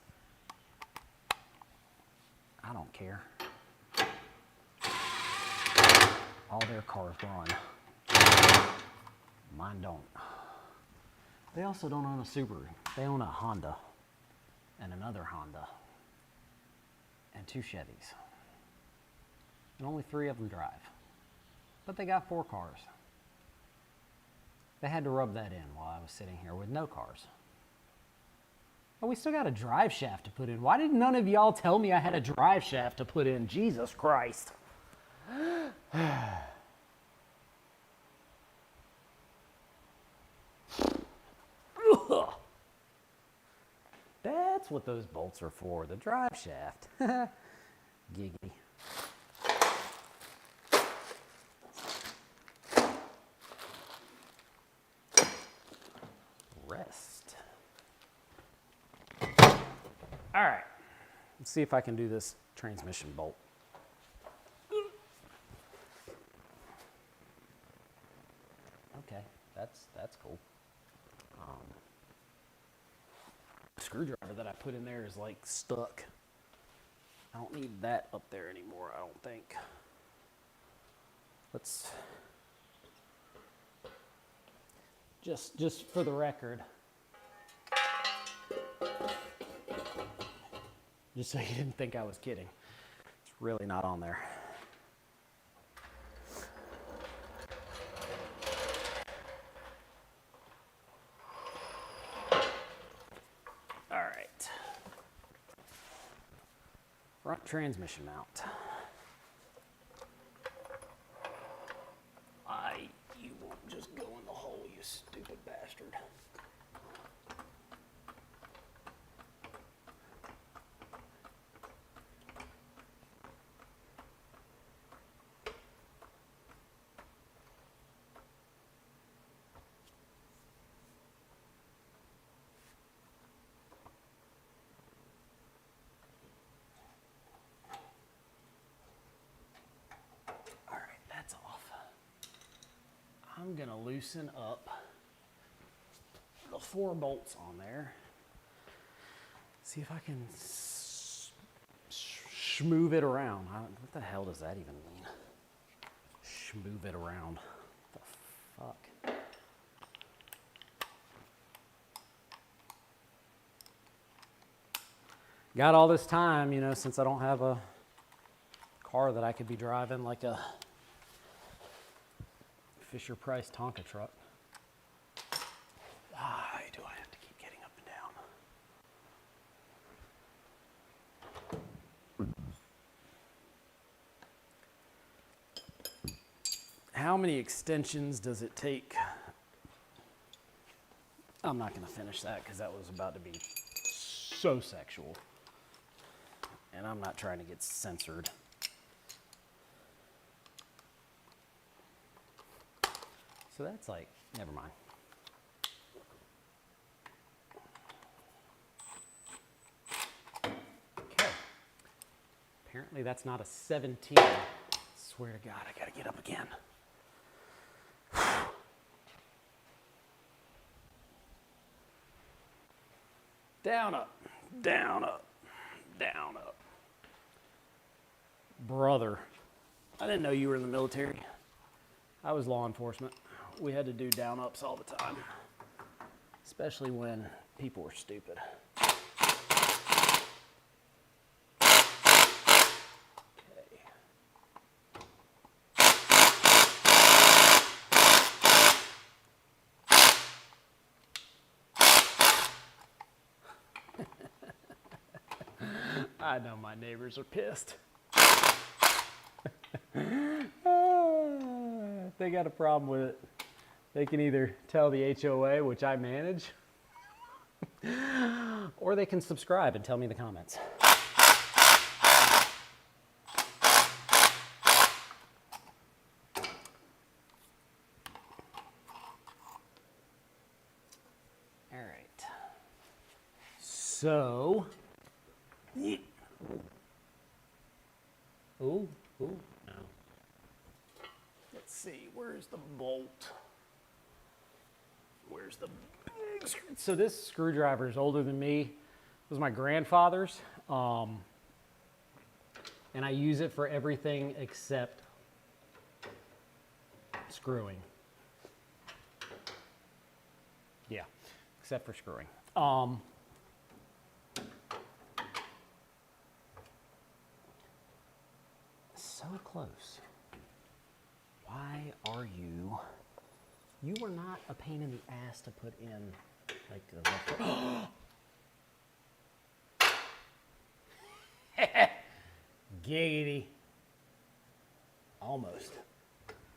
I don't care. All their cars run. Mine don't. They also don't own a Subaru. They own a Honda and another Honda and 2 Chevys. And only 3 of them drive. But they got 4 cars. They had to rub that in while I was sitting here with no cars. Oh, we still got a drive shaft to put in. Why did none of y'all tell me I had a drive shaft to put in? Jesus Christ. That's what those bolts are for, the drive shaft. Giggity. Rest. All right, let's see if I can do this transmission bolt. Okay, that's cool. The screwdriver that I put in there is like stuck. I don't need that up there anymore, I don't think. Let's just for the record, just so you didn't think I was kidding, it's really not on there. All right, front transmission mount. You won't just go in the hole, you stupid bastard. All right, that's off. I'm gonna loosen up the 4 bolts on there. See if I can schmooze it around. What the hell does that even mean? Schmooze it around. What the fuck? Got all this time, you know, since I don't have a car that I could be driving like a Fisher-Price Tonka truck. Why do I have to keep getting up and down? How many extensions does it take? I'm not going to finish that because that was about to be so sexual. And I'm not trying to get censored. So that's like, never mind. Okay. Apparently that's not a 17. I swear to God, I gotta get up again. Down, up, down, up, down, up. Brother, I didn't know you were in the military. I was law enforcement. We had to do down-ups all the time, especially when people were stupid. Okay. I know my neighbors are pissed. They got a problem with it. They can either tell the HOA, which I manage, or they can subscribe and tell me in the comments. All right. So, ooh, no. Let's see, where's the bolt? Where's the big screw? So this screwdriver is older than me. It was my grandfather's, and I use it for everything except screwing. Yeah, except for screwing. So close. Why are you? You were not a pain in the ass to put in, like the giggity. Almost.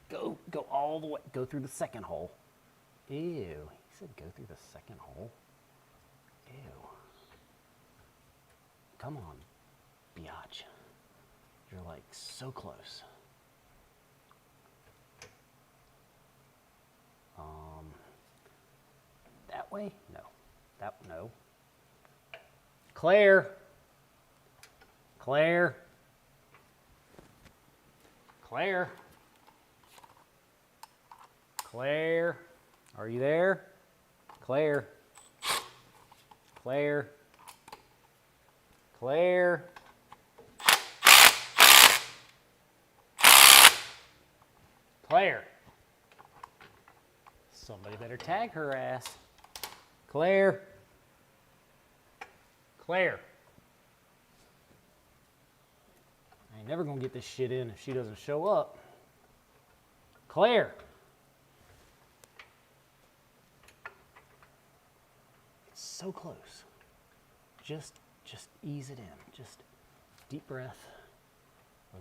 Go all the way. Go through the second hole. Ew. He said go through the second hole. Ew. Come on, biatch. You're like so close. That way? No. No. Claire. Claire. Claire. Claire. Are you there? Claire. Claire. Claire. Claire. Somebody better tag her ass. Claire. Claire. I ain't never gonna get this shit in if she doesn't show up. Claire. It's so close. Just ease it in. Just deep breath.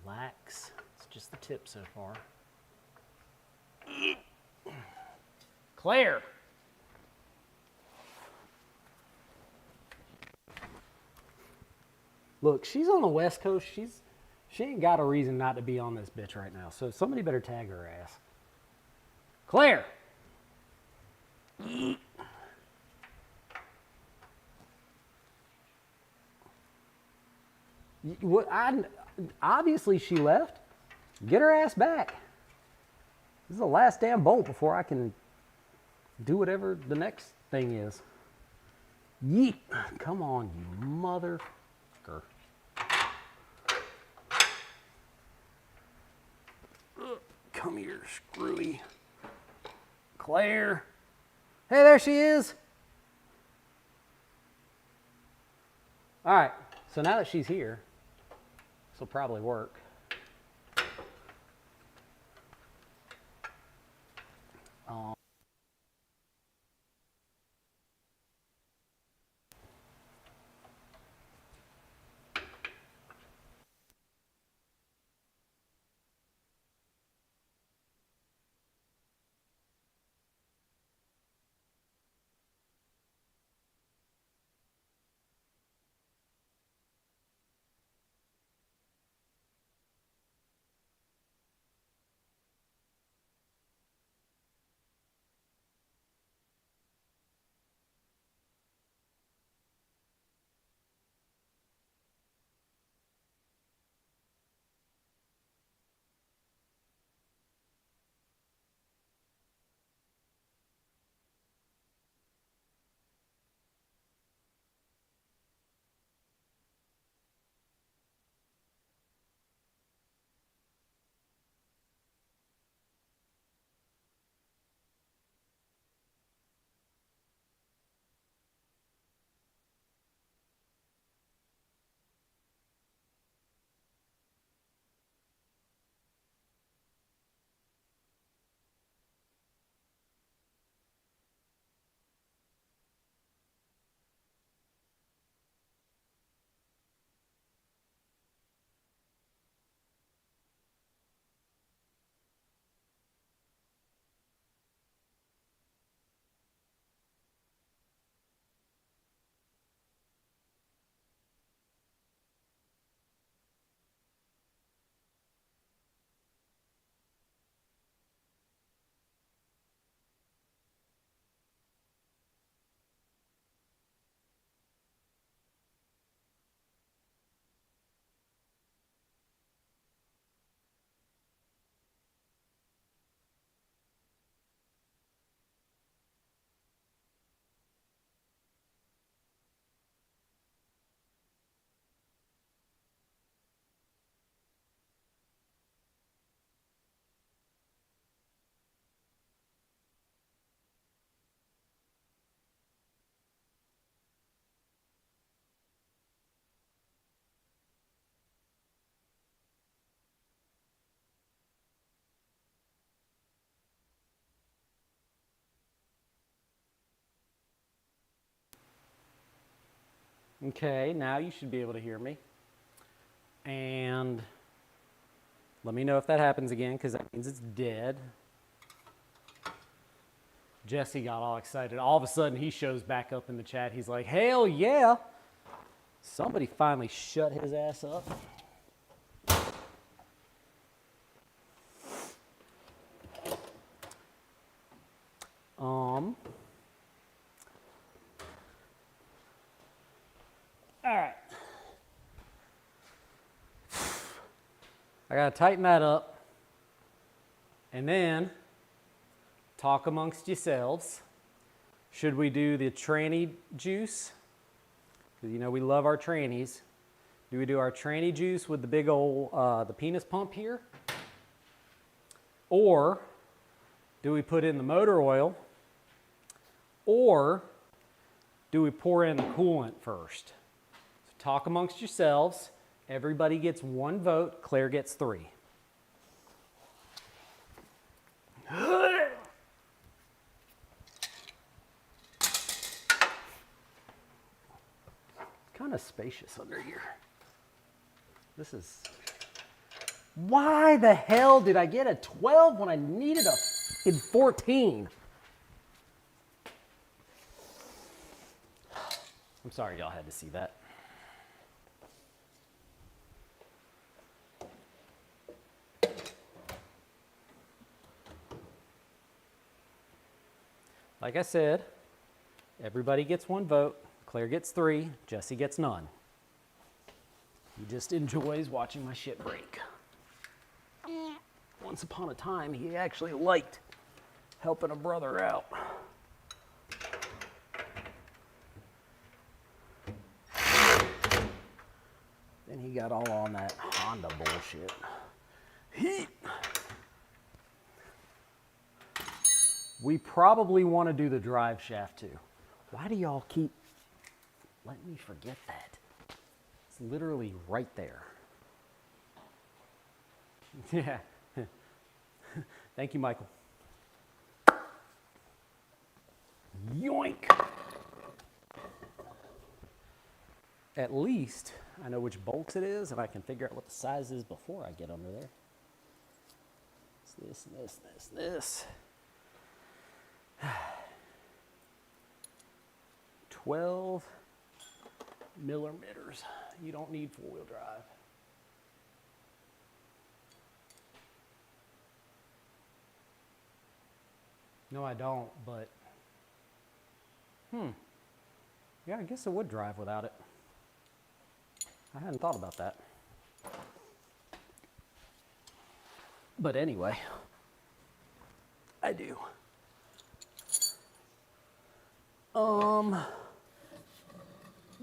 Relax. It's just the tip so far. Claire. Look, she's on the West Coast. She ain't got a reason not to be on this bitch right now. So somebody better tag her ass. Claire. Obviously she left. Get her ass back. This is the last damn bolt before I can do whatever the next thing is. Yeet. Come on, you motherfucker. Come here, screwy. Claire. Hey, there she is. All right, so now that she's here, this will probably work. Okay, now you should be able to hear me. And let me know if that happens again, because that means it's dead. Jesse got all excited. All of a sudden, he shows back up in the chat. He's like, hell yeah. Somebody finally shut his ass up. All right. I got to tighten that up. And then talk amongst yourselves. Should we do the tranny juice? Because, you know, we love our trannies. Do we do our tranny juice with the big old, the penis pump here? Or do we put in the motor oil? Or do we pour in the coolant first? So talk amongst yourselves. Everybody gets 1 vote. Claire gets 3. Kind of spacious under here. This is... Why the hell did I get a 12 when I needed a fucking 14? I'm sorry y'all had to see that. Like I said, everybody gets 1 vote. Claire gets 3. Jesse gets none. He just enjoys watching my shit break. Once upon a time, he actually liked helping a brother out. Then he got all on that Honda bullshit. We probably want to do the drive shaft too. Why do y'all keep letting me forget that? It's literally right there. Yeah. Thank you, Michael. Yoink. At least I know which bolts it is, and I can figure out what the size is before I get under there. It's this. 12 millimeters. You don't need 4-wheel drive. No, I don't, but yeah, I guess I would drive without it. I hadn't thought about that. But anyway, I do.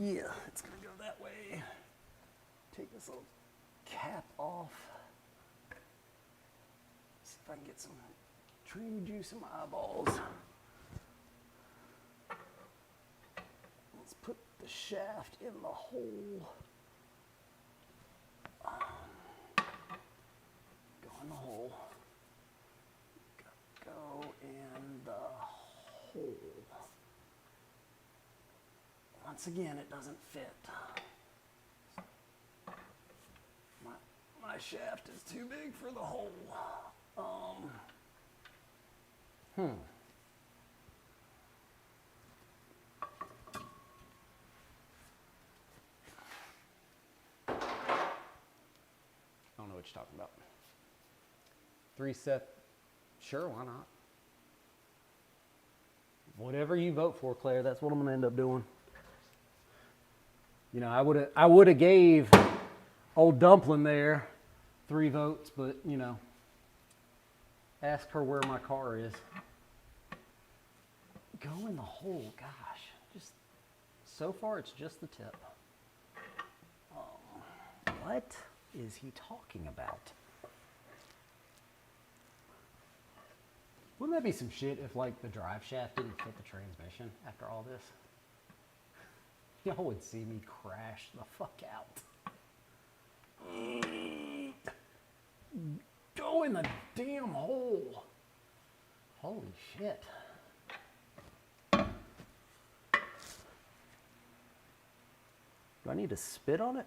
Yeah, it's gonna go that way. Take this little cap off. See if I can get some tranny juice in my eyeballs. Let's put the shaft in the hole. Go in the hole. Go in the hole. Once again, it doesn't fit. My shaft is too big for the hole. I don't know what you're talking about. 3 set, sure, why not? Whatever you vote for, Claire, that's what I'm gonna end up doing. You know, I would have gave old Dumpling there 3 votes, but you know, ask her where my car is. Go in the hole, gosh. Just so far, it's just the tip. What is he talking about? Wouldn't that be some shit if, like, the drive shaft didn't fit the transmission after all this? Y'all would see me crash the fuck out. Go in the damn hole. Holy shit. Do I need to spit on it?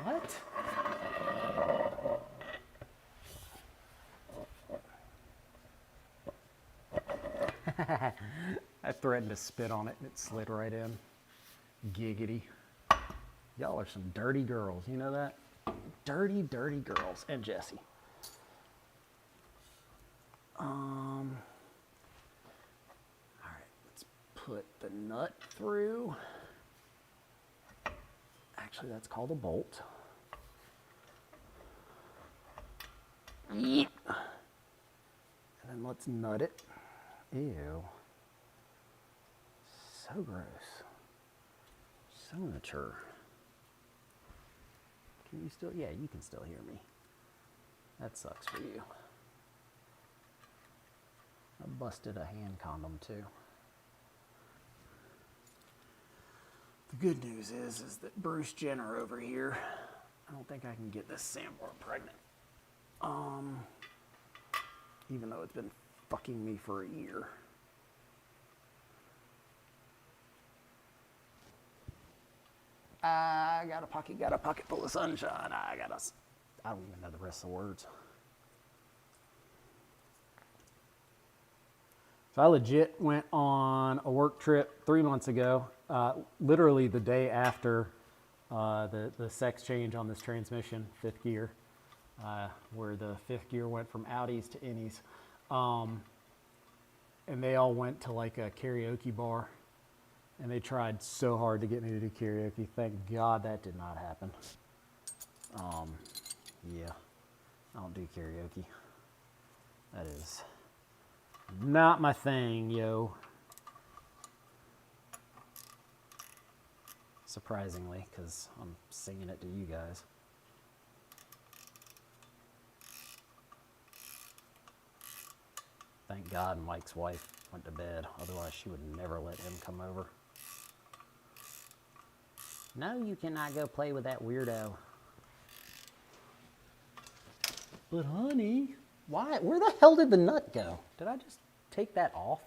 What? I threatened to spit on it and it slid right in. Giggity. Y'all are some dirty girls, you know that? Dirty, dirty girls. And Jesse. All right, let's put the nut through. Actually, that's called a bolt. Yeet. And then let's nut it. Ew. So gross. So mature. Can you still? Yeah, you can still hear me. That sucks for you. I busted a hand condom too. The good news is that Bruce Jenner over here, I don't think I can get this sandbar pregnant. Even though it's been fucking me for a year. I got a pocket full of sunshine. I don't even know the rest of the words. So I legit went on a work trip 3 months ago, literally the day after the sex change on this transmission, 5th gear, where the 5th gear went from outies to innies. And they all went to like a karaoke bar, and they tried so hard to get me to do karaoke. Thank God that did not happen. Yeah, I don't do karaoke. That is not my thing, yo. Surprisingly, because I'm singing it to you guys. Thank God Mike's wife went to bed. Otherwise, she would never let him come over. No, you cannot go play with that weirdo. But honey, why? Where the hell did the nut go? Did I just take that off?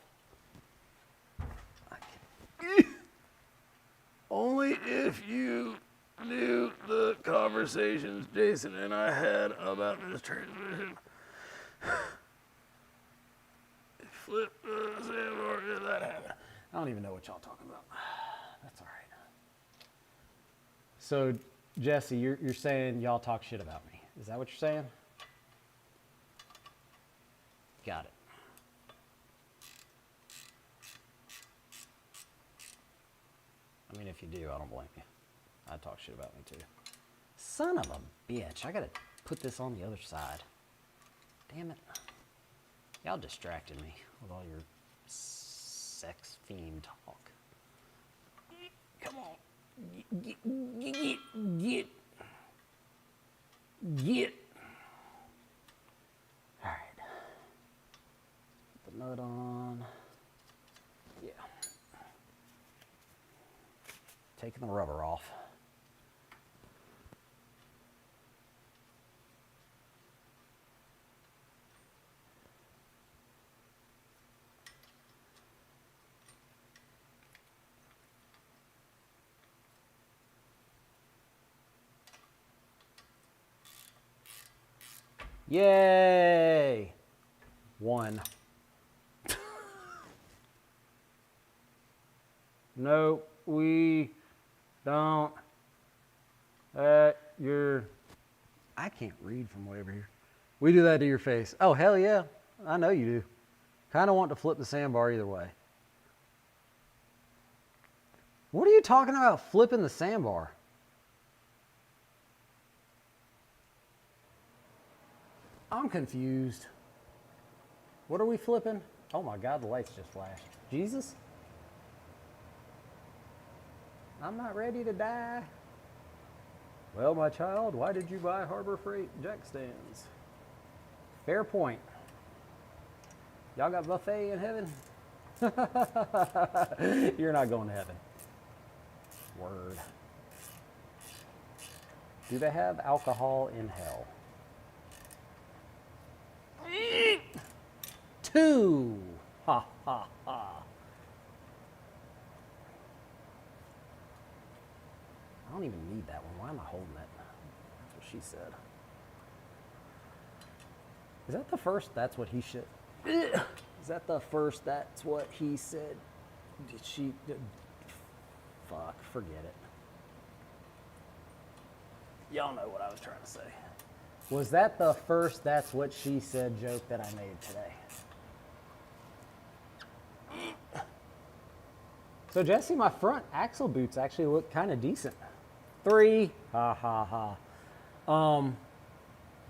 Only if you knew the conversations Jason and I had about this transmission. Flip the sandbar, did that happen? I don't even know what y'all talking about. That's all right. So, Jesse, you're saying y'all talk shit about me. Is that what you're saying? Got it. I mean, if you do, I don't blame you. I talk shit about me too. Son of a bitch. I gotta put this on the other side. Damn it. Y'all distracted me with all your sex fiend talk. Come on. Get. All right. Put the nut on. Yeah. Taking the rubber off. Yay! 1. No, we don't. I can't read from way over here. We do that to your face. Oh, hell yeah. I know you do. Kind of want to flip the sandbar either way. What are you talking about flipping the sandbar? I'm confused. What are we flipping? Oh my God, the lights just flashed. Jesus? I'm not ready to die. Well, my child, why did you buy Harbor Freight jack stands? Fair point. Y'all got buffet in heaven? You're not going to heaven. Word. Do they have alcohol in hell? 2. Ha ha ha. don't even need that one. Why am I holding it? That's what she said. Is that the first? That's what he should. Is that the first? That's what he said. Did she? Fuck, forget it. Y'all know what I was trying to say. Was that the first that's what she said joke that I made today? So Jesse, my front axle boots actually look kind of decent. 3, ha ha ha.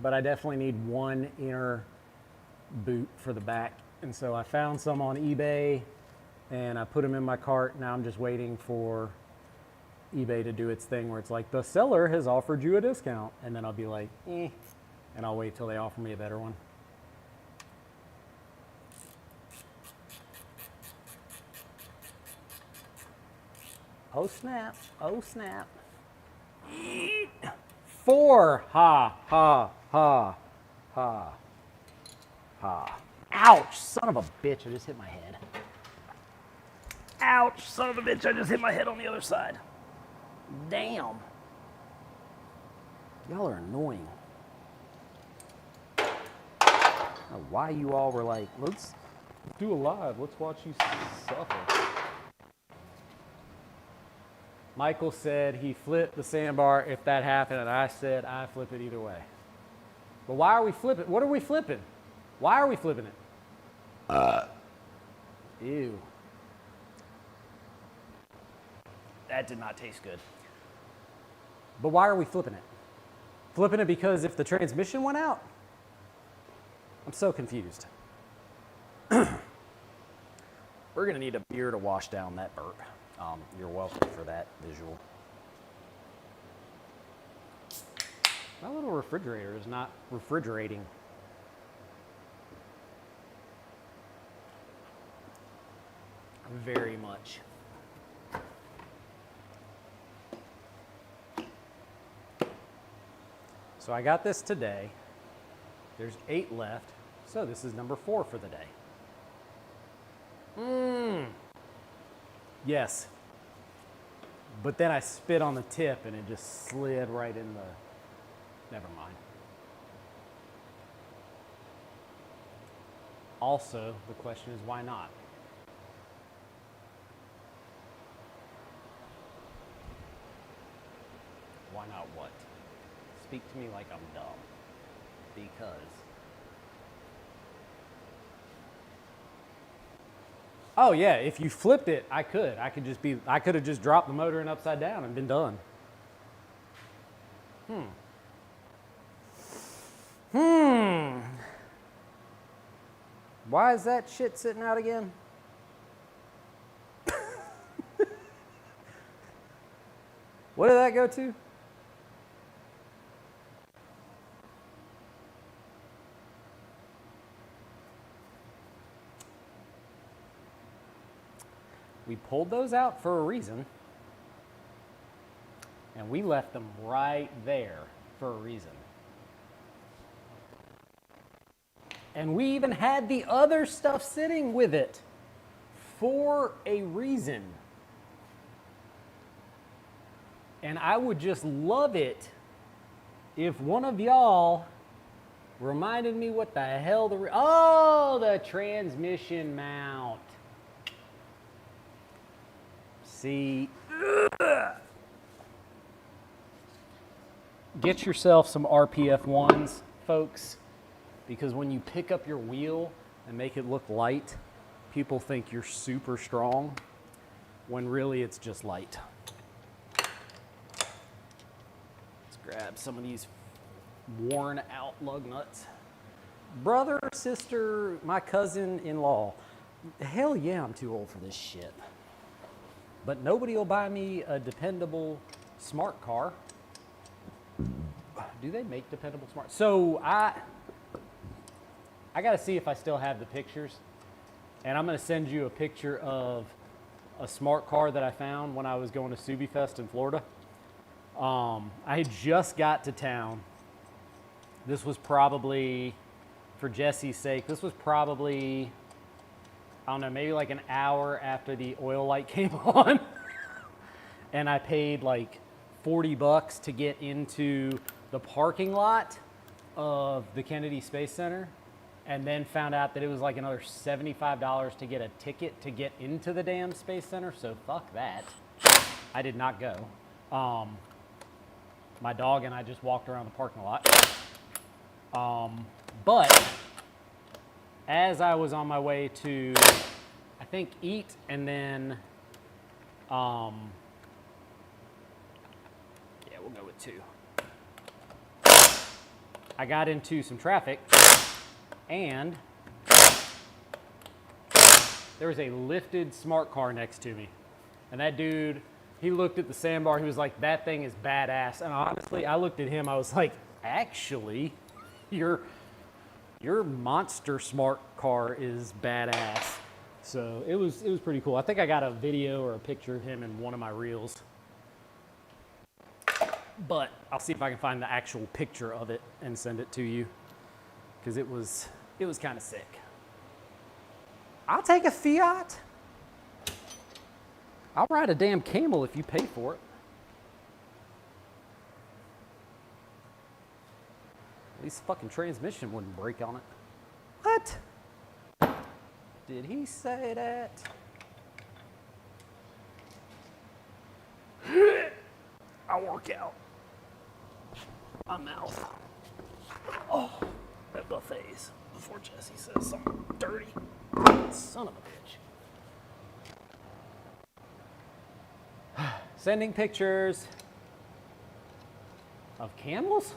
But I definitely need one inner boot for the back. And so I found some on eBay and I put them in my cart. Now I'm just waiting for eBay to do its thing where it's like, the seller has offered you a discount. And then I'll be like, eh. And I'll wait till they offer me a better one. Oh snap, oh snap. 4, ha, ha, ha, ha, ha. Ouch, son of a bitch, I just hit my head. Ouch, son of a bitch, I just hit my head on the other side. Damn. Y'all are annoying. I don't know why you all were like, let's do a live, let's watch you suffer. Michael said he flipped the sandbar if that happened, and I said I flip it either way. But why are we flipping? What are we flipping? Why are we flipping it? Ew. That did not taste good. But why are we flipping it? Flipping it because if the transmission went out? I'm so confused. We're gonna need a beer to wash down that burp. You're welcome for that visual. My little refrigerator is not refrigerating. Very much. So I got this today. There's 8 left. So this is number 4 for the day. Yes. But then I spit on the tip and it just slid right in the... Never mind. Also, the question is why not? Why not what? Speak to me like I'm dumb. Because... Oh yeah, if you flipped it, I could have just dropped the motor in upside down and been done. Why is that shit sitting out again? What did that go to? We pulled those out for a reason, and we left them right there for a reason. And we even had the other stuff sitting with it for a reason. And I would just love it if one of y'all reminded me what the hell the transmission mount. See, get yourself some RPF 1s, folks, because when you pick up your wheel and make it look light, people think you're super strong, when really it's just light. Let's grab some of these worn out lug nuts. Brother, sister, my cousin-in-law. Hell yeah, I'm too old for this shit. But nobody will buy me a dependable smart car. Do they make dependable smart? So I got to see if I still have the pictures. And I'm going to send you a picture of a smart car that I found when I was going to SubiFest in Florida. I had just got to town. This was probably, for Jesse's sake, this was probably... I don't know, maybe like an hour after the oil light came on. And I paid like $40 to get into the parking lot of the Kennedy Space Center, and then found out that it was like another $75 to get a ticket to get into the damn Space Center, so fuck that. I did not go. My dog and I just walked around the parking lot. But as I was on my way to, I think, eat and then, yeah, we'll go with 2. I got into some traffic, and there was a lifted smart car next to me. And that dude, he looked at the sandbar, he was like, that thing is badass. And honestly, I looked at him, I was like, actually, your monster smart car is badass. So it was pretty cool. I think I got a video or a picture of him in one of my reels. But I'll see if I can find the actual picture of it and send it to you, because it was kind of sick. I'll take a Fiat. I'll ride a damn camel if you pay for it. At least the fucking transmission wouldn't break on it. What? Did he say that? I'll work out my mouth. Oh, that buffet's before Jesse says something dirty. Son of a bitch. Sending pictures of camels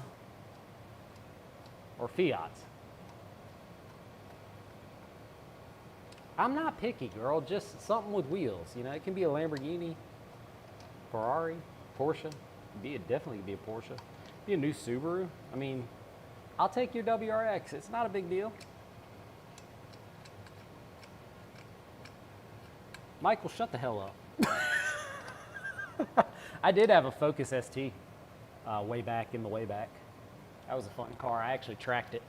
or Fiats. I'm not picky, girl, just something with wheels. You know, it can be a Lamborghini, Ferrari, Porsche. Definitely be a Porsche. Be a new Subaru. I mean, I'll take your WRX. It's not a big deal. Michael, shut the hell up. I did have a Focus ST way back in the way back. That was a fun car. I actually tracked it.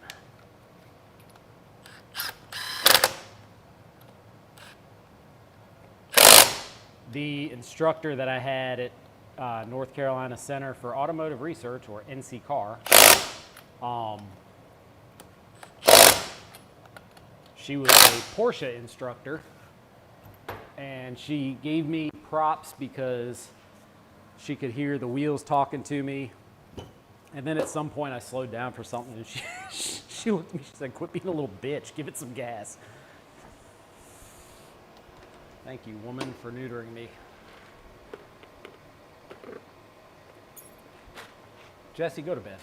The instructor that I had at North Carolina Center for Automotive Research, or NCCAR, she was a Porsche instructor, and she gave me props because she could hear the wheels talking to me. And then at some point I slowed down for something, and she looked at me, she said, quit being a little bitch, give it some gas. Thank you, woman, for neutering me. Jesse, go to bed.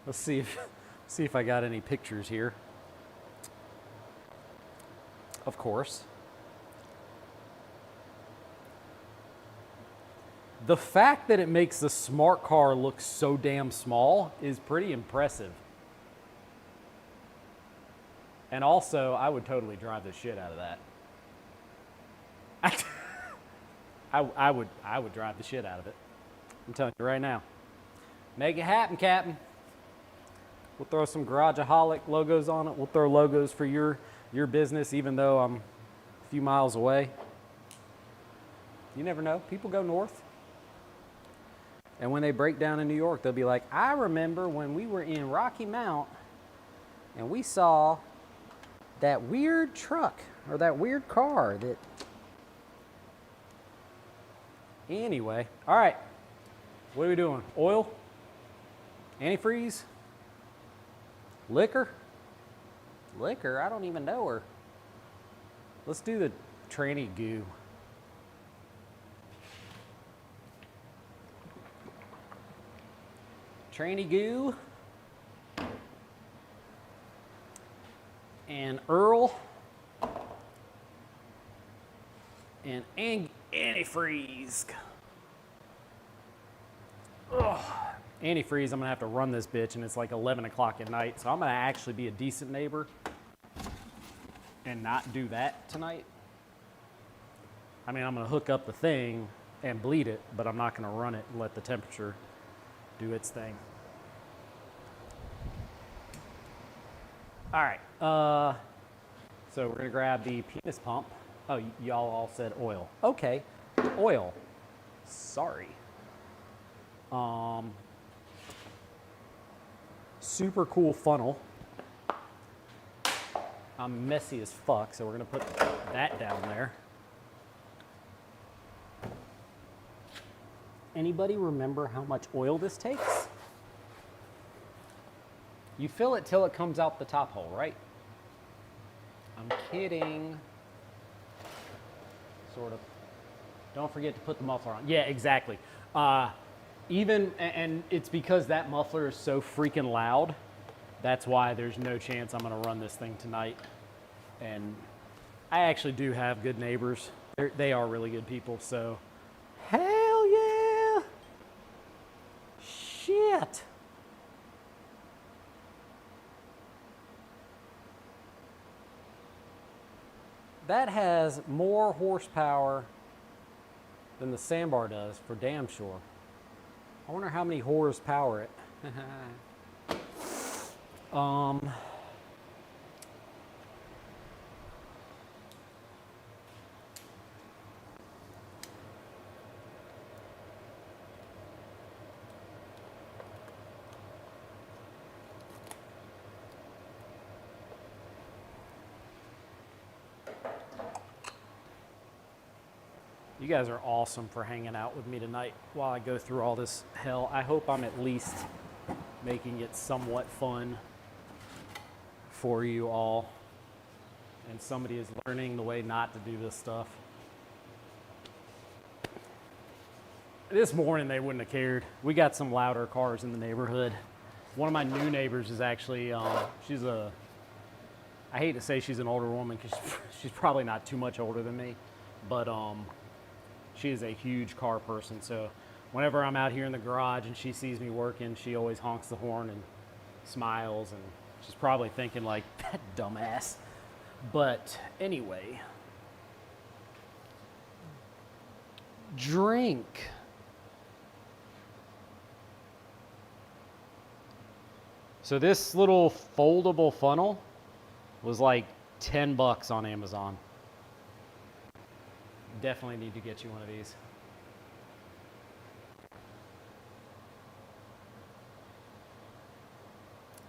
Let's see if I got any pictures here. Of course. The fact that it makes the smart car look so damn small is pretty impressive. And also, I would totally drive the shit out of that. I would drive the shit out of it. I'm telling you right now. Make it happen, Captain. We'll throw some Garageaholic logos on it. We'll throw logos for your business, even though I'm a few miles away. You never know. People go north. And when they break down in New York, they'll be like, I remember when we were in Rocky Mount and we saw that weird truck or that weird car that... Anyway, all right. What are we doing? Oil? Antifreeze? Liquor? Liquor? I don't even know her. Let's do the tranny goo. Tranny goo. And Earl. And antifreeze. Ugh. Antifreeze, I'm gonna have to run this bitch, and it's like 11 o'clock at night, so I'm gonna actually be a decent neighbor and not do that tonight. I mean, I'm gonna hook up the thing and bleed it, but I'm not gonna run it and let the temperature do its thing. All right, so we're gonna grab the penis pump Oh, y'all all said oil. Okay, oil. Sorry. Super cool funnel. I'm messy as fuck, so we're gonna put that down there. Anybody remember how much oil this takes? You fill it till it comes out the top hole, right? I'm kidding. Sort of. Don't forget to put the muffler on. Yeah, exactly. And it's because that muffler is so freaking loud. That's why there's no chance I'm gonna run this thing tonight. And I actually do have good neighbors. They are really good people, so hell yeah. Shit. That has more horsepower than the sandbar does, for damn sure. I wonder how many whores power it. You guys are awesome for hanging out with me tonight while I go through all this hell. I hope I'm at least making it somewhat fun for you all. And somebody is learning the way not to do this stuff. This morning they wouldn't have cared. We got some louder cars in the neighborhood. One of my new neighbors is actually, I hate to say she's an older woman because she's probably not too much older than me, but she is a huge car person, so whenever I'm out here in the garage and she sees me working, she always honks the horn and smiles, and she's probably thinking like, that dumbass. But anyway, drink. So this little foldable funnel was like $10 on Amazon. Definitely need to get you one of these.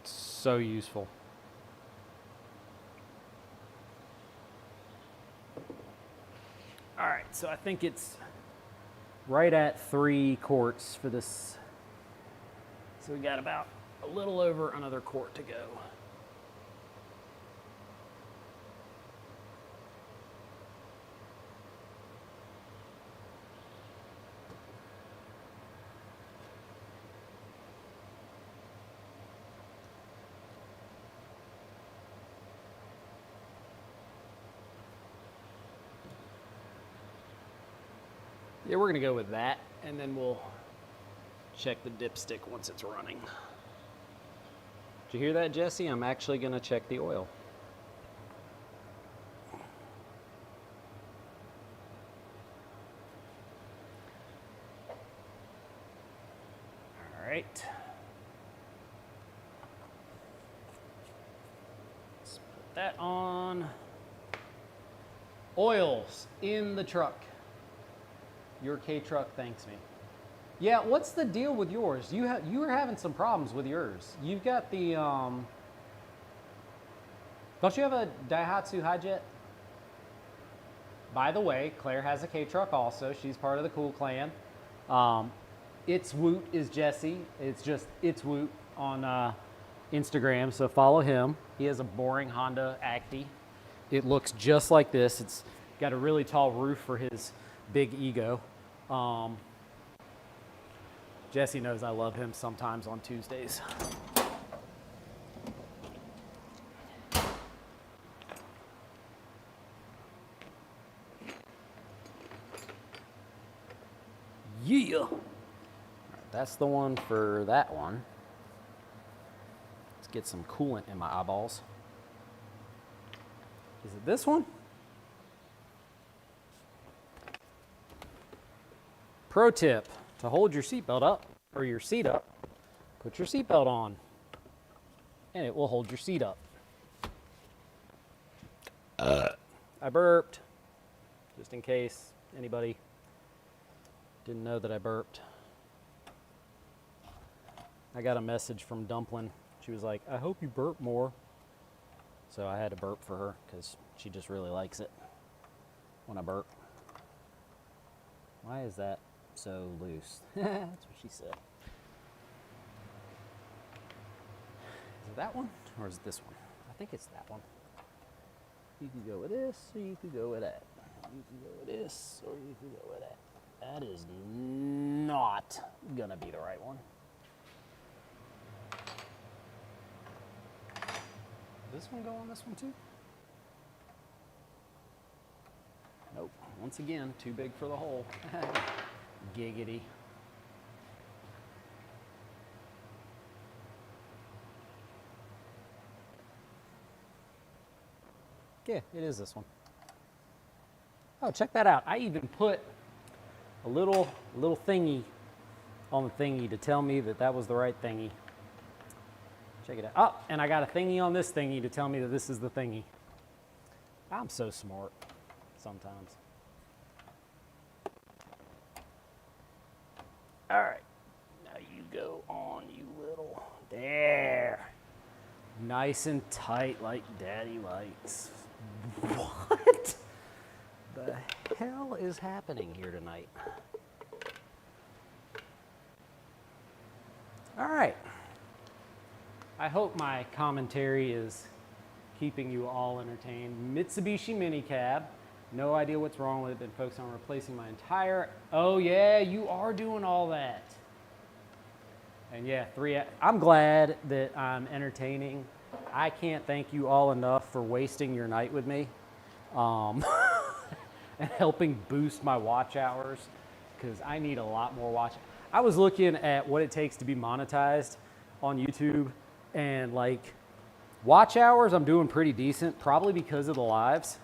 So useful. All right, so I think it's right at 3 quarts for this. So we got about a little over another quart to go. Yeah, we're gonna go with that, and then we'll check the dipstick once it's running. Did you hear that, Jesse? I'm actually gonna check the oil. All right. Let's put that on. Oils in the truck. Your K-Truck thanks me. Yeah, what's the deal with yours? You were having some problems with yours. You've got the, don't you have a Daihatsu Hi-Jet? By the way, Claire has a K-Truck also. She's part of the Cool Clan. It's Woot is Jesse. It's just It's Woot on Instagram, so follow him. He has a boring Honda Acti. It looks just like this. It's got a really tall roof for his big ego. Jesse knows I love him sometimes on Tuesdays. Yeah. All right, that's the one for that one. Let's get some coolant in my eyeballs. Is it this one? Pro tip, to hold your seatbelt up, or your seat up, put your seatbelt on, and it will hold your seat up. I burped. just in case anybody didn't know that I burped. I got a message from Dumpling. She was like, I hope you burp more. So I had to burp for her because she just really likes it when I burp. Why is that so loose? That's what she said. Is it that one or is it this one? I think it's that one. You could go with this or you could go with that. You could go with this or you could go with that. That is not gonna be the right one. Does this one go on this one too? Nope. Once again, too big for the hole. Giggity. Yeah, it is this one. Oh, check that out. I even put a little thingy on the thingy to tell me that that was the right thingy. Check it out. Oh, and I got a thingy on this thingy to tell me that this is the thingy. I'm so smart sometimes. All right, now you go on, you little, there. Nice and tight like Daddy likes. What the hell is happening here tonight? All right. I hope my commentary is keeping you all entertained. Mitsubishi minicab. No idea what's wrong with it. Been focused on replacing my entire... Oh, yeah, you are doing all that. And yeah, I'm glad that I'm entertaining. I can't thank you all enough for wasting your night with me and helping boost my watch hours because I need a lot more watch. I was looking at what it takes to be monetized on YouTube, and like watch hours, I'm doing pretty decent, probably because of the lives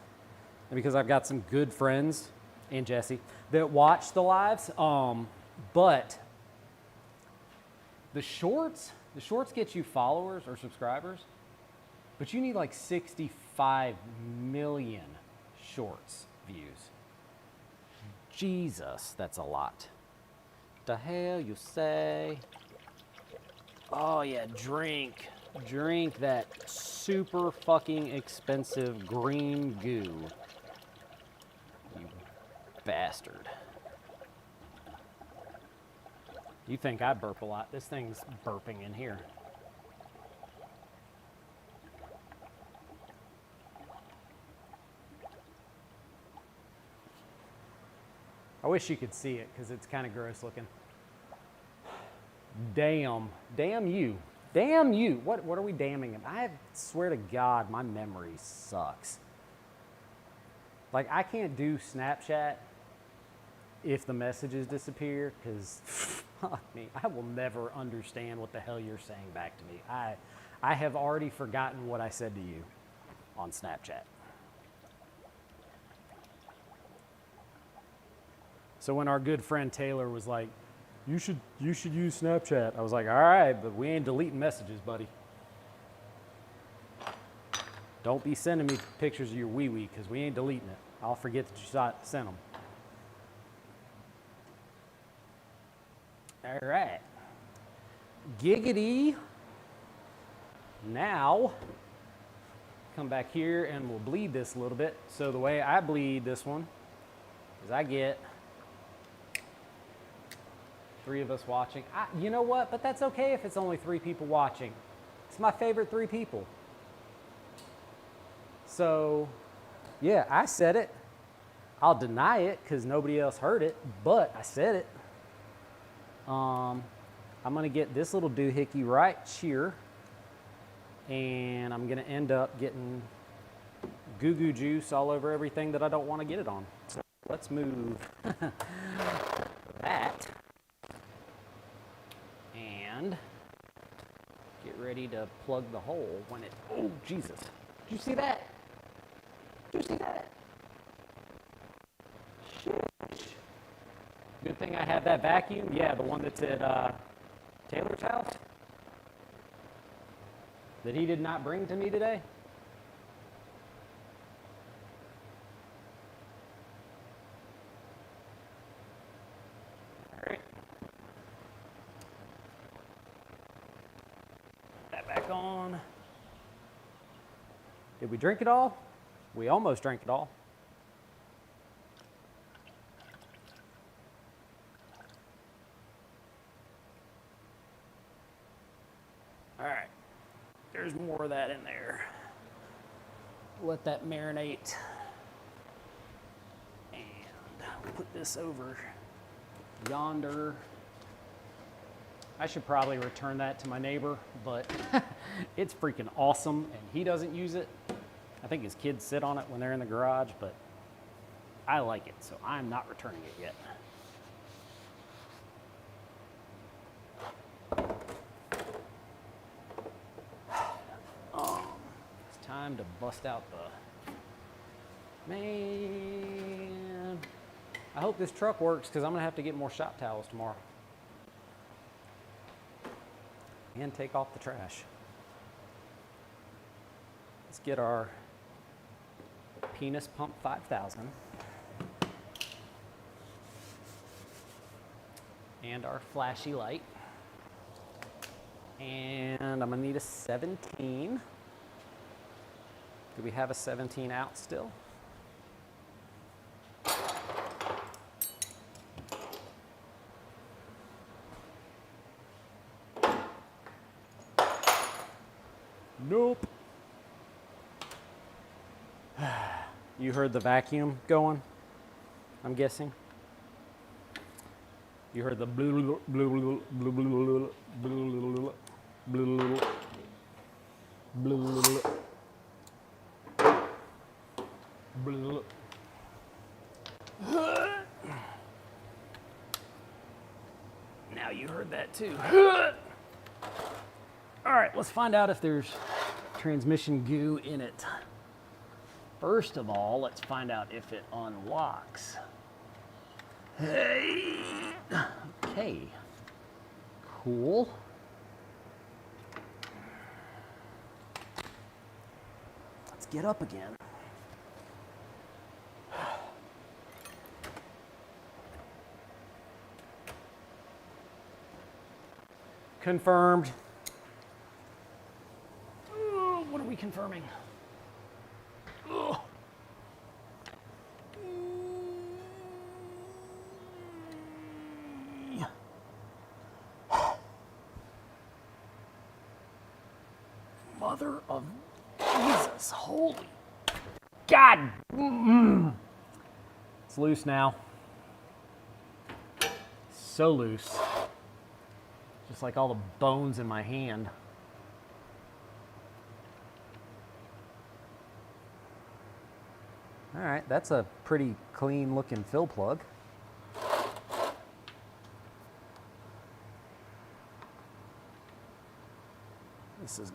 and because I've got some good friends and Jesse that watch the lives. But the shorts get you followers or subscribers, but you need like 65 million shorts views. Jesus, that's a lot. The hell you say? Oh yeah, drink that super fucking expensive green goo. You bastard. You think I burp a lot? This thing's burping in here. I wish you could see it because it's kind of gross looking. Damn you. What are we damning him? I swear to God, my memory sucks. Like, I can't do Snapchat if the messages disappear because, fuck me, I will never understand what the hell you're saying back to me. I have already forgotten what I said to you on Snapchat. So when our good friend Taylor was like, you should use Snapchat, I was like, all right, but we ain't deleting messages, buddy. Don't be sending me pictures of your wee-wee because we ain't deleting it. I'll forget that you sent them. All right. Giggity. Now, come back here and we'll bleed this a little bit. So the way I bleed this one is I get 3 of us watching. You know what? But that's okay if it's only 3 people watching. It's my favorite 3 people. So, yeah, I said it. I'll deny it because nobody else heard it, but I said it. I'm going to get this little doohickey right here, and I'm going to end up getting goo-goo juice all over everything that I don't want to get it on. So let's move that and get ready to plug the hole when it... Oh, Jesus. Did you see that? Did you see that? Shit. Good thing I have that vacuum. Yeah, the one that's at Taylor's house that he did not bring to me today. Did we drink it all? We almost drank it all. All right, there's more of that in there. Let that marinate. And we'll put this over yonder. I should probably return that to my neighbor, but it's freaking awesome and he doesn't use it. I think his kids sit on it when they're in the garage, but I like it, so I'm not returning it yet. It's time to bust out the, man. I hope this truck works because I'm gonna have to get more shop towels tomorrow. And take off the trash. Let's get our Penis Pump 5000 and our flashy light. And I'm gonna need a 17. Do we have a 17 out still? Nope. You heard the vacuum going, I'm guessing. You heard the blue, blue, blue, blue, blue, blue, blue, blue, blue. Now you heard that too. All right, let's find out if there's transmission goo in it. First of all, let's find out if it unlocks. Hey. Okay. Cool. Let's get up again. Confirmed. What are we confirming? Mother of Jesus, holy God. It's loose now. So loose. Just like all the bones in my hand. All right, that's a pretty clean looking fill plug. This is,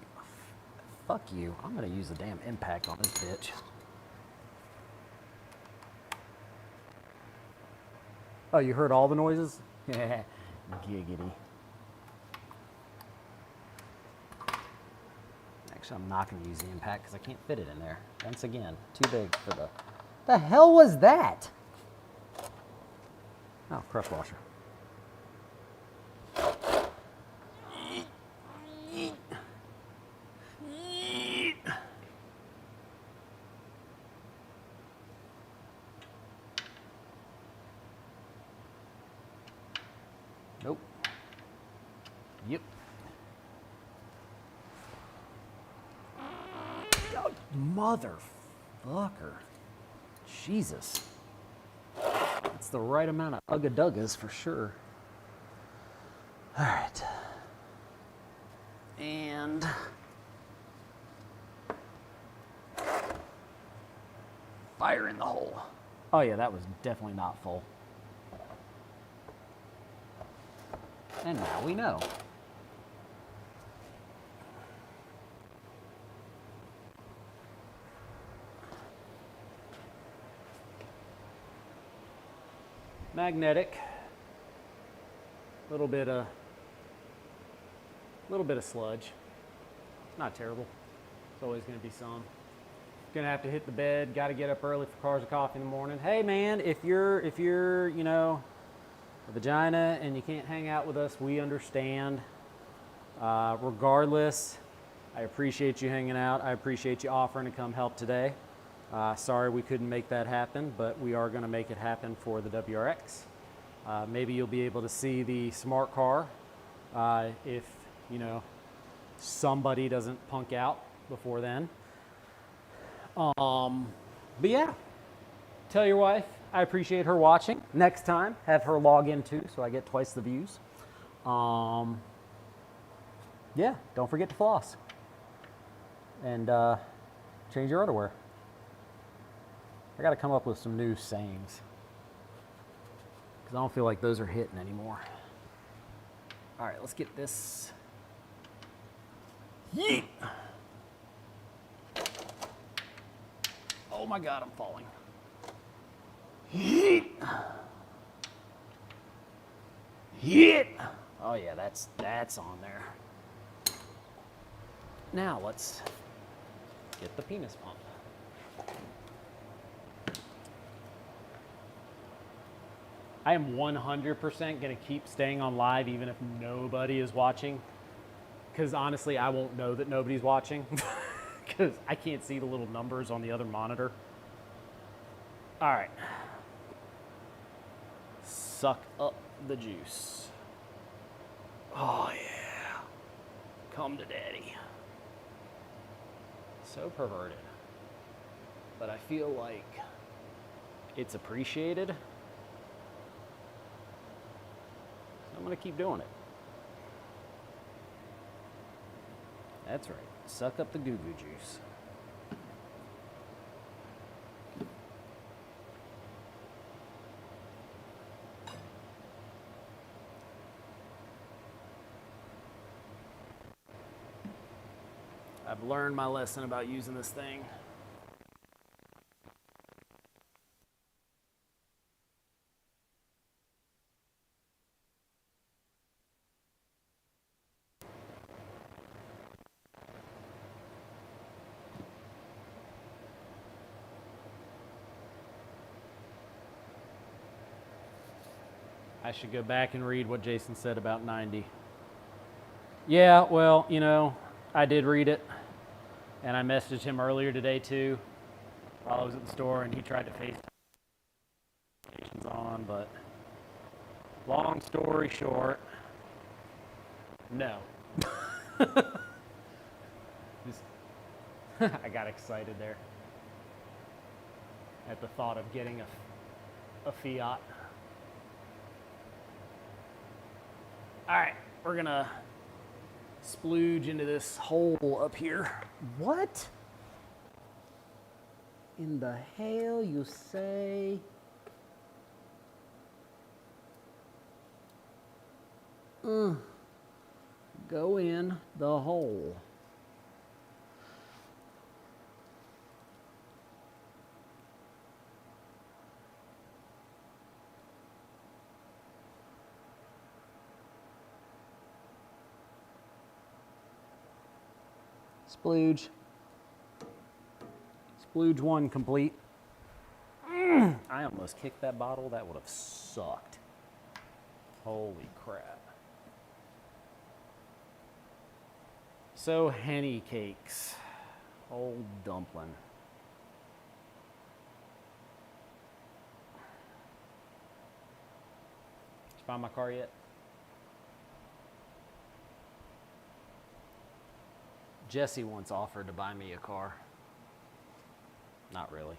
fuck you. I'm gonna use the damn impact on this bitch. Oh, you heard all the noises? Giggity. Actually, I'm not gonna use the impact because I can't fit it in there. Once again, too big for the hell was that? Oh, crush washer. Nope. Yep. Oh, motherfucker. Jesus. That's the right amount of ugga-duggas for sure. All right. And fire in the hole. Oh yeah, that was definitely not full. And now we know. Magnetic. Little bit of sludge. Not terrible. It's always going to be some. Gonna have to hit the bed. Got to get up early for Cars of Coffee in the morning. Hey man, if you're you know, a vagina and you can't hang out with us, we understand. Regardless, I appreciate you hanging out. I appreciate you offering to come help today. Sorry we couldn't make that happen, but we are going to make it happen for the WRX. Maybe you'll be able to see the smart car if, you know, somebody doesn't punk out before then. But yeah, tell your wife I appreciate her watching. Next time, have her log in too so I get twice the views. Yeah, don't forget to floss. And change your underwear. I got to come up with some new sayings, because I don't feel like those are hitting anymore. All right, let's get this. Yeet! Oh my God, I'm falling. Yeet! Yeet! Oh yeah, that's on there. Now let's get the penis pump. I am 100% going to keep staying on live even if nobody is watching. Because honestly, I won't know that nobody's watching. Because I can't see the little numbers on the other monitor. All right. Suck up the juice. Oh yeah. Come to daddy. So perverted. But I feel like it's appreciated. I'm going to keep doing it. That's right. Suck up the goo-goo juice. I've learned my lesson about using this thing. I should go back and read what Jason said about 90. Yeah, well, you know, I did read it, and I messaged him earlier today too, while I was at the store, and he tried to FaceTime on, but long story short, no. I got excited there at the thought of getting a Fiat. All right, we're gonna splooge into this hole up here. What in the hell you say? Go in the hole. Splooge. Splooge 1 complete. I almost kicked that bottle. That would have sucked. Holy crap. So, henny cakes. Old dumpling. Did you find my car yet? Jesse once offered to buy me a car. Not really.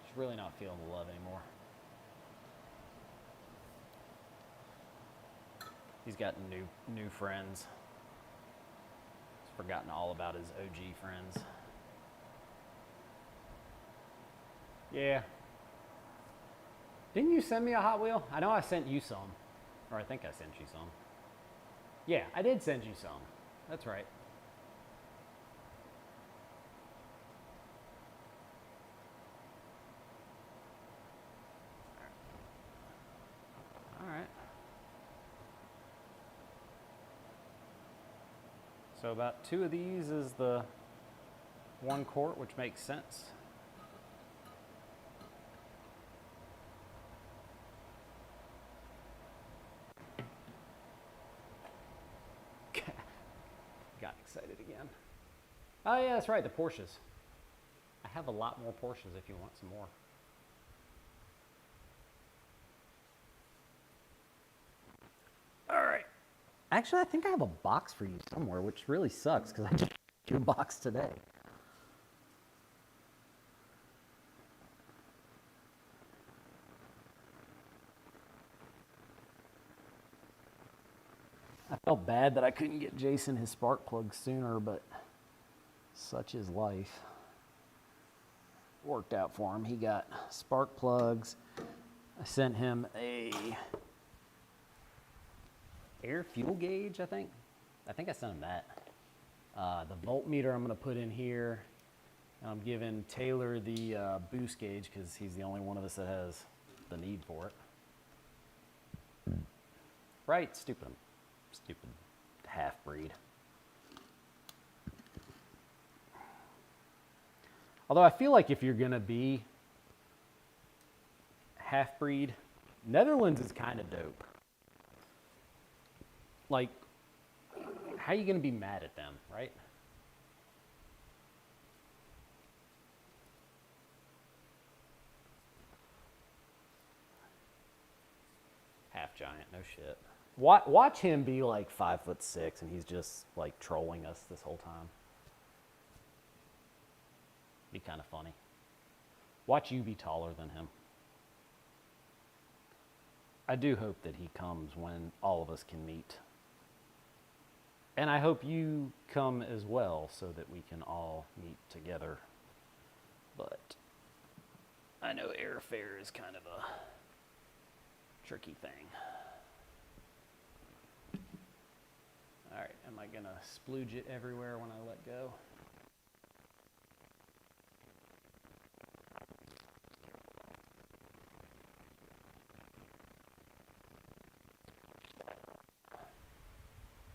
She's really not feeling the love anymore. He's got new friends. He's forgotten all about his OG friends. Yeah. Didn't you send me a Hot Wheel? I know I sent you some. Or I think I sent you some. Yeah, I did send you some. That's right. All right. So about 2 of these is the 1 quart, which makes sense. excited again. Oh yeah, that's right, the Porsches. I have a lot more Porsches if you want some more. All right. Actually, I think I have a box for you somewhere, which really sucks because I just got you a box today. I felt bad that I couldn't get Jason his spark plugs sooner, but such is life. Worked out for him. He got spark plugs. I sent him a air fuel gauge, I think. I think I sent him that. The voltmeter I'm gonna put in here. And I'm giving Taylor the boost gauge because he's the only one of us that has the need for it. Right, stupid half-breed. Although I feel like if you're gonna be half-breed, Netherlands is kind of dope. Like, how are you gonna be mad at them, right? Half giant, no shit. Watch him be like 5'6" and he's just like trolling us this whole time. Be kind of funny. Watch you be taller than him. I do hope that he comes when all of us can meet. And I hope you come as well so that we can all meet together. But I know airfare is kind of a tricky thing. All right, am I gonna splooge it everywhere when I let go?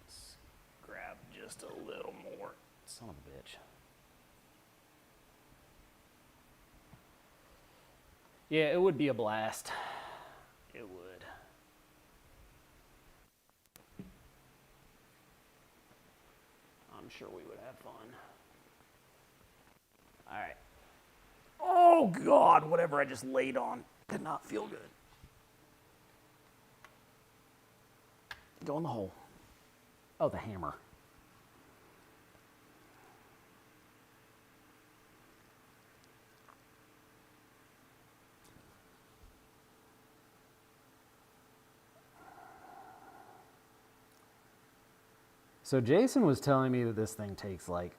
Let's grab just a little more. Son of a bitch. Yeah, it would be a blast. It would. I'm sure we would have fun. All right. Oh, God, whatever I just laid on did not feel good. Go in the hole. Oh, the hammer. So Jason was telling me that this thing takes like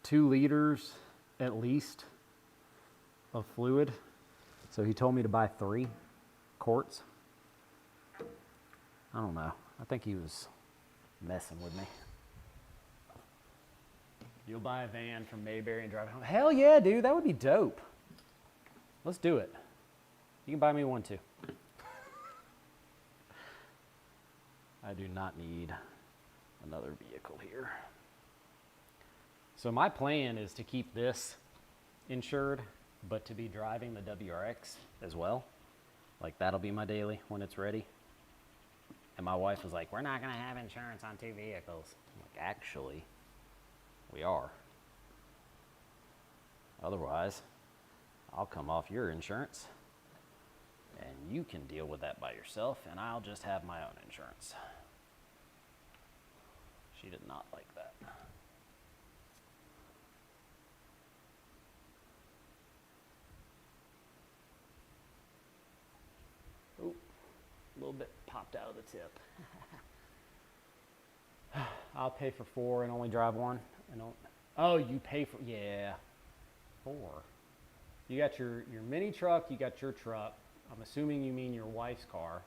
2 liters at least of fluid. So he told me to buy 3 quarts. I don't know. I think he was messing with me. You'll buy a van from Mayberry and drive it home. Hell yeah, dude. That would be dope. Let's do it. You can buy me one too. I do not need another vehicle here. So my plan is to keep this insured, but to be driving the WRX as well. Like that'll be my daily when it's ready. And my wife was like, we're not gonna have insurance on 2 vehicles. I'm like, actually, we are. Otherwise, I'll come off your insurance and you can deal with that by yourself and I'll just have my own insurance. She did not like that. Oh, a little bit popped out of the tip. I'll pay for 4 and only drive 1. And don't, oh, you pay for, yeah, 4. You got your mini truck, you got your truck. I'm assuming you mean your wife's car.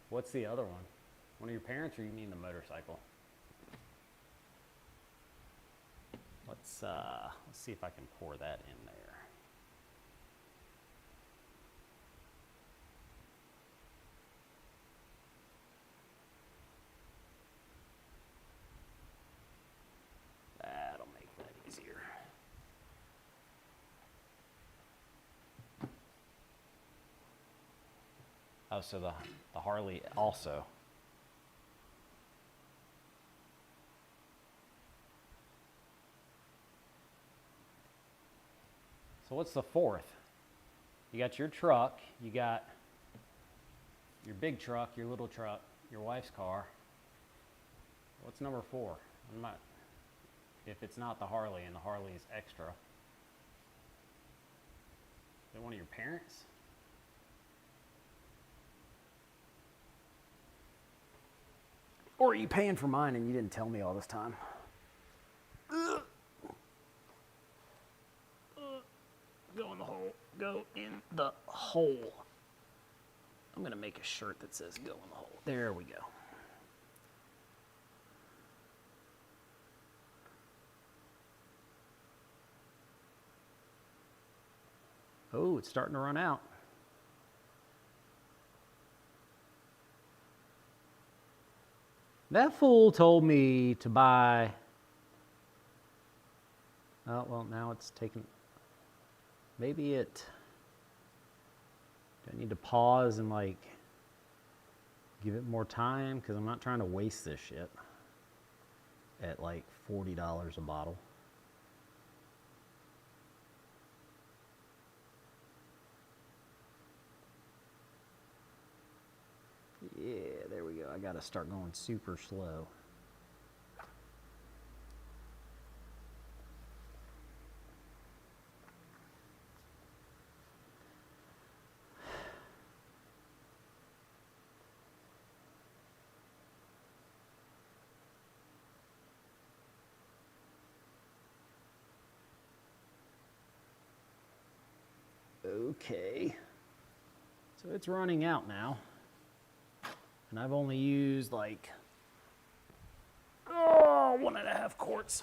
What's the other one? One of your parents, or you mean the motorcycle? Let's see if I can pour that in there. That'll make that easier. Oh, so the Harley also. So what's the fourth? You got your truck, you got your big truck, your little truck, your wife's car. What's number 4? I'm not, if it's not the Harley and the Harley is extra. Is it one of your parents? Or are you paying for mine and you didn't tell me all this time? Go in the hole. Go in the hole. I'm going to make a shirt that says go in the hole. There we go. Oh, it's starting to run out. That fool told me to buy. Oh, well, now it's taking. Maybe it. Do I need to pause and like give it more time? Because I'm not trying to waste this shit at like $40 a bottle. Yeah, there we go. I got to start going super slow. Okay. So it's running out now. And I've only used like 1.5 quarts.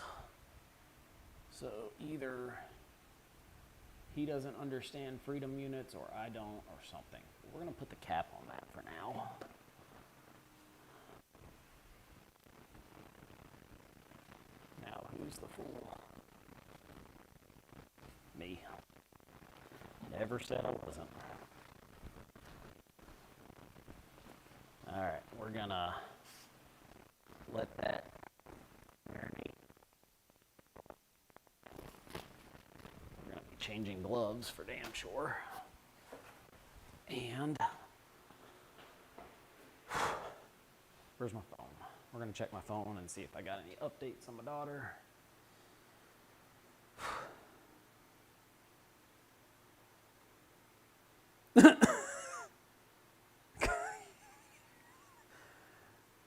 So either he doesn't understand freedom units or I don't or something. We're going to put the cap on that for now. Now who's the fool? Me. Never said I wasn't. All right, we're gonna let that marinate. We're gonna be changing gloves for damn sure. And where's my phone? We're gonna check my phone and see if I got any updates on my daughter.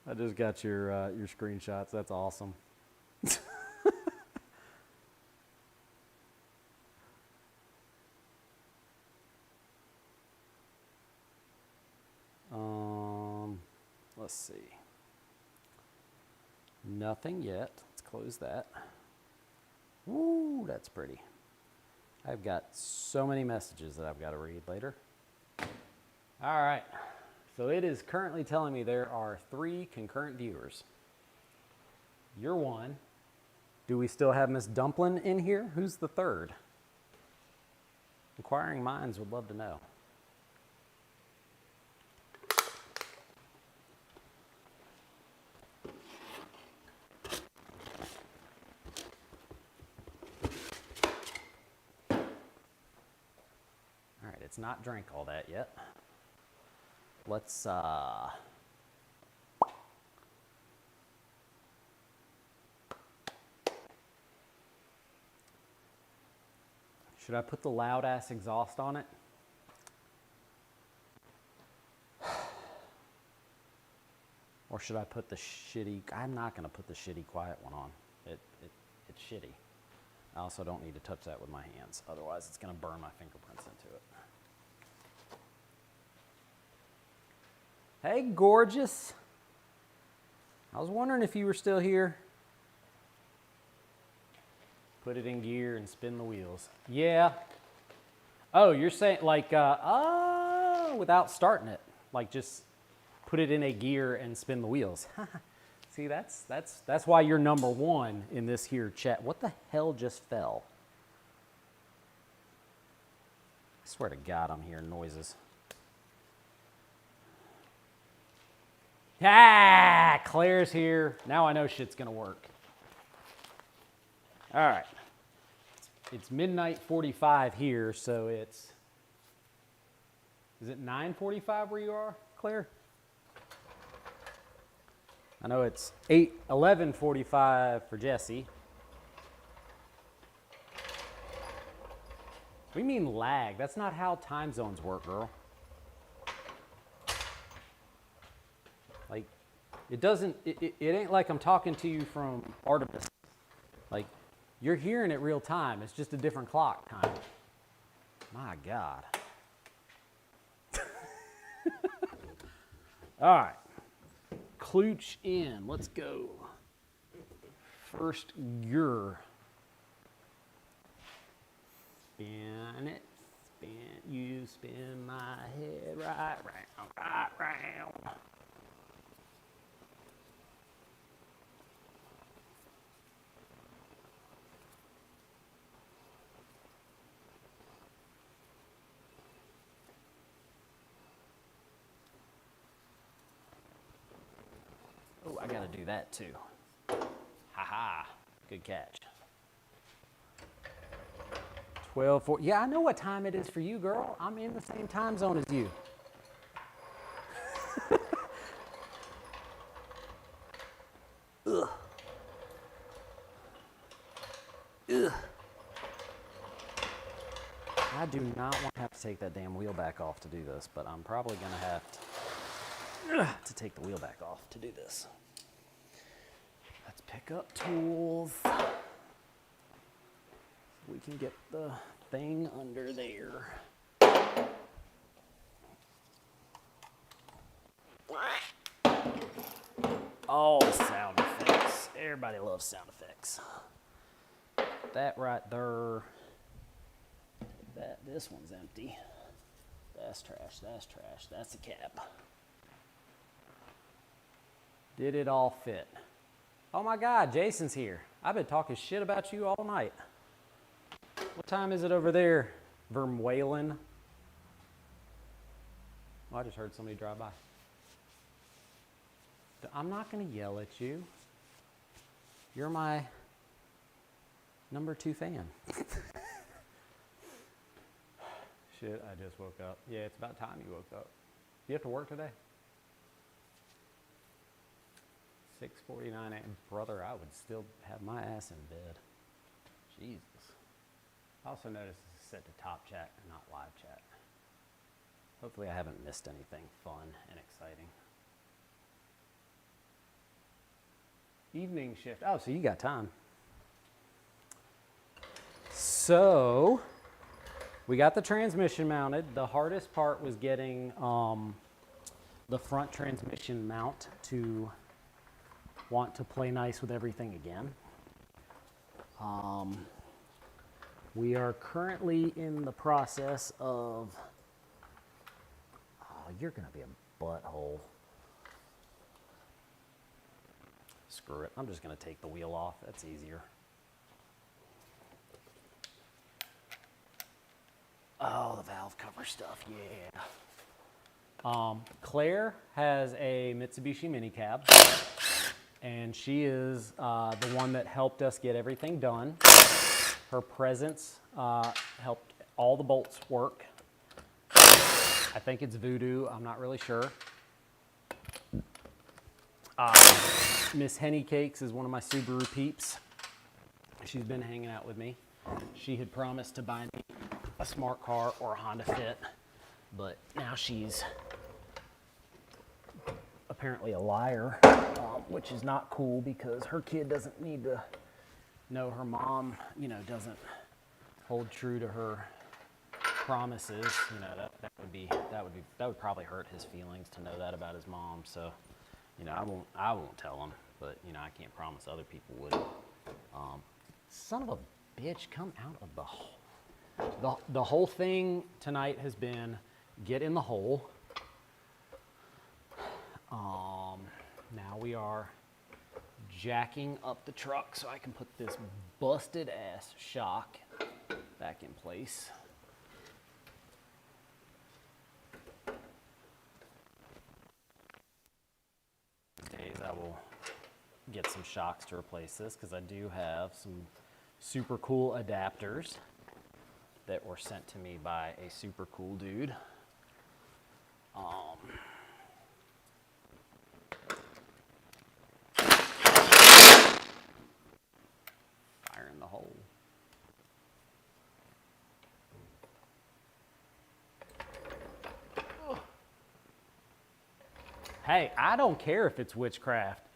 I just got your screenshots. That's awesome. Let's see. Nothing yet. Let's close that. Woo, that's pretty. I've got so many messages that I've got to read later. All right. So it is currently telling me there are 3 concurrent viewers. You're one. Do we still have Miss Dumplin in here? Who's the third? Inquiring minds would love to know. All right, it's not drank all that yet. Let's should I put the loud ass exhaust on it? Or should I put the shitty, I'm not gonna put the shitty quiet one on. It's shitty. I also don't need to touch that with my hands. Otherwise it's gonna burn my fingerprints into it. Hey, gorgeous. I was wondering if you were still here. Put it in gear and spin the wheels. Yeah. Oh, you're saying like, without starting it. Like just put it in a gear and spin the wheels. See, that's why you're number 1 in this here chat. What the hell just fell? I swear to God, I'm hearing noises. Ah, Claire's here. Now I know shit's gonna work. All right. It's midnight 45 here, so is it 9:45 where you are, Claire? I know it's 11:45 for Jesse. We mean lag. That's not how time zones work, girl. Like, it doesn't, it ain't like I'm talking to you from Artemis. Like, you're hearing it real time. It's just a different clock time. My God. All right. Klooch in. Let's go. First gear. Spin it. You spin my head right round, right round. Oh, I gotta do that too. Ha-ha. Good catch. 12:40. Yeah, I know what time it is for you, girl. I'm in the same time zone as you. Ugh. Ugh. I do not want to have to take that damn wheel back off to do this, but I'm probably going to have to take the wheel back off to do this. Let's pick up tools. So we can get the thing under there. Oh, sound effects. Everybody loves sound effects. That right there. This one's empty. That's trash, that's trash, that's a cap. Did it all fit? Oh my God, Jason's here. I've been talking shit about you all night. What time is it over there, Vermwalen? Oh, I just heard somebody drive by. I'm not gonna yell at you. You're my number 2 fan. Shit, I just woke up. Yeah, it's about time you woke up. You have to work today? 6:49 a.m. Brother, I would still have my ass in bed. Jesus. I also noticed this is set to top chat and not live chat. Hopefully I haven't missed anything fun and exciting. Evening shift. Oh, so you got time. So, we got the transmission mounted. The hardest part was getting the front transmission mount to want to play nice with everything again. We are currently in the process of, oh, you're gonna be a butthole. Screw it, I'm just gonna take the wheel off, that's easier. Oh, the valve cover stuff, yeah. Claire has a Mitsubishi minicab, and she is the one that helped us get everything done. Her presence helped all the bolts work. I think it's Voodoo, I'm not really sure. Miss Henny Cakes is one of my Subaru peeps. She's been hanging out with me. She had promised to buy me a smart car or a Honda Fit, but now she's apparently a liar, which is not cool because her kid doesn't need to know her mom, you know, doesn't hold true to her promises. You know, that would probably hurt his feelings to know that about his mom. So, you know, I won't tell him, but you know, I can't promise other people would. Son of a bitch, come out of the hole. The whole thing tonight has been get in the hole. Now we are jacking up the truck so I can put this busted ass shock back in place. These days I will get some shocks to replace this because I do have some super cool adapters that were sent to me by a super cool dude. Fire in the hole. Hey, I don't care if it's witchcraft.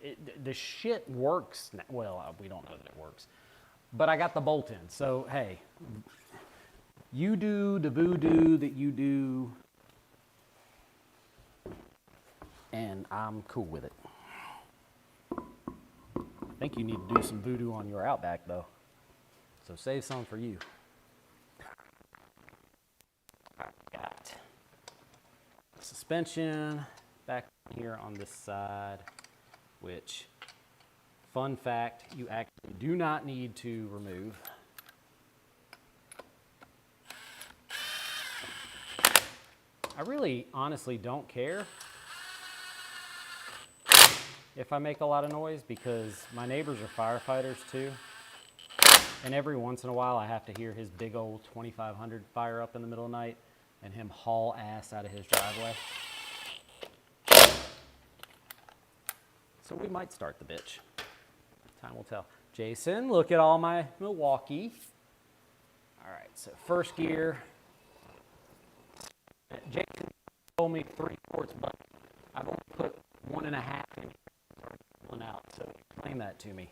The shit works. Well, we don't know that it works. But I got the bolt in. So, hey, you do the voodoo that you do, and I'm cool with it. I think you need to do some voodoo on your Outback, though. So save some for you. Got suspension back here on this side, which, fun fact, you actually do not need to remove. I really honestly don't care if I make a lot of noise because my neighbors are firefighters too. And every once in a while I have to hear his big old 2500 fire up in the middle of the night and him haul ass out of his driveway. So we might start the bitch. Time will tell. Jason, look at all my Milwaukee. All right, so first gear. Jason told me 3/4, but I've only put 1.5 in one out. So explain that to me.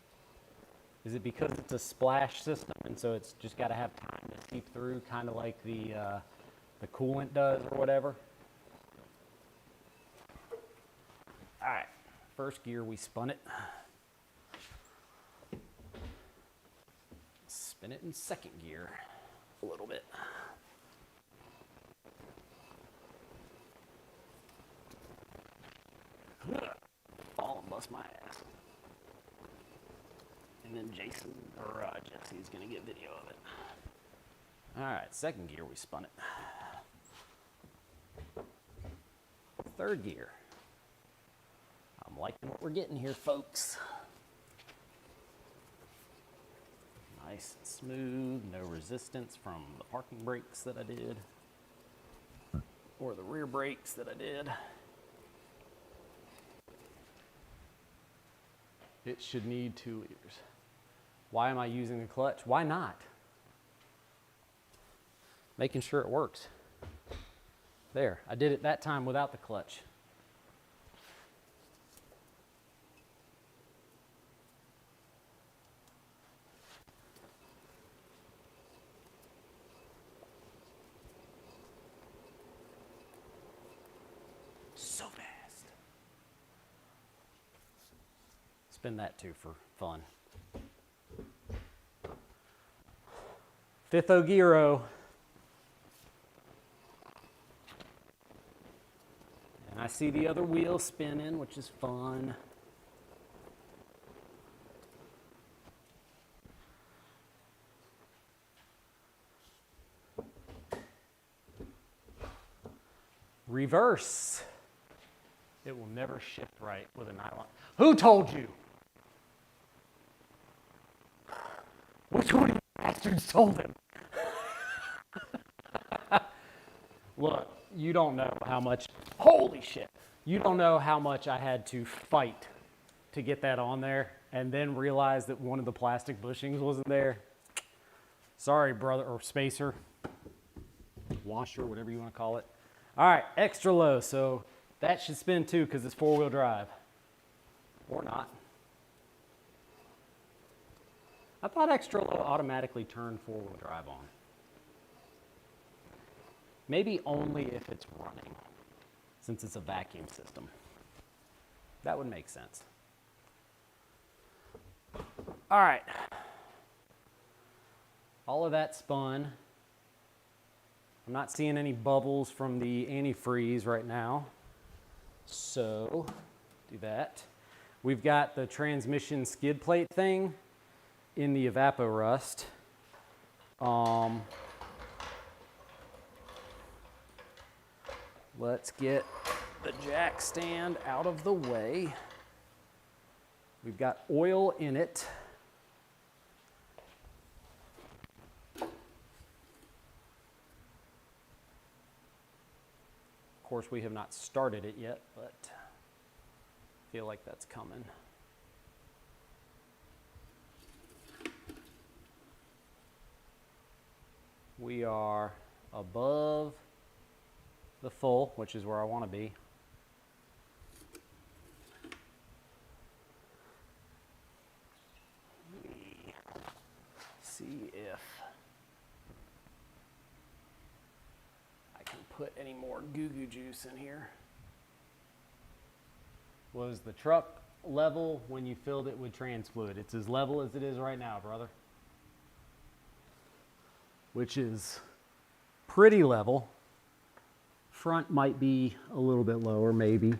Is it because it's a splash system and so it's just got to have time to seep through, kind of like the coolant does or whatever? All right, first gear we spun it. Spin it in second gear a little bit. Fall and bust my ass. And then Jason, or Jesse's gonna get video of it. All right, second gear, we spun it. Third gear. I'm liking what we're getting here, folks. Nice and smooth, no resistance from the parking brakes that I did, or the rear brakes that I did. It should need 2 liters. Why am I using the clutch? Why not? Making sure it works. There, I did it that time without the clutch. So fast. Spin that too for fun. Fifth Ogiro. And I see the other wheel spinning, which is fun. Reverse. It will never shift right with a nylon. Who told you? Which one of you bastards told him? Look, you don't know how much, holy shit, you don't know how much I had to fight to get that on there and then realize that one of the plastic bushings wasn't there. Sorry, brother, or spacer, washer, whatever you want to call it. All right, extra low, so that should spin too because it's 4-wheel drive, or not. I thought extra low automatically turned 4-wheel drive on. Maybe only if it's running, since it's a vacuum system. That would make sense. All right. All of that spun. I'm not seeing any bubbles from the antifreeze right now. So, do that. We've got the transmission skid plate thing in the evaporust. Let's get the jack stand out of the way. We've got oil in it. course, we have not started it yet, but I feel like that's coming. We are above the full, which is where I want to be. See if I can put any more goo-goo juice in here. Was the truck level when you filled it with trans fluid? It's as level as it is right now, brother. Which is pretty level. Front might be a little bit lower, maybe,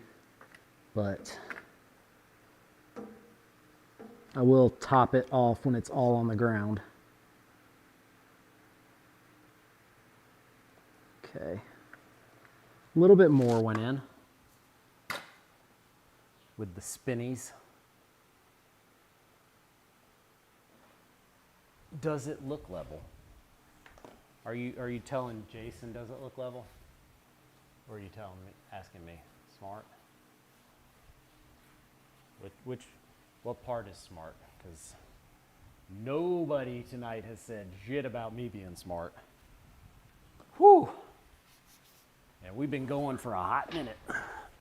but I will top it off when it's all on the ground. Okay. A little bit more went in with the spinnies. Does it look level? Are you telling Jason does it look level? Or are you telling me, asking me? Smart? What part is smart? Because nobody tonight has said shit about me being smart. Whew. And we've been going for a hot minute.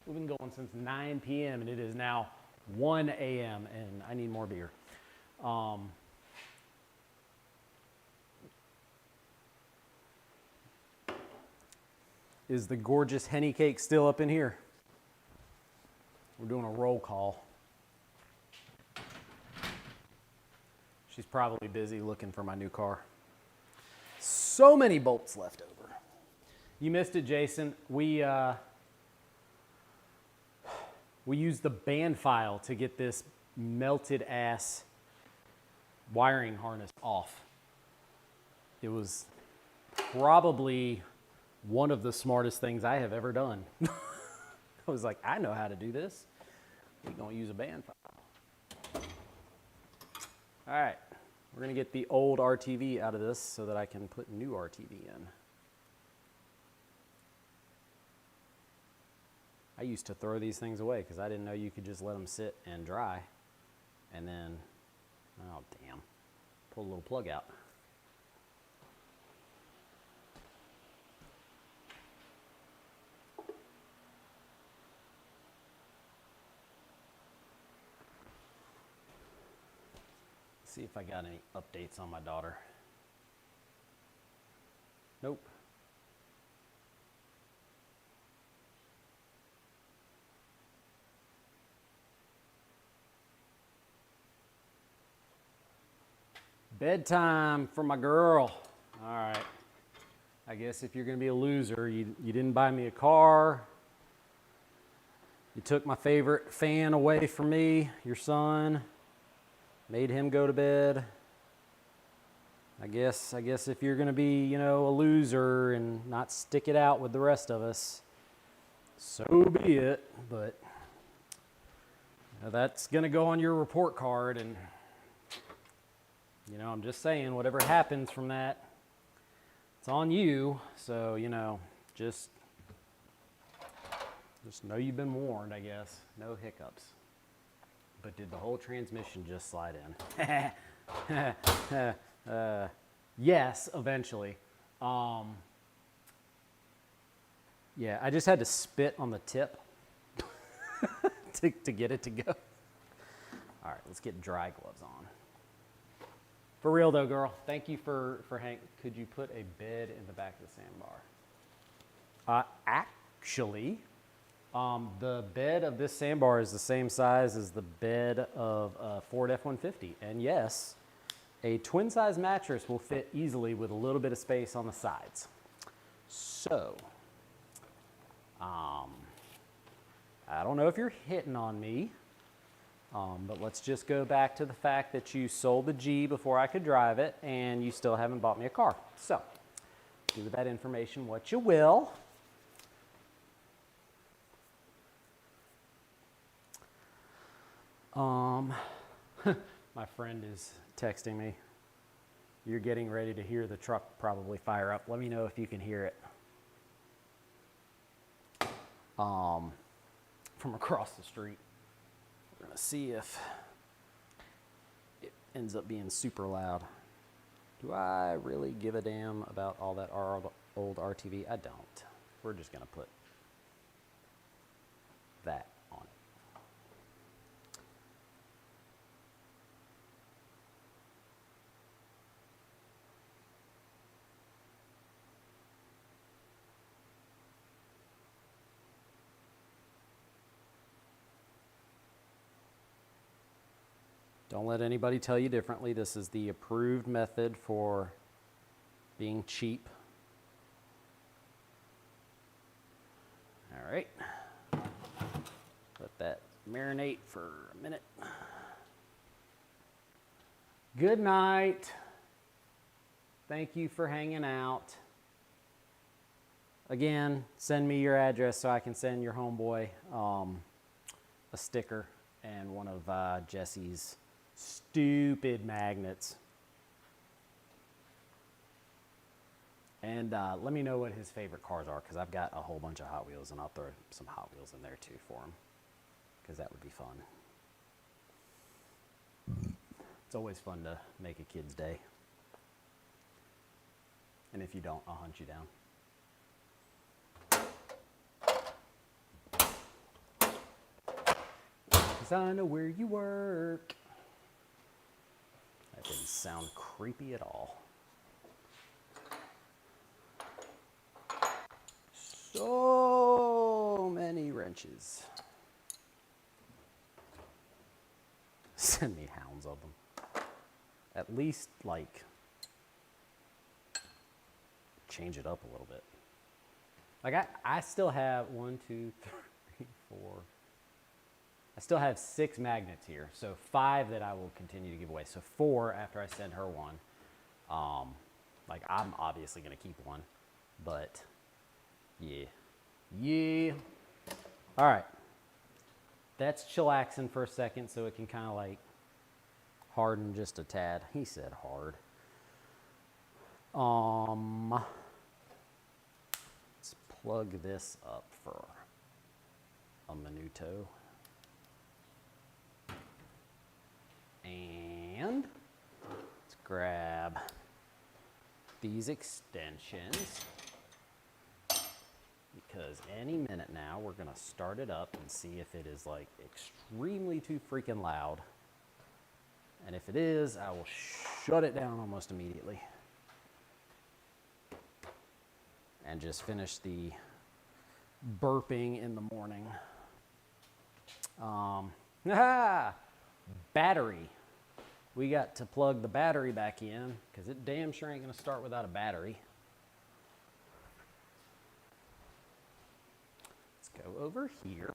We've been going since 9 p.m. and it is now 1 a.m. and I need more beer. Is the gorgeous Henny cake still up in here? We're doing a roll call. She's probably busy looking for my new car. So many bolts left over. You missed it, Jason. We used the band file to get this melted ass wiring harness off. It was probably one of the smartest things I have ever done. I was like, I know how to do this. We're gonna use a band file. All right, we're gonna get the old RTV out of this so that I can put new RTV in. I used to throw these things away because I didn't know you could just let them sit and dry. And then, oh damn, pull a little plug out. See if I got any updates on my daughter. Nope. Bedtime for my girl. All right. I guess if you're going to be a loser, you didn't buy me a car. You took my favorite fan away from me, your son. Made him go to bed. I guess if you're going to be, you know, a loser and not stick it out with the rest of us, so be it. But you know, that's going to go on your report card. And, you know, I'm just saying, whatever happens from that, it's on you. So, you know, just know you've been warned, I guess. No hiccups. But did the whole transmission just slide in? Yes, eventually. Yeah, I just had to spit on the tip to get it to go. All right, let's get dry gloves on. For real though, girl, thank you for Hank. Could you put a bed in the back of the sandbar? Actually, the bed of this sandbar is the same size as the bed of a Ford F-150. And yes, a twin size mattress will fit easily with a little bit of space on the sides. So, I don't know if you're hitting on me, but let's just go back to the fact that you sold the G before I could drive it and you still haven't bought me a car. So, do with that information what you will. My friend is texting me. You're getting ready to hear the truck probably fire up. Let me know if you can hear it. from across the street. We're gonna see if it ends up being super loud. Do I really give a damn about all that old RTV? I don't. We're just gonna put that on it. Don't let anybody tell you differently. This is the approved method for being cheap. All right. Let that marinate for a minute. Good night. Thank you for hanging out. Again, send me your address so I can send your homeboy a sticker and one of Jesse's stupid magnets. And let me know what his favorite cars are, because I've got a whole bunch of Hot Wheels, and I'll throw some Hot Wheels in there too for him, because that would be fun. It's always fun to make a kid's day. And if you don't, I'll hunt you down. 'Cause I know where you work. That didn't sound creepy at all. So many wrenches. Send me hounds of them. At least, like, change it up a little bit. Like, I still have 1, 2, 3, 4. I still have 6 magnets here, so 5 that I will continue to give away. So 4 after I send her one. Like, I'm obviously gonna keep one, but yeah. All right, that's chillaxing for a second, so it can kind of like harden just a tad. He said hard. Let's plug this up for a minuto. And let's grab these extensions, because any minute now we're gonna start it up and see if it is like extremely too freaking loud. And if it is, I will shut it down almost immediately. And just finish the burping in the morning. Battery. We got to plug the battery back in, because it damn sure ain't gonna start without a battery. Let's go over here.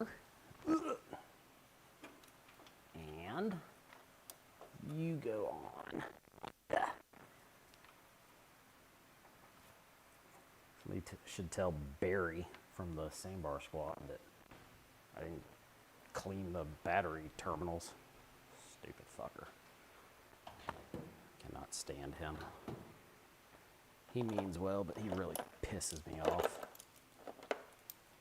And you go on. Somebody should tell Barry from the Sandbar Squad that I didn't clean the battery terminals. Stupid fucker. Cannot stand him. He means well, but he really pisses me off.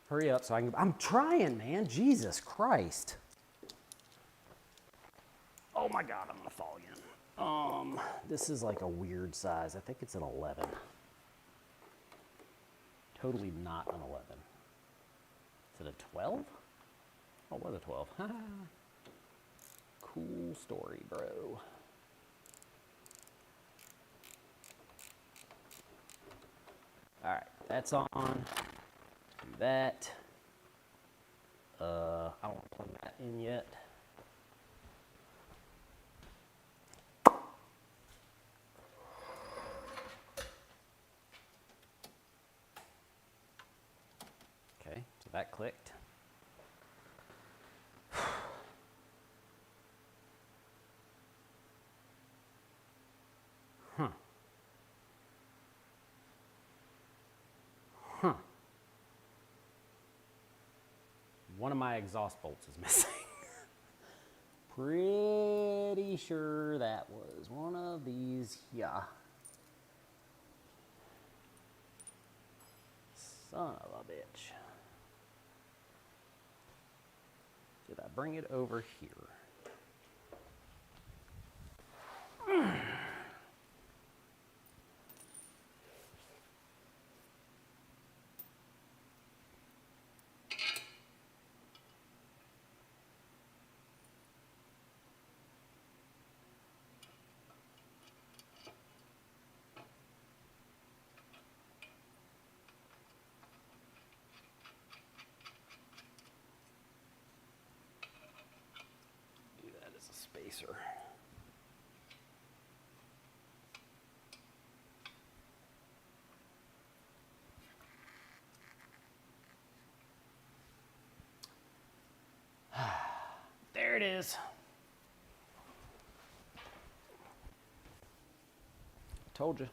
Hurry up so I can... I'm trying, man. Jesus Christ. Oh my God, I'm gonna fall again. This is like a weird size. I think it's an 11. Totally not an 11. Is it a 12? Oh, it was a 12. Cool story, bro. All right, that's on. Do that. I don't want to plug that in yet. Okay, so that clicked. One of my exhaust bolts is missing. Pretty sure that was one of these. Yeah. Son of a bitch. bring it over here. Do that as a spacer. There it is. Told you.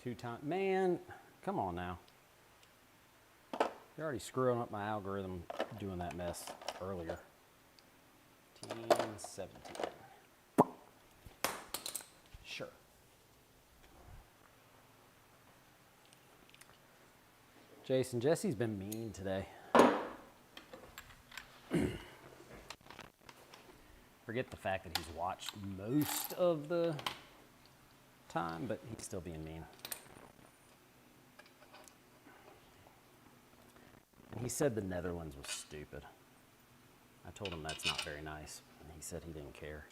Two times, man, come on now. You're already screwing up my algorithm doing that mess earlier. 17. Sure. Jason, Jesse's been mean today. Forget the fact that he's watched most of the time, but he's still being mean. And he said the Netherlands was stupid. I told him that's not very nice, and he said he didn't care.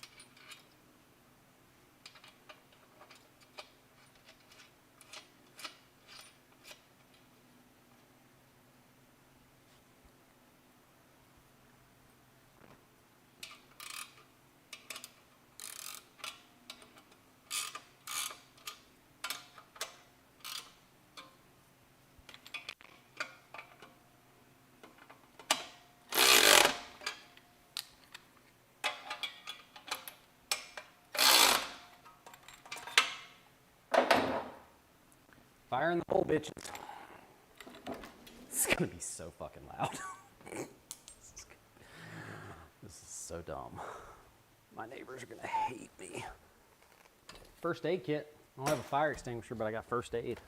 Fire in the hole, bitches. It's gonna be so fucking loud. This is so dumb. My neighbors are gonna hate me. First aid kit. I don't have a fire extinguisher, but I got first aid.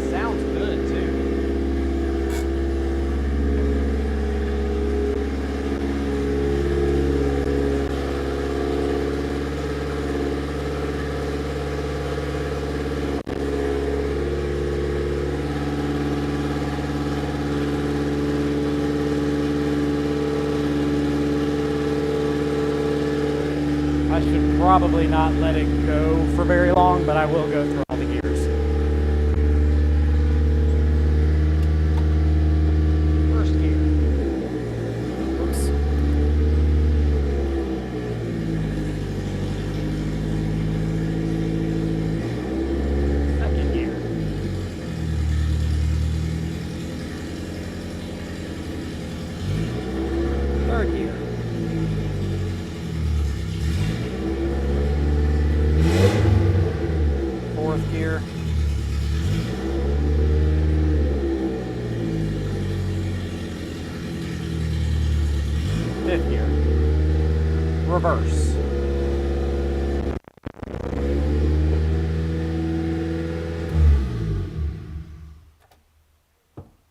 Sounds good too. I should probably not let it go for very long, but I will go through all the gears. First gear. Oops. Second gear. Third gear. Fourth gear. Fifth gear. Reverse.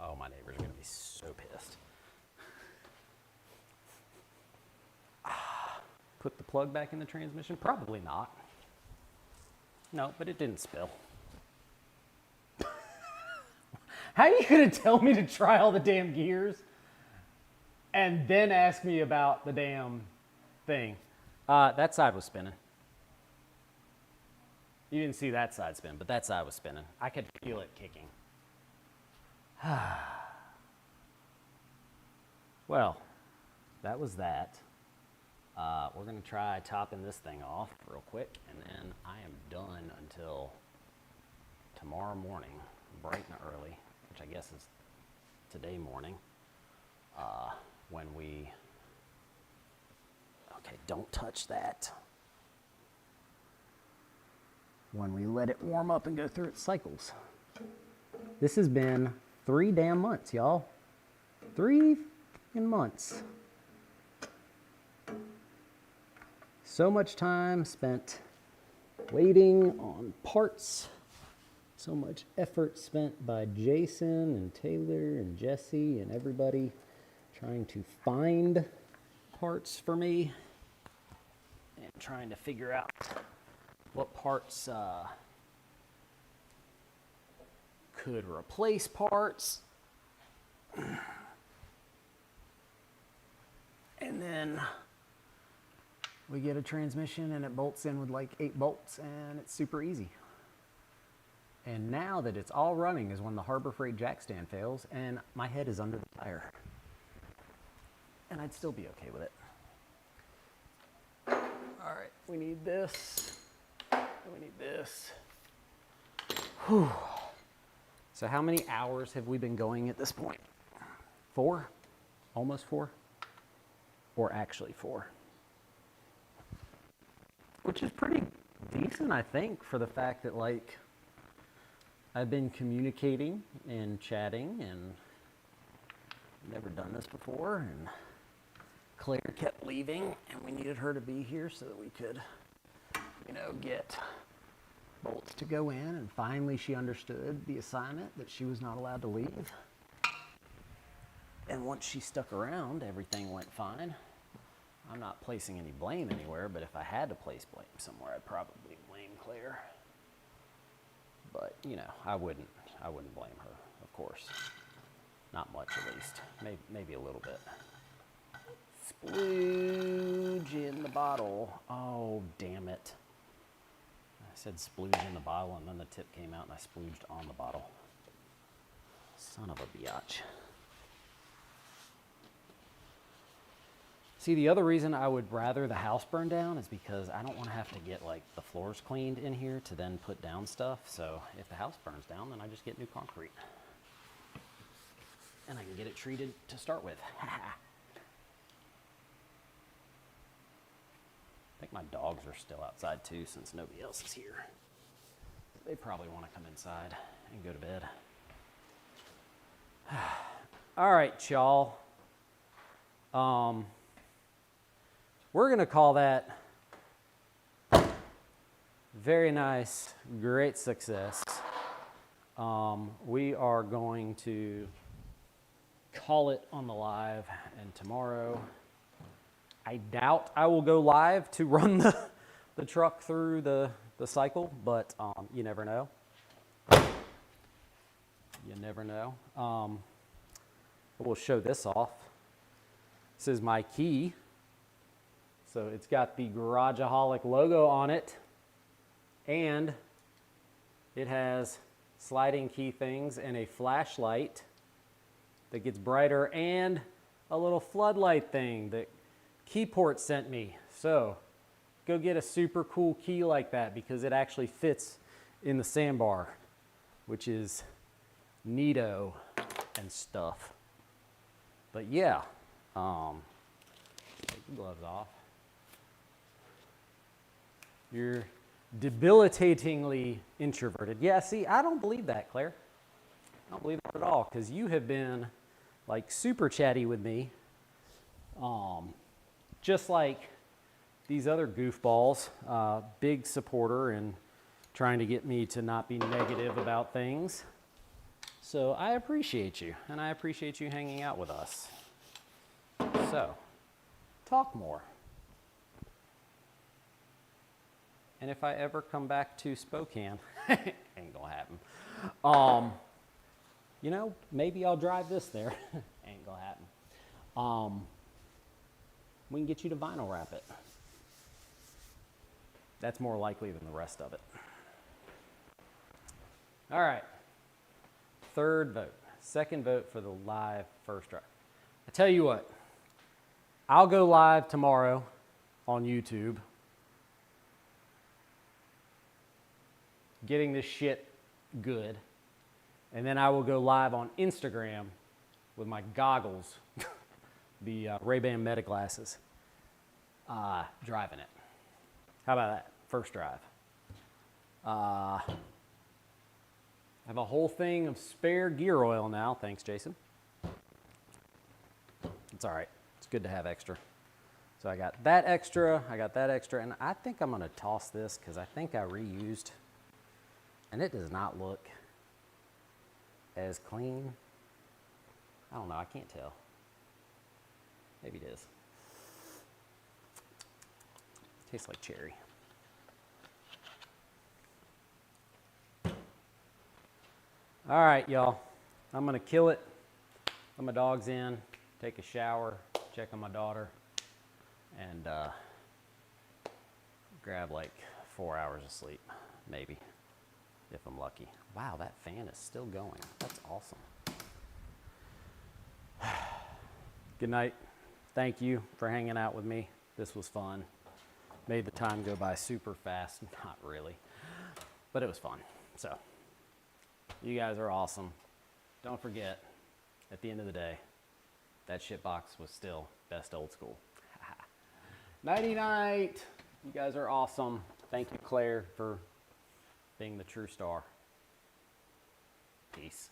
Oh, my neighbors are gonna be so pissed. Put the plug back in the transmission? Probably not. No, but it didn't spill. How are you gonna tell me to try all the damn gears and then ask me about the damn thing? That side was spinning. You didn't see that side spin, but that side was spinning. I could feel it kicking. Well, that was that. We're gonna try topping this thing off real quick, and then I am done until tomorrow morning, bright and early, which I guess is today morning, when we, okay, don't touch that. When we let it warm up and go through its cycles. This has been 3 damn months, y'all. 3 fucking months. So much time spent waiting on parts. So much effort spent by Jason and Taylor and Jesse and everybody trying to find parts for me and trying to figure out what parts could replace parts. And then we get a transmission and it bolts in with like 8 bolts and it's super easy. And now that it's all running is when the Harbor Freight jack stand fails and my head is under the tire. And I'd still be okay with it. All right, we need this. We need this. Whew. So how many hours have we been going at this point? 4? Almost 4? Or actually 4? Which is pretty decent, I think, for the fact that, like, I've been communicating and chatting and never done this before, and Claire kept leaving and we needed her to be here so that we could, you know, get bolts to go in, and finally she understood the assignment that she was not allowed to leave. And once she stuck around, everything went fine. I'm not placing any blame anywhere, but if I had to place blame somewhere, I'd probably blame Claire. But, you know, I wouldn't blame her, of course. Not much, at least. Maybe a little bit. Splooge in the bottle. Oh, damn it. I said splooge in the bottle, and then the tip came out, and I splooged on the bottle. Son of a biatch. See, the other reason I would rather the house burn down is because I don't want to have to get, like, the floors cleaned in here to then put down stuff. So if the house burns down, then I just get new concrete. And I can get it treated to start with. I think my dogs are still outside too, since nobody else is here. They probably want to come inside and go to bed. All right, y'all. We're going to call that very nice, great success. We are going to call it on the live, and tomorrow I doubt I will go live to run the truck through the cycle, but you never know. You never know. We'll show this off. This is my key. So it's got the Garageaholic logo on it, and it has sliding key things and a flashlight that gets brighter and a little floodlight thing that Keyport sent me. So go get a super cool key like that because it actually fits in the sandbar, which is neato and stuff. But yeah, take the gloves off. You're debilitatingly introverted. Yeah, see, I don't believe that, Claire. I don't believe that at all, because you have been, like, super chatty with me. Just like these other goofballs, big supporter and trying to get me to not be negative about things. So I appreciate you, and I appreciate you hanging out with us. So, talk more. And if I ever come back to Spokane, ain't gonna happen. You know, maybe I'll drive this there. Ain't gonna happen. We can get you to vinyl wrap it. That's more likely than the rest of it. All right. 3rd vote. 2nd vote for the live first drive. I tell you what, I'll go live tomorrow on YouTube, getting this shit good, and then I will go live on Instagram with my goggles, the Ray-Ban Meta glasses, driving it. How about that? First drive. I have a whole thing of spare gear oil now. Thanks, Jason. It's all right. It's good to have extra. So I got that extra, and I think I'm gonna toss this because I think I reused, and it does not look as clean. I don't know, I can't tell. Maybe it is. Tastes like cherry. All right, y'all. I'm gonna kill it. Let my dogs in, take a shower, check on my daughter, and grab like 4 hours of sleep, maybe, if I'm lucky. Wow, that fan is still going. That's awesome. Good night. Thank you for hanging out with me. This was fun. Made the time go by super fast. Not really, but it was fun. So, you guys are awesome. Don't forget, at the end of the day, that shitbox was still best old school. Nighty night. You guys are awesome. Thank you, Claire, for being the true star. Peace.